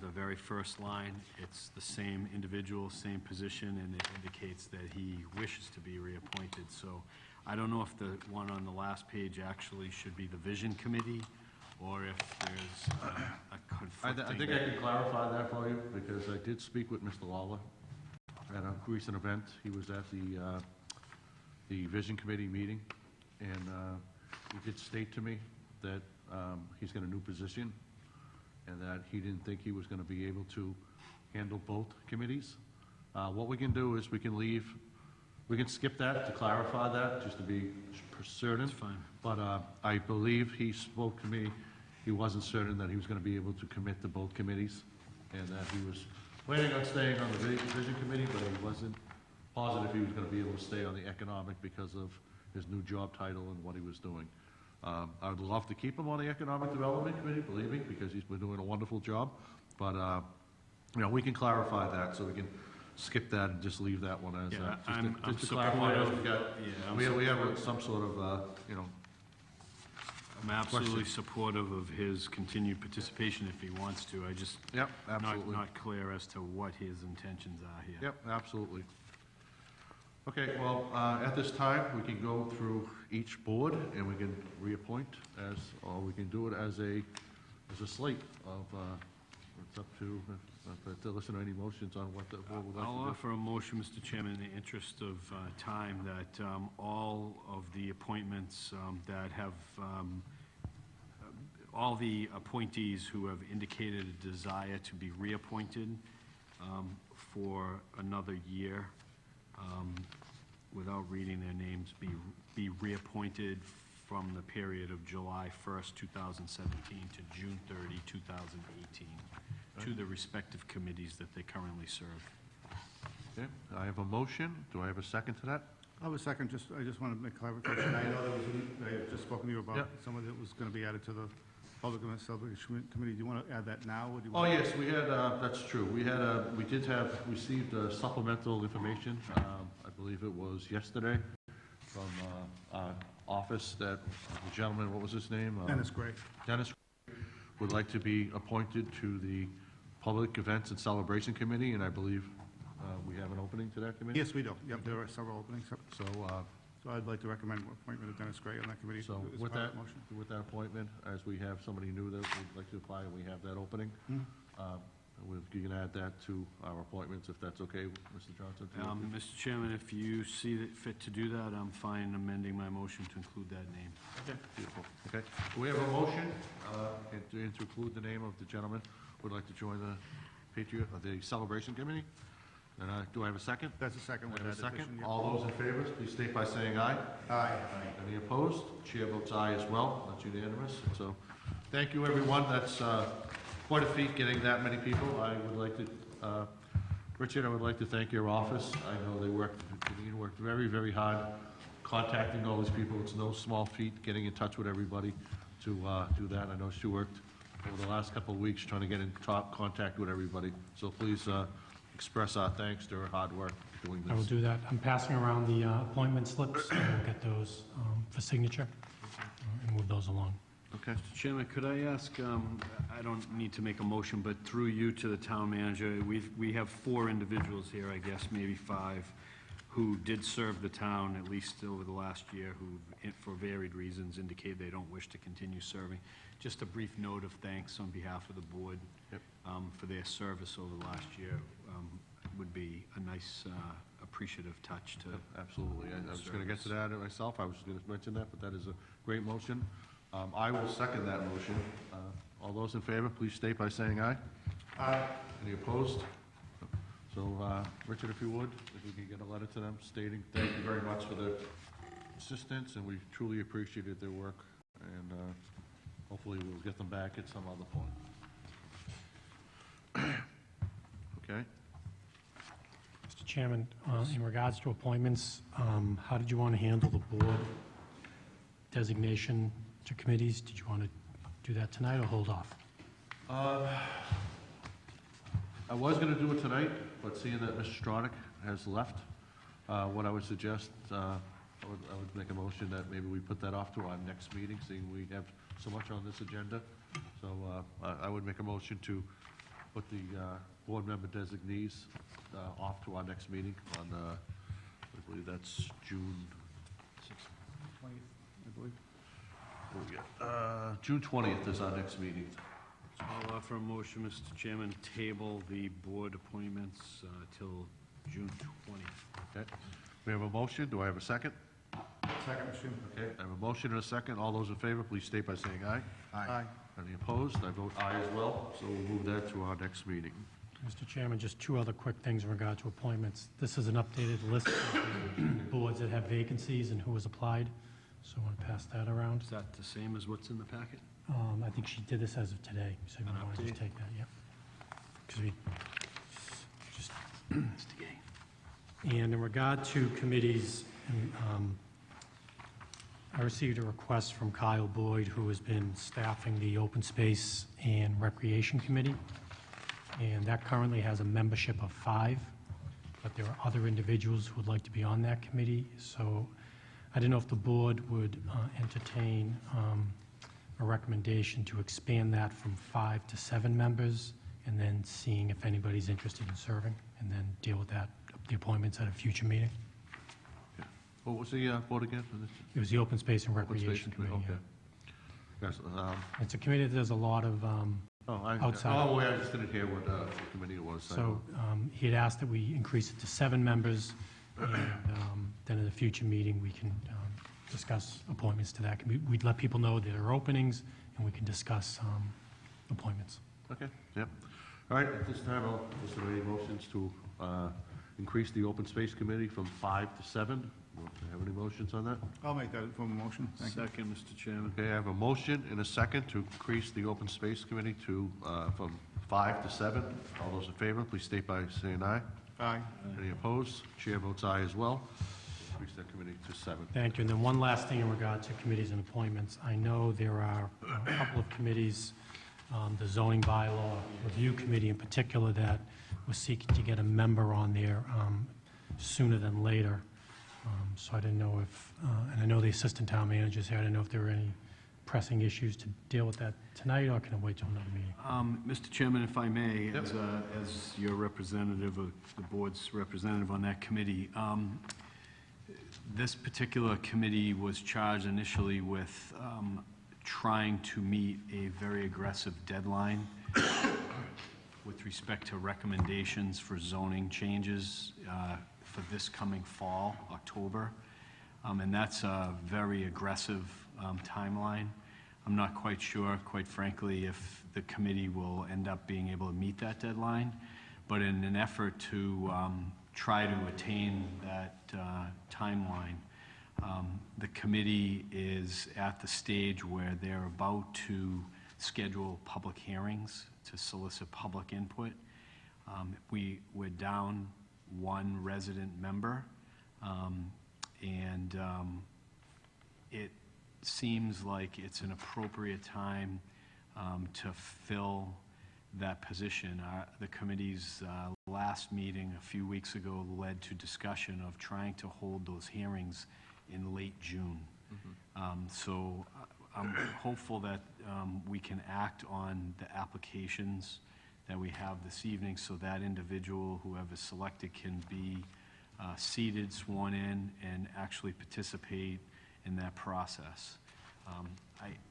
the very first line, it's the same individual, same position, and it indicates that he wishes to be reappointed. So I don't know if the one on the last page actually should be the Vision Committee, or if there's a conflicting... I think I can clarify that for you, because I did speak with Mr. Lawler at a recent event. He was at the Vision Committee meeting, and he did state to me that he's got a new position, and that he didn't think he was going to be able to handle both committees. What we can do is we can skip that to clarify that, just to be certain. That's fine. But I believe he spoke to me, he wasn't certain that he was going to be able to commit to both committees, and that he was planning on staying on the Vision Committee, but he wasn't positive he was going to be able to stay on the Economic because of his new job title and what he was doing. I would love to keep him on the Economic Development Committee, believe me, because he's been doing a wonderful job. But, you know, we can clarify that, so we can skip that and just leave that one as, just to clarify. We have some sort of, you know, I'm absolutely supportive of his continued participation if he wants to. I just absolutely. Not clear as to what his intentions are here. Yep, absolutely. Okay, well, at this time, we can go through each board and we can reappoint as, or we can do it as a slate of, it's up to listen to any motions on what the board would like to do. I'll offer a motion, Mr. Chairman, in the interest of time, that all of the appointments that have, all the appointees who have indicated a desire to be reappointed for another year, without reading their names, be reappointed from the period of July 1st, 2017 to June 30, 2018, to the respective committees that they currently serve. Okay, I have a motion. Do I have a second to that? I have a second. I just want to make clarification. I know I have just spoken to you about someone that was going to be added to the Public and Celebration Committee. Do you want to add that now? Or do you want yes, we had, that's true. We did have received supplemental information, I believe it was yesterday, from our office, that the gentleman, what was his name? Dennis Gray. Dennis would like to be appointed to the Public Events and Celebration Committee, and I believe we have an opening to that committee? Yes, we do. Yep, there are several openings. So, so I'd like to recommend appointment of Dennis Gray on that committee. so as with part of that, the motion. with that appointment, as we have somebody new that would like to apply, and we have that opening, You can add that to our appointments, if that's okay, Mr. Johnson? Mr. Chairman, if you see it fit to do that, I'm fine amending my motion to include that name. Okay, beautiful. Okay, we have a motion to include the name of the gentleman who would like to join the Celebration Committee. And do I have a second? That's a second. I have a second. All those in favor, please state by saying aye. Aye. Any opposed? Chair votes aye as well. That's unanimous. So, thank you, everyone. That's quite a feat getting that many people. I would like to, Richard, I would like to thank your office. I know you worked very, very hard contacting all these people. It's no small feat getting in touch with everybody to do that. I know she worked over the last couple of weeks trying to get in contact with everybody. So please express our thanks to her hard work doing this. I will do that. I'm passing around the appointment slips, and we'll get those for signature and move those along. Okay. Mr. Chairman, could I ask, I don't need to make a motion, but through you to the town manager, we have 4 individuals here, I guess, maybe 5, who did serve the town, at least over the last year, who, for varied reasons, indicate they don't wish to continue serving. Just a brief note of thanks on behalf of the board for their service over the last year would be a nice appreciative touch to. Absolutely. I was going to get to that myself. I was going to mention that, but that is a great motion. I will second that motion. All those in favor, please state by saying aye. Aye. Any opposed? So, Richard, if you would, if we could get a letter to them stating thank you very much for their assistance, and we truly appreciated their work, and hopefully we'll get them back at some other point. Okay. Mr. Chairman, in regards to appointments, how did you want to handle the board designation to committees? Did you want to do that tonight or hold off? I was going to do it tonight, but seeing that Mr. Stronach has left, what I would suggest, I would make a motion that maybe we put that off to our next meeting, seeing we have so much on this agenda. So I would make a motion to put the board member designees off to our next meeting on, I believe that's June 20th, I believe. June 20th is our next meeting. I'll offer a motion, Mr. Chairman, table the board appointments till June 20th. Okay. We have a motion. Do I have a second? Second, Mr. Chairman. Okay. I have a motion and a second. All those in favor, please state by saying aye. Aye. Any opposed? I vote aye as well. So we'll move that to our next meeting. Mr. Chairman, just 2 other quick things in regard to appointments. This is an updated list of the boards that have vacancies and who has applied, so I want to pass that around. Is that the same as what's in the packet? I think she did this as of today, so you want to just take that, yeah. Because we just Investigating. And in regard to committees, I received a request from Kyle Boyd, who has been staffing the Open Space and Recreation Committee, and that currently has a membership of 5, but there are other individuals who would like to be on that committee, so I didn't know if the board would entertain a recommendation to expand that from 5 to 7 members, and then seeing if anybody's interested in serving, and then deal with that, the appointments at a future meeting. What was the board again? It was the Open Space and Open Space Recreation Committee. Okay. Yeah. Yes, It's a committee that does a lot of outside. I just didn't hear what committee it was. So he had asked that we increase it to 7 members, and then at a future meeting, we can discuss appointments to that committee. We'd let people know there are openings, and we can discuss appointments. Okay, yep. All right, at this time, is there any motions to increase the Open Space Committee from 5 to 7? Do you have any motions on that? I'll make that from a motion. Thank you. Second, Mr. Chairman. Okay, I have a motion and a second to increase the Open Space Committee to, from 5 to 7. All those in favor, please state by saying aye. Aye. Any opposed? Chair votes aye as well. Increase that committee to 7. Thank you. And then one last thing in regard to committees and appointments. I know there are a couple of committees, the zoning bylaw review committee in particular, that was seeking to get a member on there sooner than later. So I didn't know if, and I know the assistant town manager's here, I didn't know if there were any pressing issues to deal with that tonight, or can I wait till another meeting? Mr. Chairman, if I may, as your representative, of the board's representative on that committee, this particular committee was charged initially with trying to meet a very aggressive deadline with respect to recommendations for zoning changes for this coming fall, October. And that's a very aggressive timeline. I'm not quite sure, quite frankly, if the committee will end up being able to meet that deadline. But in an effort to try to attain that timeline, the committee is at the stage where they're about to schedule public hearings to solicit public input. We're down one resident member, and it seems like it's an appropriate time to fill that position. The committee's last meeting a few weeks ago led to discussion of trying to hold those hearings in late June. So I'm hopeful that we can act on the applications that we have this evening so that individual, whoever's selected, can be seated, sworn in, and actually participate in that process.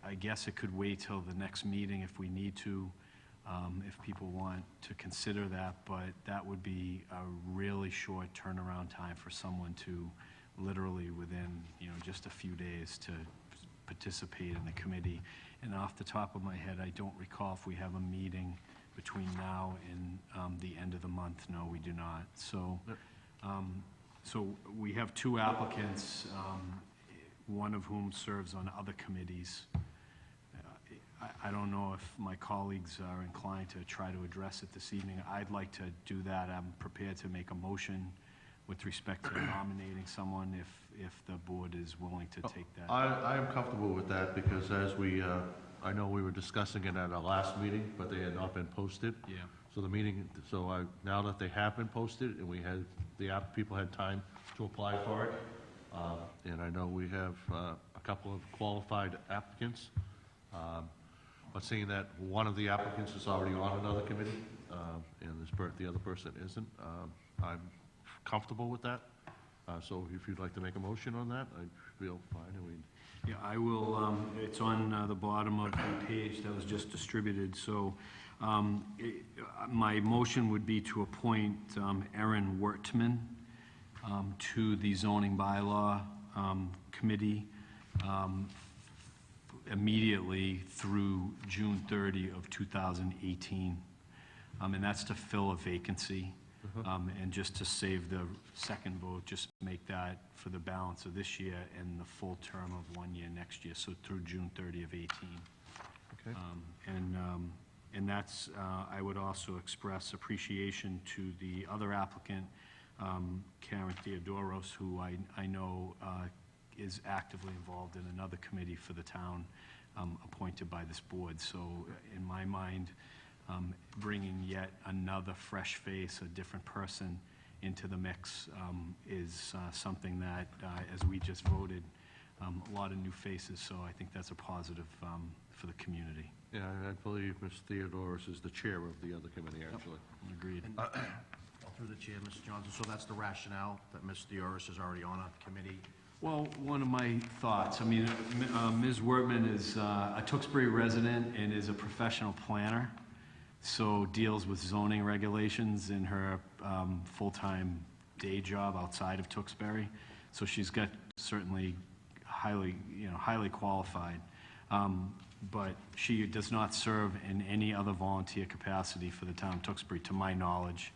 I guess it could wait till the next meeting if we need to, if people want to consider that, but that would be a really short turnaround time for someone to literally within, just a few days to participate in the committee. And off the top of my head, I don't recall if we have a meeting between now and the end of the month. No, we do not. So, so we have two applicants, one of whom serves on other committees. I don't know if my colleagues are inclined to try to address it this evening. I'd like to do that. I'm prepared to make a motion with respect to nominating someone if the board is willing to take that. I am comfortable with that because as we, I know we were discussing it at our last meeting, but they had not been posted. Yeah. So the meeting, now that they have been posted and we had, people had time to apply for it, and I know we have a couple of qualified applicants, but seeing that one of the applicants is already on another committee, and the other person isn't, I'm comfortable with that. So if you'd like to make a motion on that, I feel fine. Yeah, I will, it's on the bottom of the page that was just distributed. So my motion would be to appoint Erin to the zoning bylaw committee immediately through June 30 of 2018. And that's to fill a vacancy. And just to save the second vote, just make that for the balance of this year and the full term of 1 year next year, so through June 30 of 18. Okay. And that's, I would also express appreciation to the other applicant, Karen Theodoros, who I know is actively involved in another committee for the town appointed by this board. So in my mind, bringing yet another fresh face, a different person into the mix is something that, as we just voted, a lot of new faces, so I think that's a positive for the community. Yeah, I believe Ms. Theodoros is the chair of the other committee, actually. Agreed. Through the chair, Mr. Johnson, so that's the rationale that Ms. Theodoros is already on a committee? Well, one of my thoughts, I mean, Ms. Wertman is a Tewksbury resident and is a professional planner, so deals with zoning regulations in her full-time day job outside of Tewksbury. So she's got certainly highly qualified. But she does not serve in any other volunteer capacity for the town of Tewksbury, to my knowledge.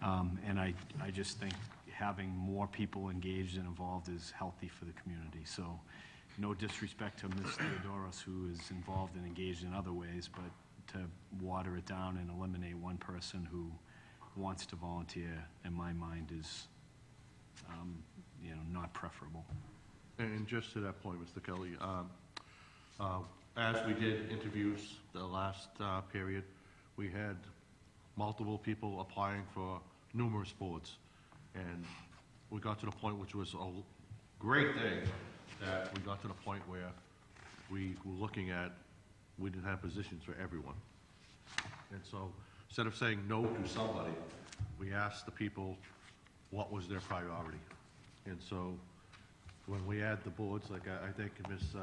And I just think having more people engaged and involved is healthy for the community. So no disrespect to Ms. Theodoros, who is involved and engaged in other ways, but to water it down and eliminate one person who wants to volunteer, in my mind, is not preferable. And just to that point, Mr. Kelly, as we did interviews the last period, we had multiple people applying for numerous boards. And we got to the point, which was a great thing, that we got to the point where we were looking at, we didn't have positions for everyone. And so instead of saying no to somebody, we asked the people what was their priority. And so when we add the boards, like I think Ms.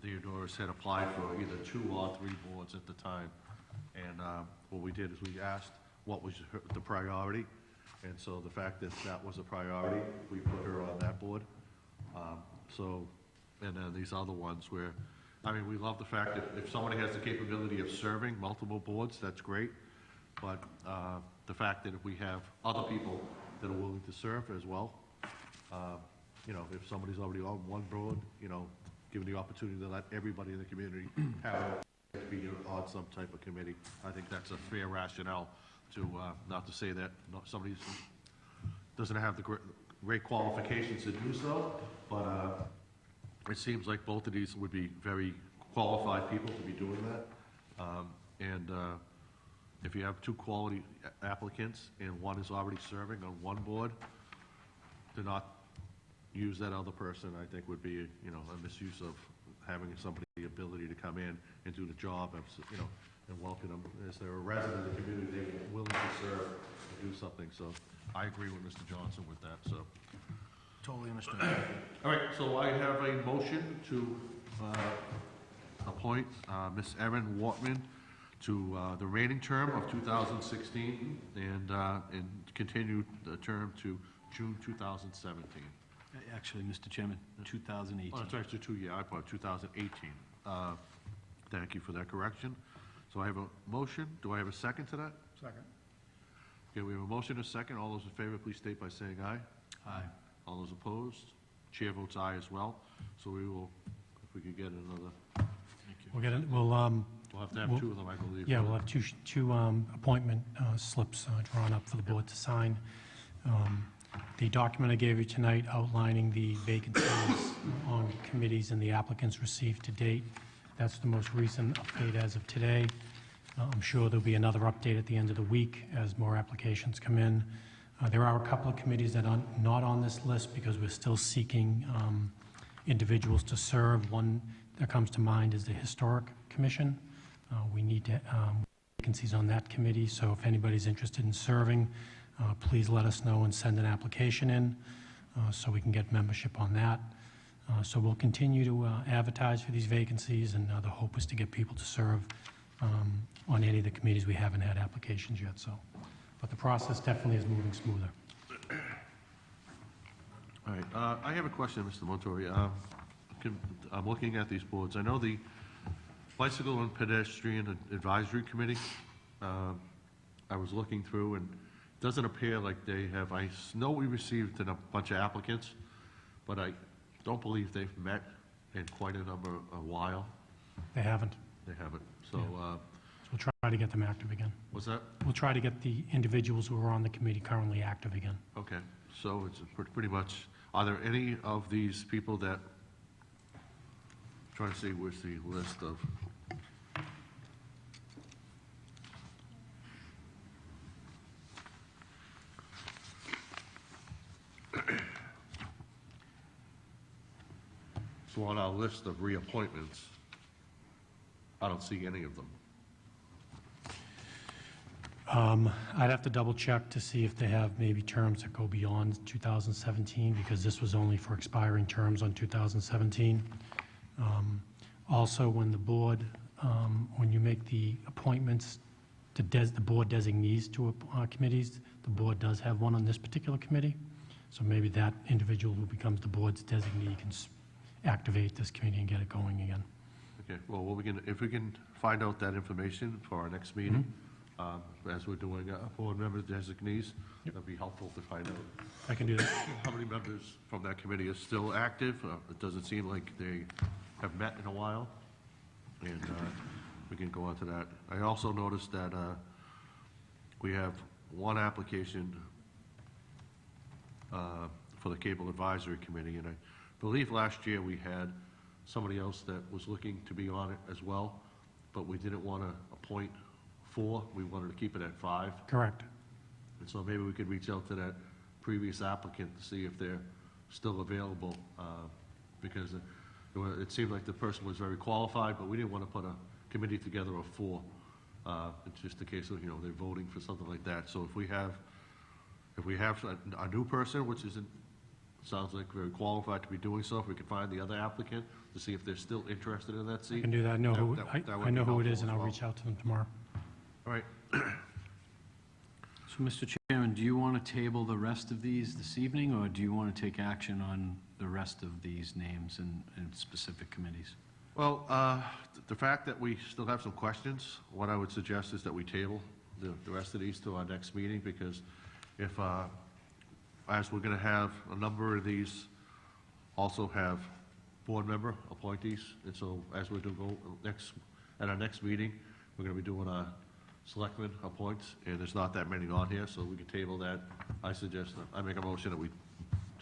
Theodoros had applied for either 2 or 3 boards at the time. And what we did is we asked what was the priority, and so the fact that that was a priority, we put her on that board. And then these other ones where, I mean, we love the fact that if somebody has the capability of serving multiple boards, that's great. But the fact that if we have other people that are willing to serve as well, you know, if somebody's already on one board, you know, given the opportunity to let everybody in the community have it be on some type of committee, I think that's a fair rationale to, not to say that somebody doesn't have the great qualifications to do so, but it seems like both of these would be very qualified people to be doing that. If you have two quality applicants and one is already serving on one board, to not use that other person, I think would be, you know, a misuse of having somebody the ability to come in and do the job, you know, and welcome them as they're a resident of the community, they're willing to serve and do something. So I agree with Mr. Johnson with that, so. Totally understand. All right, so I have a motion to appoint Ms. Erin Walkman to the remaining term of 2016 and continue the term to June 2017. Actually, Mr. Chairman, 2018. Oh, that's actually 2 years. I put 2018. Thank you for that correction. So I have a motion. Do I have a second to that? Second. Okay, we have a motion and a second. All those in favor, please state by saying aye. Aye. All those opposed? Chair votes aye as well. So we will, if we could get another. We'll get it, we'll We'll have to have two of them, I believe. Yeah, we'll have two appointment slips drawn up for the board to sign. The document I gave you tonight outlining the vacancies on committees and the applicants received to date, that's the most recent update as of today. I'm sure there'll be another update at the end of the week as more applications come in. There are a couple of committees that are not on this list because we're still seeking individuals to serve. One that comes to mind is the Historic Commission. We need to vacancies on that committee, so if anybody's interested in serving, please let us know and send an application in so we can get membership on that. So we'll continue to advertise for these vacancies, and the hope is to get people to serve on any of the committees we haven't had applications yet. So, but the process definitely is moving smoother. All right, I have a question, Mr. Montori. I'm looking at these boards. I know the Bicycle and Pedestrian Advisory Committee, I was looking through, and it doesn't appear like they have, I know we received a bunch of applicants, but I don't believe they've met in quite a while. They haven't. They haven't, so. So we'll try to get them active again. What's that? We'll try to get the individuals who are on the committee currently active again. Okay, so it's pretty much, are there any of these people that, trying to see where's the list of, so on our list of reappointments, I don't see any of them. I'd have to double check to see if they have maybe terms that go beyond 2017, because this was only for expiring terms on 2017. Also, when the board, when you make the appointments to the board designees to committees, the board does have one on this particular committee. So maybe that individual who becomes the board's designee can activate this committee and get it going again. Okay, well, if we can find out that information for our next meeting, as we're doing board member designees, that'd be helpful to find out. I can do that. How many members from that committee are still active? It doesn't seem like they have met in a while, and we can go on to that. I also noticed that we have one application for the Cable Advisory Committee, and I believe last year we had somebody else that was looking to be on it as well, but we didn't want to appoint 4. We wanted to keep it at 5. Correct. And so maybe we could reach out to that previous applicant to see if they're still available, because it seemed like the person was very qualified, but we didn't want to put a committee together of 4. It's just a case of, they're voting for something like that. So if we have a new person, which sounds like very qualified to be doing so, if we could find the other applicant to see if they're still interested in that seat. I can do that. I know who it is, and I'll as well. reach out to them tomorrow. All right. So, Mr. Chairman, do you want to table the rest of these this evening, or do you want to take action on the rest of these names and specific committees? Well, the fact that we still have some questions, what I would suggest is that we table the rest of these to our next meeting, because if, as we're going to have a number of these also have board member appointees, and so as we do go at our next meeting, we're going to be doing a selectmen appoints, and there's not that many on here, so we can table that. I make a motion that we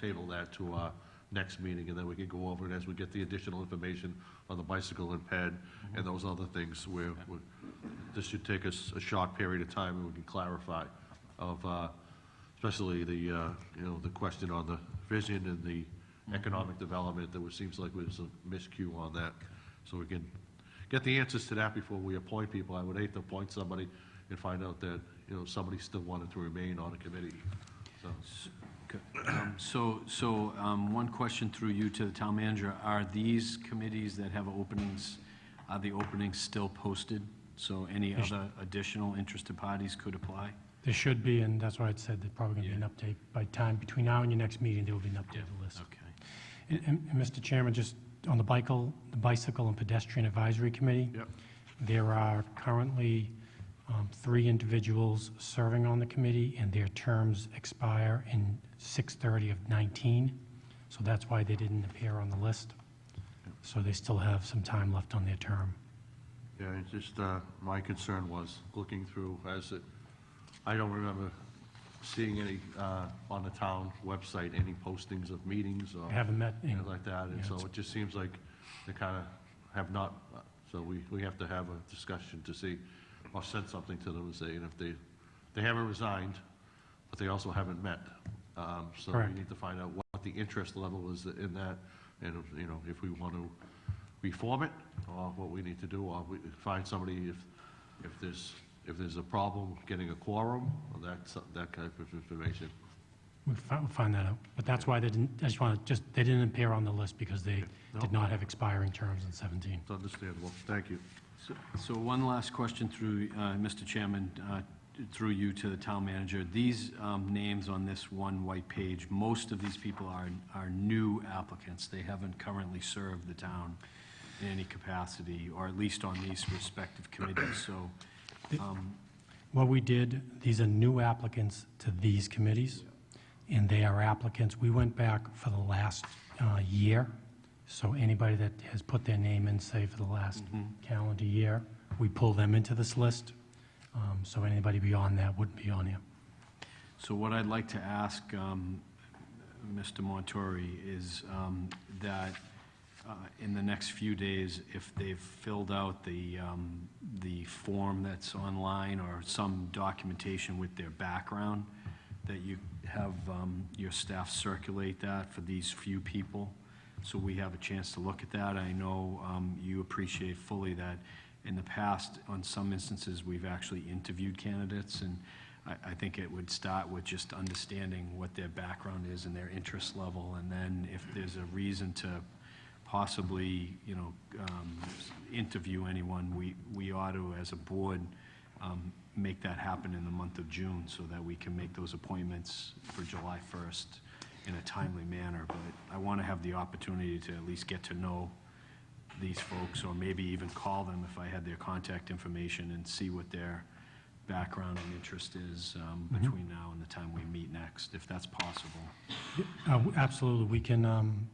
table that to our next meeting, and then we can go over it as we get the additional information on the bicycle and ped and those other things where this should take us a short period of time, and we can clarify of, especially the, you know, the question on the vision and the economic development. There seems like there's a miscue on that, so we can get the answers to that before we appoint people. I would hate to appoint somebody and find out that, you know, somebody still wanted to remain on a committee. One question through you to the town manager. Are these committees that have openings, are the openings still posted? So any other additional interested parties could apply? There should be, and that's why I said there's probably going to be an update by time. Between now and your next meeting, there will be an updated list. Okay. And Mr. Chairman, just on the Bicycle and Pedestrian Advisory Committee, there are currently 3 individuals serving on the committee, and their terms expire in 6/30 of 19. So that's why they didn't appear on the list. So they still have some time left on their term. Yeah, it's just, my concern was looking through I don't remember seeing any, on the town website, any postings of meetings or I haven't met any. things like that, and so it just seems like they kind of have not, so we have to have a discussion to see, or send something to them and say, and if they haven't resigned, but they also haven't met. So Correct. we need to find out what the interest level is in that, and, you know, if we want to reform it, or what we need to do, or we find somebody if there's a problem getting a quorum, or that kind of information. We'll find that out. But that's why they didn't, they didn't appear on the list because they did not have expiring terms in 17. It's understandable. Thank you. So one last question through, Mr. Chairman, through you to the town manager. These names on this one white page, most of these people are new applicants. They haven't currently served the town in any capacity, or at least on these respective committees. So, what we did, these are new applicants to these committees, and they are applicants. We went back for the last year, so anybody that has put their name in, say, for the last calendar year, we pull them into this list. So anybody beyond that wouldn't be on here. So what I'd like to ask Mr. Montori is that in the next few days, if they've filled out the form that's online or some documentation with their background, that you have your staff circulate that for these few people, so we have a chance to look at that. I know you appreciate fully that in the past, on some instances, we've actually interviewed candidates, and I think it would start with just understanding what their background is and their interest level, and then if there's a reason to possibly, you know, interview anyone, we ought to, as a board, make that happen in the month of June so that we can make those appointments for July 1st in a timely manner. But I want to have the opportunity to at least get to know these folks, or maybe even call them if I had their contact information, and see what their background and interest is between now and the time we meet next, if that's possible. Absolutely. We can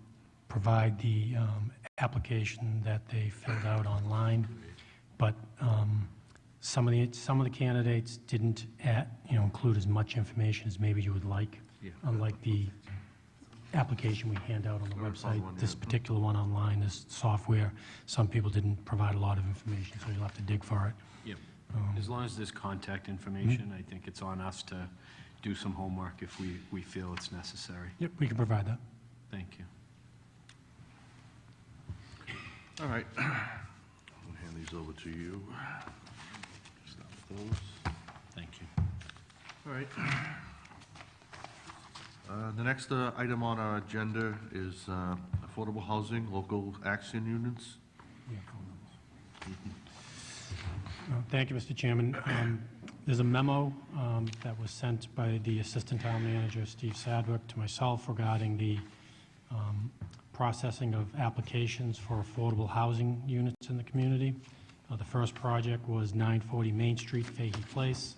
provide the application that they filled out online, but some of the candidates didn't include as much information as maybe you would like. Unlike the application we hand out on the website, this particular one online, this software, some people didn't provide a lot of information, so you'll have to dig for it. Yep. As long as there's contact information, I think it's on us to do some homework if we feel it's necessary. Yep, we can provide that. Thank you. All right. I'll hand these over to you. Stop those. Thank you. All right. The next item on our agenda is affordable housing, local action units. Thank you, Mr. Chairman. There's a memo that was sent by the Assistant Town Manager, Steve Sadwick, to myself regarding the processing of applications for affordable housing units in the community. The first project was 940 Main Street, Fahey Place.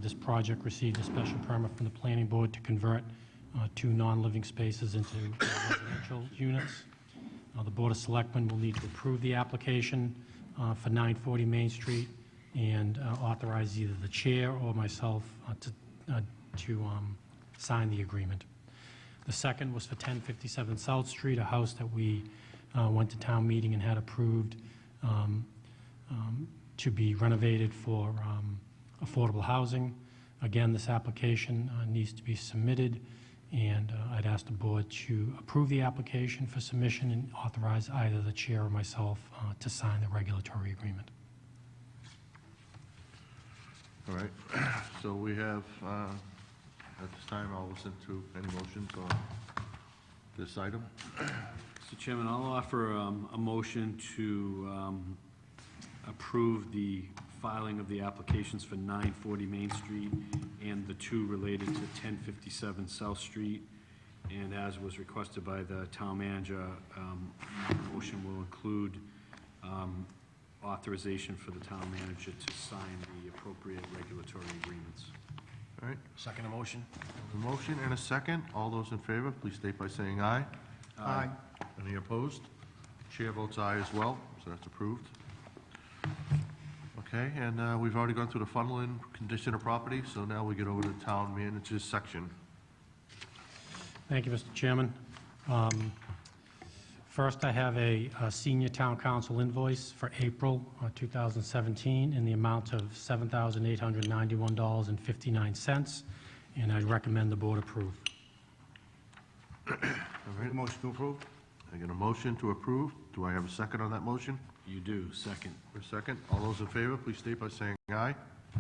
This project received a special permit from the Planning Board to convert 2 non-living spaces into residential units. The Board of Selectmen will need to approve the application for 940 Main Street and authorize either the chair or myself to sign the agreement. The second was for 1057 South Street, a house that we went to town meeting and had approved to be renovated for affordable housing. Again, this application needs to be submitted, and I'd ask the board to approve the application for submission and authorize either the chair or myself to sign the regulatory agreement. All right, so we have, at this time, I'll listen to any motions on this item. Mr. Chairman, I'll offer a motion to approve the filing of the applications for 940 Main Street and the 2 related to 1057 South Street. And as was requested by the town manager, the motion will include authorization for the town manager to sign the appropriate regulatory agreements. All right, Second motion? a motion and a second. All those in favor, please state by saying aye. Aye. Any opposed? Chair votes aye as well, so that's approved. Okay, and we've already gone through the funneling condition of property, so now we get over to the town manager's section. Thank you, Mr. Chairman. First, I have a senior town council invoice for April 2017 in the amount of $7,891.59, and I'd recommend the board approve. All right, Motion to approve? I get a motion to approve. Do I have a second on that motion? You do, second. For a second. All those in favor, please state by saying aye.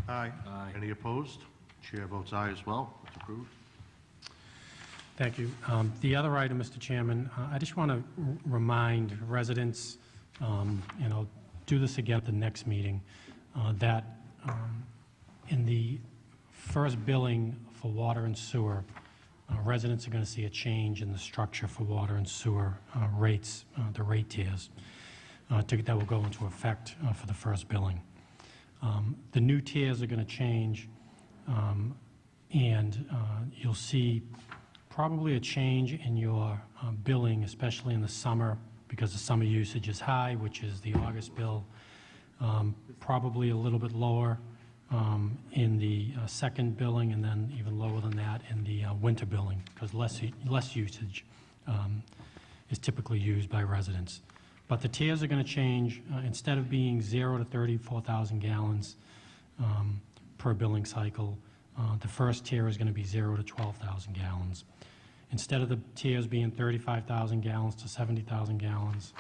Aye. Aye. Any opposed? Chair votes aye as well. It's approved. Thank you. The other item, Mr. Chairman, I just want to remind residents, and I'll do this again at the next meeting, that in the first billing for water and sewer, residents are going to see a change in the structure for water and sewer rates, the rate tiers, that will go into effect for the first billing. The new tiers are going to change, and you'll see probably a change in your billing, especially in the summer, because the summer usage is high, which is the August bill. Probably a little bit lower in the second billing, and then even lower than that in the winter billing, because less usage is typically used by residents. But the tiers are going to change. Instead of being 0 to 34,000 gallons per billing cycle, the first tier is going to be 0 to 12,000 gallons. Instead of the tiers being 35,000 gallons to 70,000 gallons,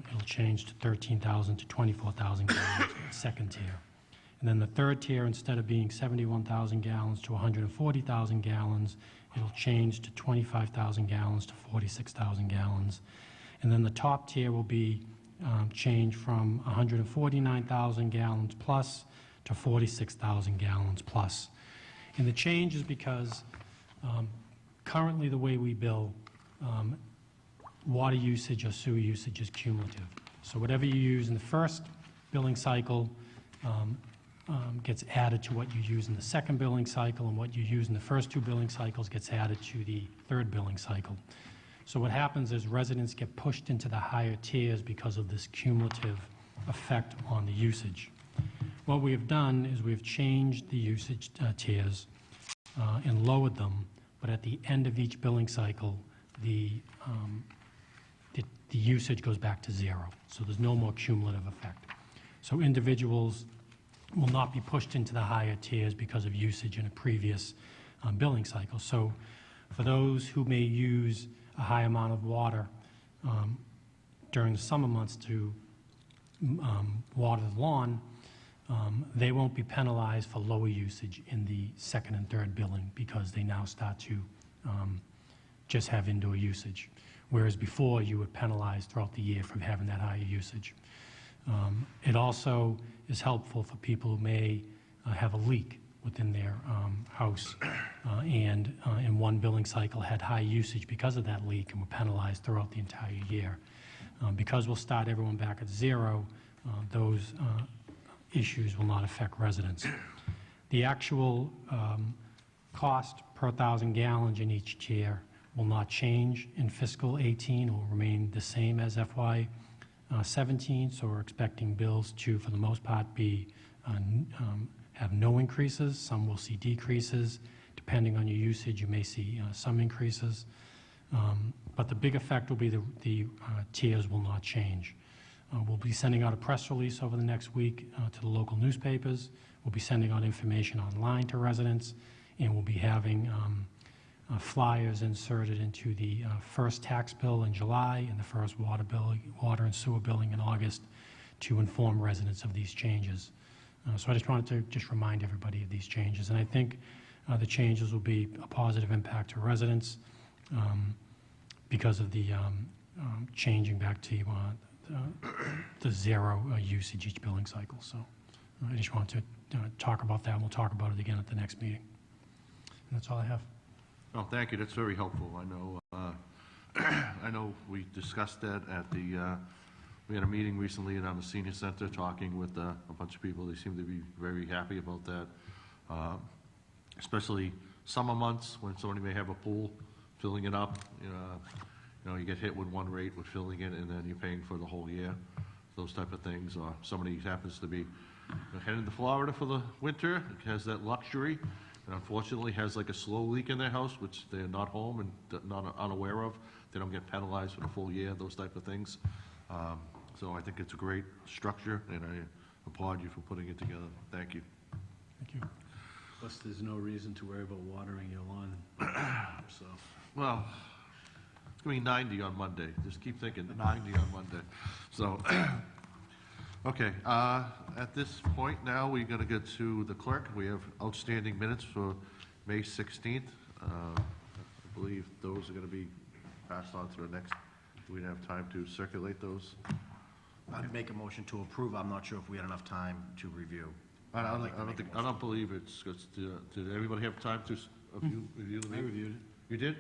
it'll change to 13,000 to 24,000 gallons, second tier. And then the third tier, instead of being 71,000 gallons to 140,000 gallons, it'll change to 25,000 gallons to 46,000 gallons. And then the top tier will be changed from 149,000 gallons plus to 46,000 gallons plus. And the change is because currently the way we bill, water usage or sewer usage is cumulative. So whatever you use in the first billing cycle gets added to what you use in the second billing cycle, and what you use in the first 2 billing cycles gets added to the third billing cycle. So what happens is residents get pushed into the higher tiers because of this cumulative effect on the usage. What we have done is we've changed the usage tiers and lowered them, but at the end of each billing cycle, the usage goes back to 0. So there's no more cumulative effect. So individuals will not be pushed into the higher tiers because of usage in a previous billing cycle. So for those who may use a high amount of water during the summer months to water the lawn, they won't be penalized for lower usage in the second and third billing, because they now start to just have indoor usage, whereas before you were penalized throughout the year for having that higher usage. It also is helpful for people who may have a leak within their house and in one billing cycle had high usage because of that leak and were penalized throughout the entire year. Because we'll start everyone back at zero, those issues will not affect residents. The actual cost per 1,000 gallons in each tier will not change in fiscal 18. It will remain the same as FY 17, so we're expecting bills to, for the most part, have no increases. Some will see decreases. Depending on your usage, you may see some increases. But the big effect will be the tiers will not change. We'll be sending out a press release over the next week to the local newspapers. We'll be sending out information online to residents, and we'll be having flyers inserted into the first tax bill in July and the first water and sewer billing in August to inform residents of these changes. So I just wanted to just remind everybody of these changes. And I think the changes will be a positive impact to residents because of the changing back to the zero usage each billing cycle. So I just wanted to talk about that, and we'll talk about it again at the next meeting. And that's all I have. Oh, thank you. That's very helpful. I know, I know we discussed that at the, we had a meeting recently around the senior center talking with a bunch of people. They seem to be very happy about that, especially summer months when somebody may have a pool, filling it up. You know, you get hit with one rate with filling it, and then you're paying for the whole year, those type of things. Or somebody happens to be heading to Florida for the winter, has that luxury, and unfortunately has like a slow leak in their house, which they're not home and not unaware of. They don't get penalized for the full year, those type of things. So I think it's a great structure, and I applaud you for putting it together. Thank you. Thank you. Plus, there's no reason to worry about watering your lawn. So, well, it's going to be 90 on Monday. Just keep thinking 90 on Monday. So, okay. At this point now, we're going to get to the clerk. We have outstanding minutes for May 16th. I believe those are going to be passed on to the next. We'd have time to circulate those. I'd make a motion to approve. I'm not sure if we had enough time to review. I don't believe it's, did everybody have time to review them? I reviewed it. You did?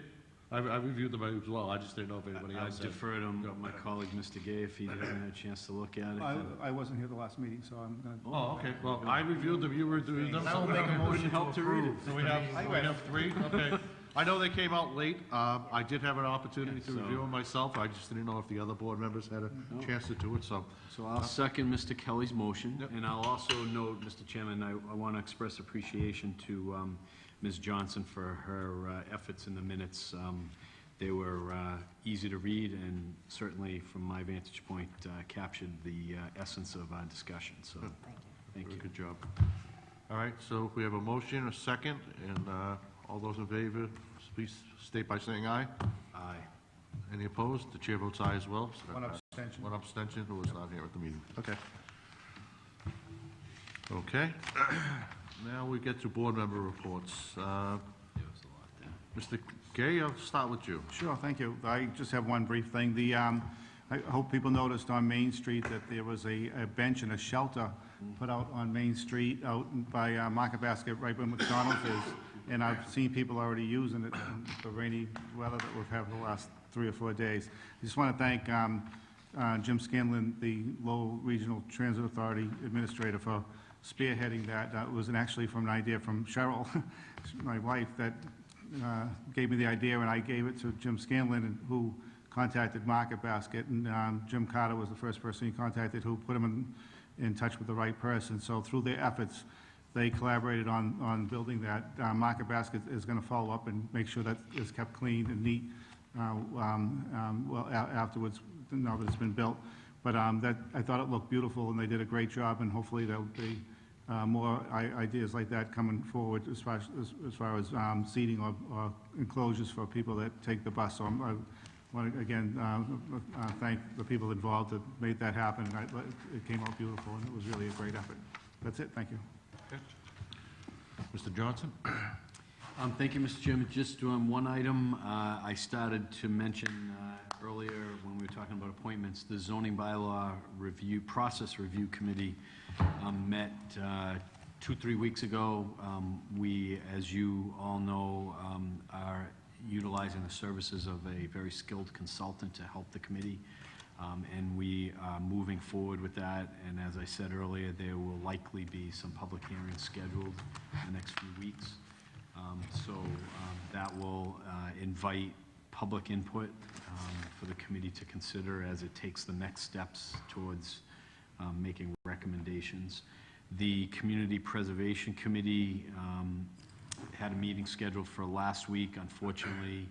I reviewed them as well. I just didn't know if anybody else I had. deferred to my colleague, Mr. Gay, if he hasn't had a chance to look at it. I wasn't here the last meeting, so I'm going to... Oh, okay. Well, I reviewed them. You reviewed them. I will make a motion help to read it. So we have three? Okay. I know they came out late. I did have an opportunity to review them myself. I just didn't know if the other board members had a chance to do it, so. So I'll second Mr. Kelly's motion, and I'll also note, Mr. Chairman, I want to express appreciation to Ms. Johnson for her efforts in the minutes. They were easy to read and certainly, from my vantage point, captured the essence of our discussion. So, thank you. Good job. All right, so we have a motion, a second, and all those in favor, please state by saying aye. Aye. Any opposed? The chair votes aye as well. So One abstention. One abstention, who was not here at the meeting. Okay. Okay. Now we get to board member reports. Mr. Gay, I'll start with you. Sure, thank you. I just have one brief thing. I hope people noticed on Main Street that there was a bench and a shelter put out on Main Street out by Market Basket right where McDonald's is. And I've seen people already using it in the rainy weather that we've had the last 3 or 4 days. I just want to thank Jim Scanlon, the Lowell Regional Transit Authority Administrator, for spearheading that. It was actually from an idea from Cheryl, my wife, that gave me the idea, and I gave it to Jim Scanlon, who contacted Market Basket, and Jim Carter was the first person he contacted, who put him in touch with the right person. So through their efforts, they collaborated on building that. Market Basket is going to follow up and make sure that it's kept clean and neat afterwards, now that it's been built. But I thought it looked beautiful, and they did a great job, and hopefully there'll be more ideas like that coming forward as far as seating or enclosures for people that take the bus. So I want to, again, thank the people involved that made that happen. It came out beautiful, and it was really a great effort. That's it. Thank you. Okay. Mr. Johnson? Thank you, Mr. Chairman. Just one item I started to mention earlier when we were talking talking about appointments, the zoning bylaw review, process review committee met 2-3 weeks ago. We, as you all know, are utilizing the services of a very skilled consultant to help the committee. And we are moving forward with that. And as I said earlier, there will likely be some public hearings scheduled in the next few weeks. That will invite public input for the committee to consider as it takes the next steps towards making recommendations. The Community Preservation Committee had a meeting scheduled for last week. Unfortunately,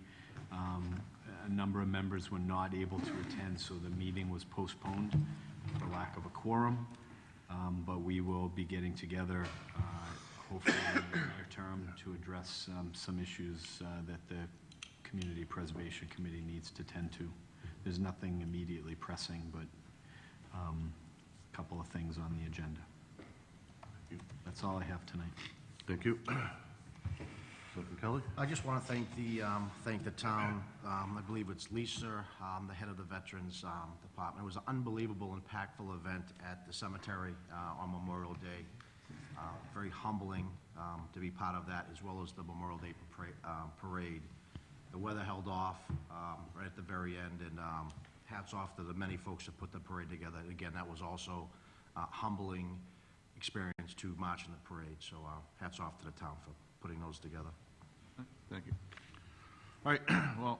a number of members were not able to attend, so the meeting was postponed for lack of a quorum. But we will be getting together, hopefully in the near term, to address some issues that the Community Preservation Committee needs to tend to. There's nothing immediately pressing, but a couple of things on the agenda. That's all I have tonight. Thank you. Selectman Kelly? I just want to thank the town. I believe it's Lisa, the head of the Veterans Department. It was an unbelievable, impactful event at the cemetery on Memorial Day. Very humbling to be part of that, as well as the Memorial Day parade. The weather held off right at the very end, and hats off to the many folks that put the parade together. Again, that was also a humbling experience to march in the parade. So hats off to the town for putting those together. Thank you. All right, well,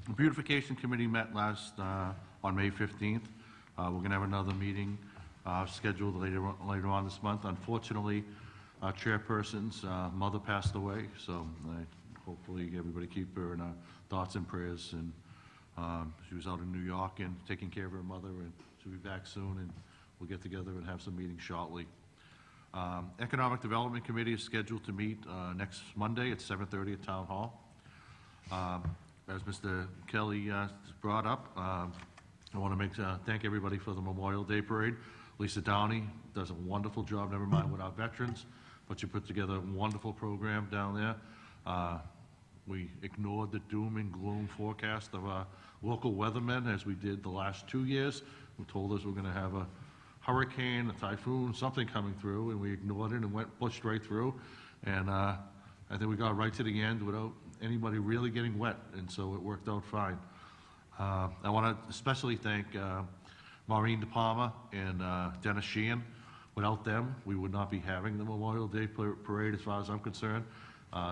the Beautification Committee met last, on May 15th. We're going to have another meeting scheduled later on this month. Unfortunately, our chairperson's mother passed away, so hopefully everybody keep her in our thoughts and prayers. And she was out in New York and taking care of her mother, and she'll be back soon, and we'll get together and have some meetings shortly. Economic Development Committee is scheduled to meet next Monday at 7:30 at Town Hall. As Mr. Kelly brought up, I want to thank everybody for the Memorial Day Parade. Lisa Downey does a wonderful job, never mind with our veterans, but you put together a wonderful program down there. We ignored the doom and gloom forecast of our local weathermen, as we did the last 2 years, who told us we're going to have a hurricane, a typhoon, something coming through, and we ignored it and pushed right through. And I think we got right to the end without anybody really getting wet, and so it worked out fine. I want to especially thank Maureen DePalma and Dennis Sheehan. Without them, we would not be having the Memorial Day Parade, as far as I'm concerned.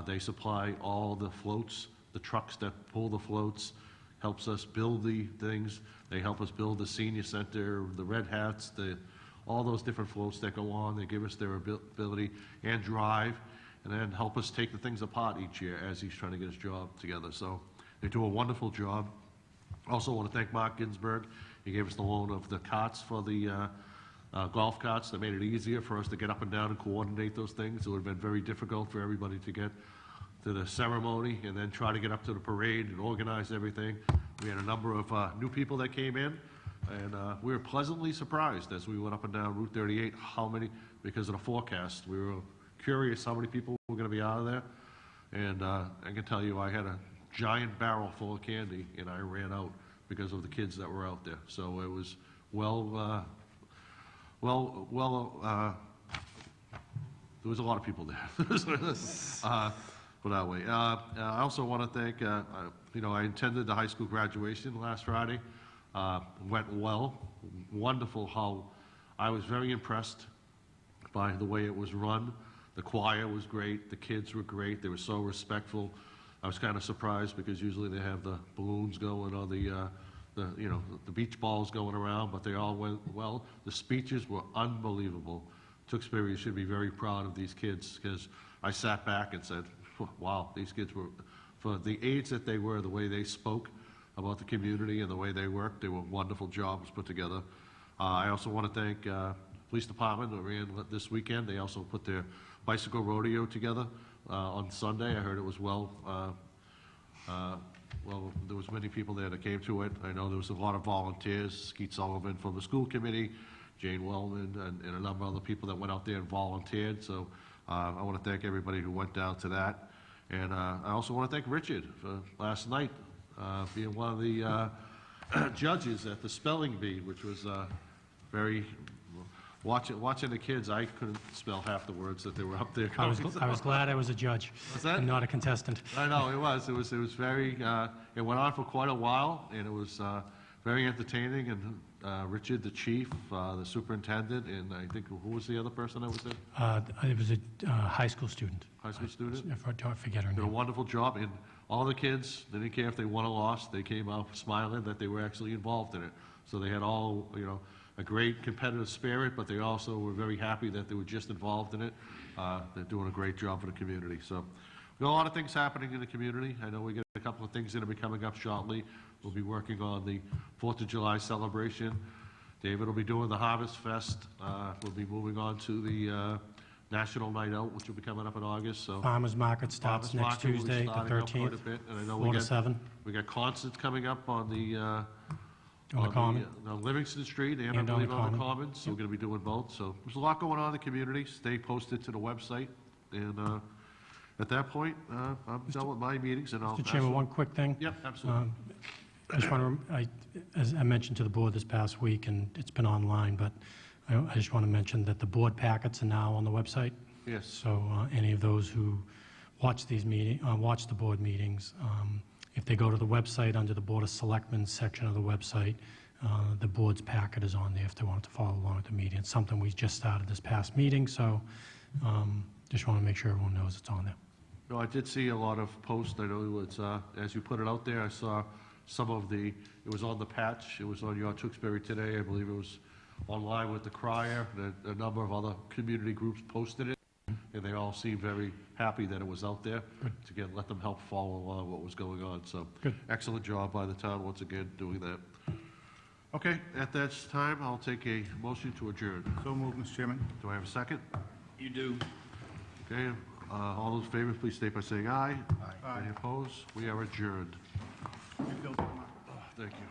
They supply all the floats, the trucks that pull the floats, helps us build the things. They help us build the senior center, the red hats, all those different floats that go on. They give us their ability and drive, and then help us take the things apart each year as he's trying to get his job together. So they do a wonderful job. Also want to thank Mark Ginsburg. He gave us the loan of the carts for the golf carts that made it easier for us to get up and down and coordinate those things. It would have been very difficult for everybody to get to the ceremony and then try to get up to the parade and organize everything. We had a number of new people that came in, and we were pleasantly surprised as we went up and down Route 38 how many, because of the forecast. We were curious how many people were going to be out of there, and I can tell you I had a giant barrel full of candy and I ran out because of the kids that were out there. So it was there was a lot of people there. Put that way. I also want to thank, I attended the high school graduation last Friday. Went well. Wonderful how I was very impressed by the way it was run. The choir was great. The kids were great. They were so respectful. I was kind of surprised because usually they have the balloons going or the beach balls going around, but they all went well. The speeches were unbelievable. Tewksbury should be very proud of these kids, because I sat back and said, wow, these kids were, for the age that they were, the way they spoke about the community and the way they worked, they were wonderful jobs put together. I also want to thank police department that ran this weekend. They also put their bicycle rodeo together on Sunday. I heard it was well, there was many people there that came to it. I know there was a lot of volunteers, Skeet Sullivan from the school committee, Jane Wellman, and a number of other people that went out there and volunteered. So I want to thank everybody who went down to that. And I also want to thank Richard for last night, being one of the judges at the spelling bee, which was very, watching the kids, I couldn't spell half the words that they were up there. I was glad I was a judge and not a contestant. I know, it was very, it went on for quite a while, and it was very entertaining, and Richard, the chief, the superintendent, and I think, who was the other person that was there? It was a high school student. High school student? I forget her Did a name. wonderful job, and all the kids, they didn't care if they won or lost, they came out smiling that they were actually involved in it. So they had all, a great competitive spirit, but they also were very happy that they were just involved in it. They're doing a great job for the community. So we got a lot of things happening in the community. I know we got a couple of things that will be coming up shortly. We'll be working on the 4th of July celebration. David will be doing the Harvest Fest. We'll be moving on to the National Night Out, which will be coming up in August. So Farmers Market starts Farmers next Market will be Tuesday, the starting up quite a 13th, bit, and I know 4 to 7. we got concerts coming up on the Common. Livingston Street and I And on the believe on the Common. Common, so we're going to be doing both. So there's a lot going on in the community. Stay posted to the website, and at that point, I'm done with my meetings, and I'll... Mr. Chairman, one quick thing. Yep, absolutely. I just want to, as I mentioned to the board this past week, and it's been online, but I just want to mention that the board packets are now on the website. Yes. So any of those who watch these watch the board meetings, if they go to the website under the Board of Selectmen section of the website, the board's packet is on there if they wanted to follow along with the meeting. It's something we just started this past meeting, so just want to make sure everyone knows it's on there. No, I did see a lot of posts. I know it's, as you put it out there, I saw some of it was on the patch, it was on your Tewksbury Today, I believe it was online with the Crier, a number of other community groups posted it, and they all seemed very happy that it was out there to let them help follow along what was going on. So excellent job by the town once again doing that. Okay, at that time, I'll take a motion to adjourn. So moved, Mr. Chairman. Do I have a second? You do. Okay, all those in favor, please state by saying aye. Aye. Any opposed? We are adjourned. Thank you.